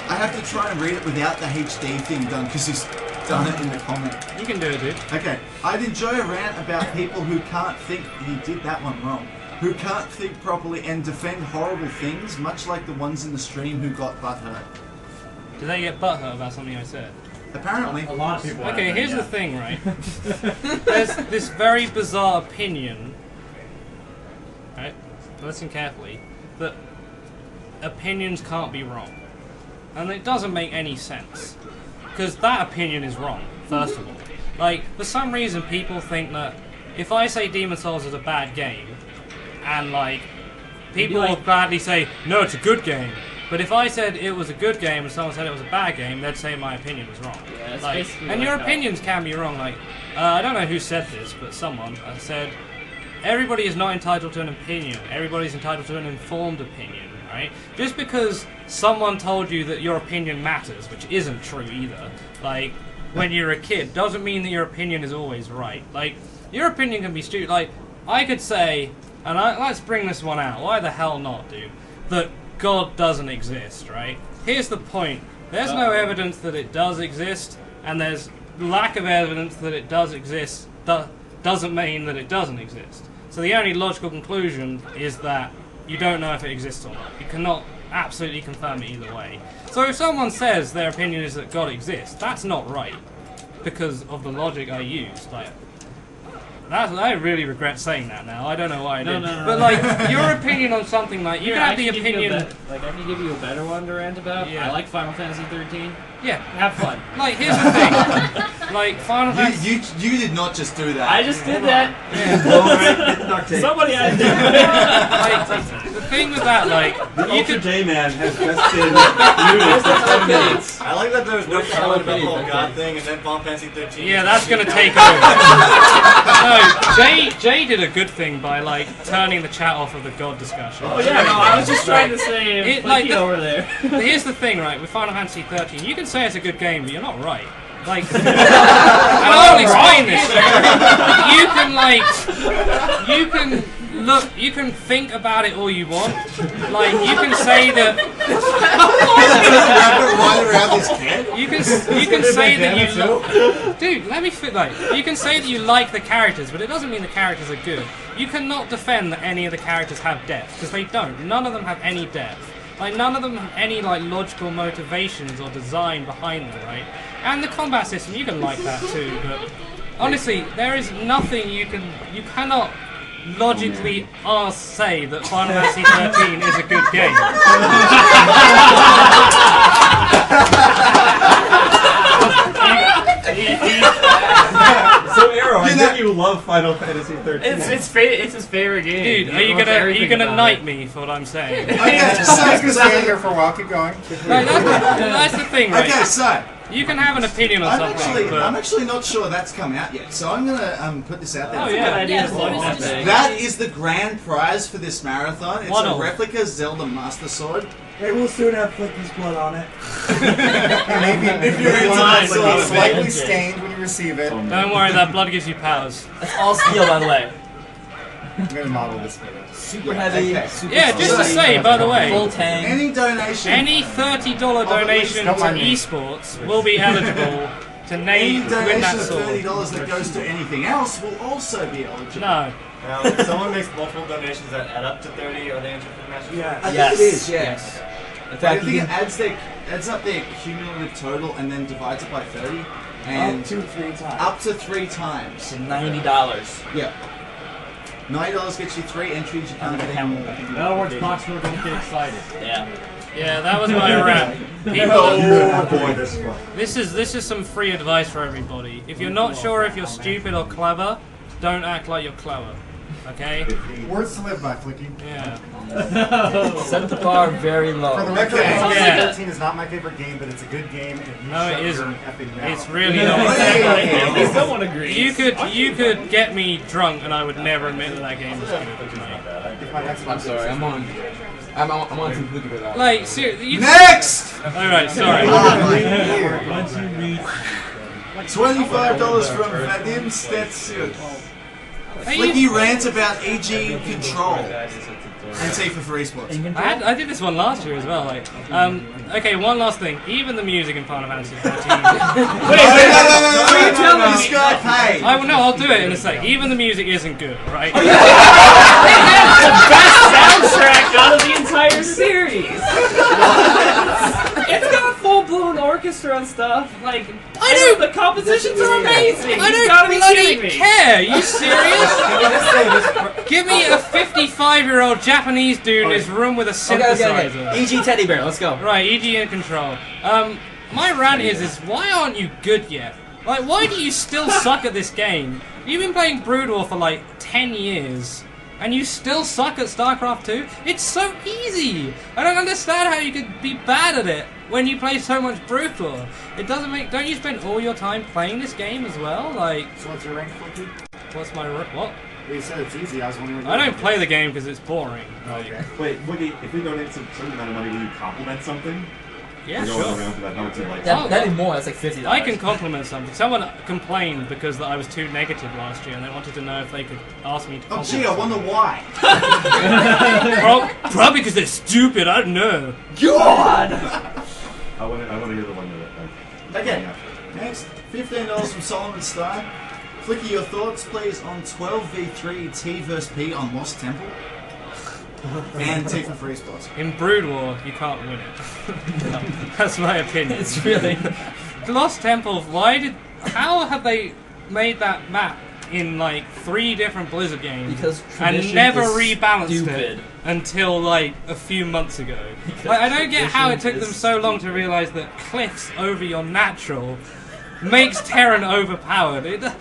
I have to try and read it without the HD thing done because he's done it in the comment. You can do it, dude. Okay, I'd enjoy a rant about people who can't think. He did that one wrong. Who can't think properly and defend horrible things, much like the ones in the stream who got butthurt. Did they get butthurt about something I said? Apparently. A lot of people. Okay, here's the thing, right? There's this very bizarre opinion, right? Listen carefully, that opinions can't be wrong. And it doesn't make any sense. Because that opinion is wrong, first of all. Like, for some reason people think that if I say Demon's Souls is a bad game, and like, people will gladly say, no, it's a good game. But if I said it was a good game and someone said it was a bad game, they'd say my opinion was wrong. Yeah, like, and your opinions can be wrong. Like, I don't know who said this, but someone said, everybody is not entitled to an opinion. Everybody's entitled to an informed opinion, right? Just because someone told you that your opinion matters, which isn't true either, like, when you're a kid, doesn't mean that your opinion is always right. Like, your opinion can be stupid. Like, I could say, and let's bring this one out. Why the hell not, dude? That God doesn't exist, right? Here's the point There's no evidence that it does exist, and there's lack of evidence that it does exist doesn't mean that it doesn't exist. So the only logical conclusion is that you don't know if it exists or not. You cannot absolutely confirm it either way. So if someone says their opinion is that God exists, that's not right, because of the logic I used. Like, I really regret saying that now. I don't know why I did. No. But like, your opinion on something like you can have the opinion. I can give you a better one to rant about. Yeah. I like Final Fantasy 13. Yeah, have fun. Like, here's the thing. Like, Final Fantasy. You did not just do that. I just did that. Yeah. Somebody had to do it. Like, the thing with that, like, The Ultra J-Man has just been muted. I like that there was no comment about the whole God thing, and then Final Fantasy 13. Yeah, that's gonna take over. No, Jay did a good thing by like turning the chat off of the God discussion. Oh yeah, no, I was just trying to say Flicky over there. Here's the thing, right? With Final Fantasy 13, you can say it's a good game, but you're not right. Like, and I'll explain this. You can think about it all you want. Like, you can say that. You can say that you. Dude, let me fit. Like, you can say that you like the characters, but it doesn't mean the characters are good. You cannot defend that any of the characters have depth, because they don't. None of them have any depth. Like, none of them have any, like, logical motivations or design behind them, right? And the combat system, you can like that too, but honestly, there is nothing you cannot logically say that Final Fantasy 13 is a good game. So Arrow, I know you love Final Fantasy 13. It's his favorite game. Dude, are you gonna knight me for what I'm saying? Okay, so I'm gonna stay here for a while. Keep going. That's the thing, right? Okay, so you can have an opinion on something. I'm actually not sure that's come out yet, so I'm gonna put this out there. Oh yeah, That is the grand prize for this marathon. It's One a of. replica Zelda Master Sword. It will soon have Flicky's blood on it. Maybe if you're into that, so it's slightly stained when you receive it. Don't worry, that blood gives you powers. That's all steel, by the way. I'm gonna model this for you. Super heavy. Okay. Super Yeah, just to say, by the way, full tank. Any donation, any $30 donation to eSports will be eligible to name any win donation that of sword. $30 that goes to anything else will also be eligible. No. Now, if someone makes multiple donations that add up to 30, are they entered for the Master Sword? I Yes. think it is, yes. In I fact, think you it can, adds up their cumulative total and then divides it by 30. And Up to 3 times. Up to 3 times. so $90. Yeah. $90 gets you 3 entries. You can't get any more. In other words, Proximor, don't get excited. Yeah. Yeah, that was my rant. People, Oh boy, this one. this is some free advice for everybody. If you're not sure if you're stupid or clever, don't act like you're clever. Okay? Words to live by, Flicky. Yeah. Set the bar very low. For the record, Okay. Final Yeah. Fantasy 13 is not my favorite game, but it's a good game. And you No, shut it your isn't. effing mouth. It's really not. At least someone agrees. You could get me drunk and I would never admit that that game was good. If my Xbox I'm sorry, I'm on Team Flicky for that. Like, seriously. Next! Alright, sorry. $25 from Vadim Stetson. Flicky rants about EG control. And Tifa for eSports. I did this one last year as well. Like, okay, one last thing. Even the music in Final Fantasy 13. Wait, no. This guy paid. I'll do it in a sec. Even the music isn't good, right? It has the best soundtrack out of the entire series. It's got full-blown orchestra and stuff. Like, I know the compositions are amazing. I You gotta don't be kidding bloody me. care. You serious? Give me a 55-year-old Japanese dude in his room with a synthesizer. Okay. EG Teddy Bear, let's go. Right, EG in control. My rant is why aren't you good yet? Like, why do you still suck at this game? You've been playing Brood War for like 10 years. And you still suck at Starcraft 2? It's so easy! I don't understand how you could be bad at it when you play so much Brood War. It doesn't make... Don't you spend all your time playing this game as well? Like... So what's your rank, Flicky? What's my... What? Well, you said it's easy. I was wondering... I don't play the game because it's boring. Like, Okay. Wait, Wiggy, if we donate some certain amount of money, will you compliment something? yeah, We're going sure. around for that number like That'd be more, that's like $50. I can compliment something. Someone complained because I was too negative last year and they wanted to know if they could ask me to Oh compliment gee, I wonder why. Probably because they're stupid, I don't know. God! I want to hear the one that. Okay. Next, $15 from Solomon Star. Flicky, your thoughts, please, on 12v3 T vs P on Lost Temple and T for eSports. In Brood War, you can't win it. That's my opinion. It's really Lost Temple. How have they made that map in like 3 different Blizzard games because and never is rebalanced stupid. it until like a few months ago? Like, I don't get how it took them so long to realise that cliffs over your natural makes Terran overpowered.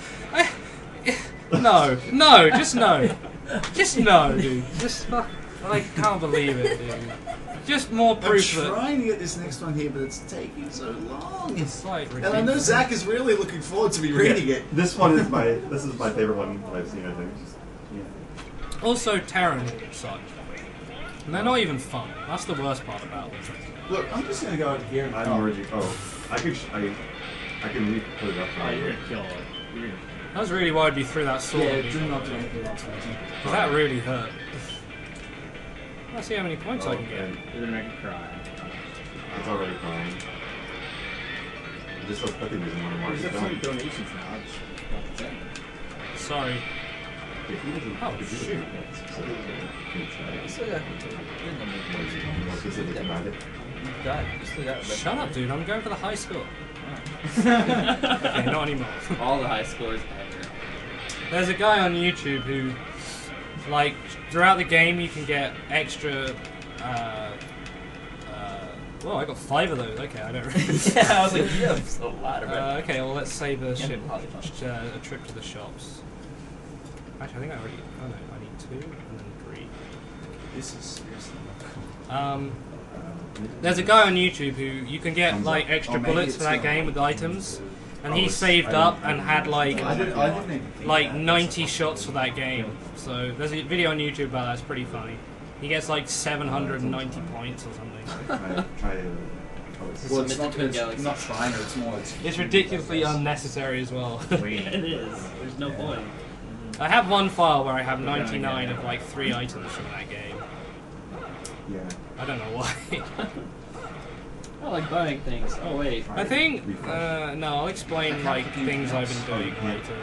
No, just no, dude. Just I can't believe it, dude. Just more proof. I'm trying to get this next one here, but it's taking so long. It's like and I know Zach is really looking forward to me reading it. This one is my favorite one I've seen. I think. Also, Terran suck. And they're not even fun. That's the worst part about them. Look, I'm just gonna go over here and I'm already. I can put it up. You're gonna kill it. That's really why we threw that sword. Yeah, do not do anything else. Because that really hurt. Let's see how many points I can get. You're gonna make it cry. It's already crying. I think there's one more. There's definitely donations now. Sorry. Oh, shoot. Shut up, dude. I'm going for the high score. Okay, not anymore. All the high scores ever. There's a guy on YouTube who, like, throughout the game you can get extra, well, I got 5 of those. Okay, I don't really... Yeah, I was like, you have a lot of it. Okay, well, let's save a trip to the shops. Actually, I think I already... Oh, no, I need 2 and then 3. This is seriously... There's a guy on YouTube who you can get, like, extra bullets for that game with items. And he saved up and had, like 90 shots for that game. So, there's a video on YouTube about that. It's pretty funny. He gets, like, 790 points or something. Well, it's not trying, it's more... It's ridiculously unnecessary as well. It is. There's no point. I have one file where I have 99 of like 3 items from that game. Yeah. I don't know why. I like buying things. Oh wait. I think no, I'll explain like things I've been doing later.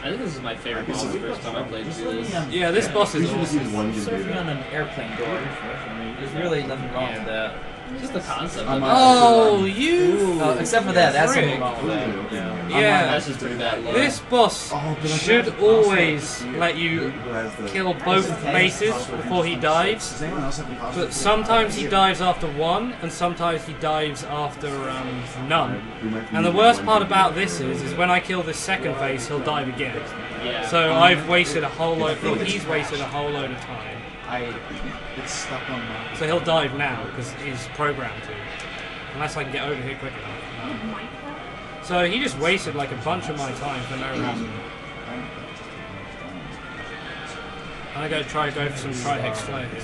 I think this is my favorite boss the first time I played through this. Yeah, this boss is awesome. Surfing on an airplane door. There's really nothing wrong with that. Just the concept. Oh, you! Except for that, that's something wrong with that. Yeah, that's just pretty bad luck. This boss should always let you kill both bases before he dives. But sometimes he dives after 1, and sometimes he dives after none. And the worst part about this is when I kill this second face, he'll dive again. Yeah. So I've wasted a whole load. Well, he's wasted a whole load of time. It's stuck on my... So he'll dive now because he's programmed to, unless I can get over here quick enough. No. So he just wasted like a bunch of my time for no reason. I'm gonna try to go for some Tri-Hex Flare here.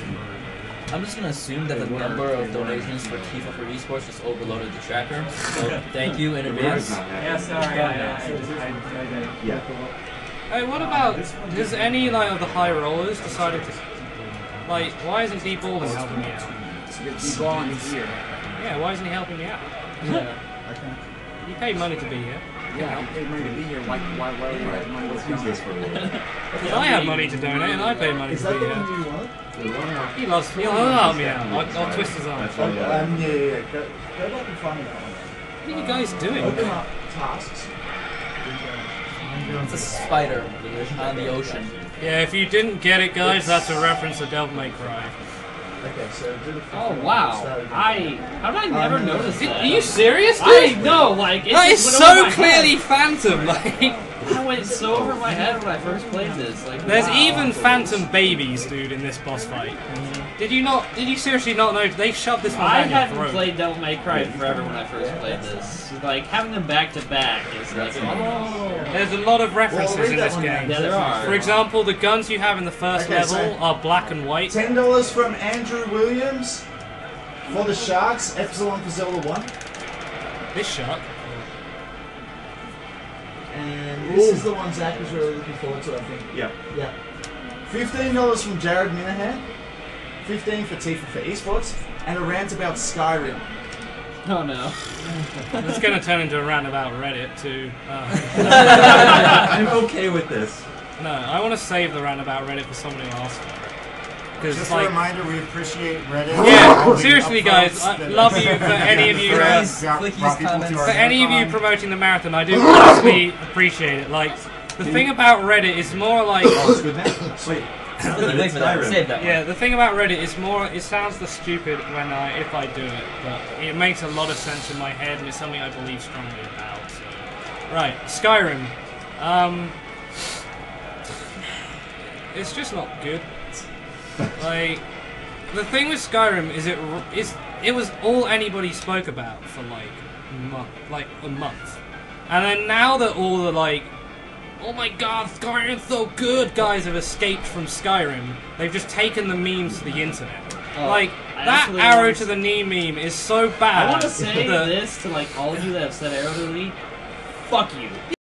I'm just gonna assume that the number of donations for Tifa for eSports just overloaded the tracker. So thank you in advance. Yeah, sorry. Yeah. Hey, what about, has any like of the high rollers decided to, like, why isn't Deep Baldwin helping me out? Yeah, why isn't he helping me out? Yeah. You paid money to be here. Yeah, I paid money to be here. Why are you writing money to use this for? Because I have money to donate and I paid money to be here. He'll help me out. I'll twist his arm. Go back and find me that one. What are you guys doing? Open up tasks. It's a spider on the ocean. Yeah, if you didn't get it, guys, that's a reference to Devil May Cry. Okay, so do the Oh wow! How did I never notice that? Are you serious, dude? I know, like that is so clearly Phantom. Like I went so over my head when I first played this. Like there's even Phantom babies, dude, in this boss fight. Did you seriously not know? They shoved this one down your hadn't throat. played Devil May Cry forever when I first played this. Like having them back to back is like There's a lot of references in this game. Yeah, there are. For example, the guns you have in the first level are black and white. $10 from Andrew Williams for the Sharks, Epsilon for Zelda 1. This shark. And this is the one Zach was really looking forward to, I think. Yeah. Yeah. $15 from Jared Minahan. $15 for Tifa for eSports. And a rant about Skyrim. Oh no. It's gonna turn into a rant about Reddit too. I'm okay with this. No, I want to save the rant about Reddit for someone who asked for it. Just like, a reminder, we appreciate Reddit. Yeah, seriously, guys, I love you for any of you. For any of you promoting the marathon, I do honestly appreciate it. Like, the thing about Reddit is more like. Yeah, the thing about Reddit is more. It sounds the stupid when if I do it, but it makes a lot of sense in my head, and it's something I believe strongly about. So. Right, Skyrim. It's just not good. Like, the thing with Skyrim is it was all anybody spoke about for like a month, and then now that all the like, oh my god, Skyrim's so good, guys have escaped from Skyrim, they've just taken the memes to the internet. Like that arrow to the knee meme is so bad. I want to say this to like all of you that have said arrow to the knee. Fuck you.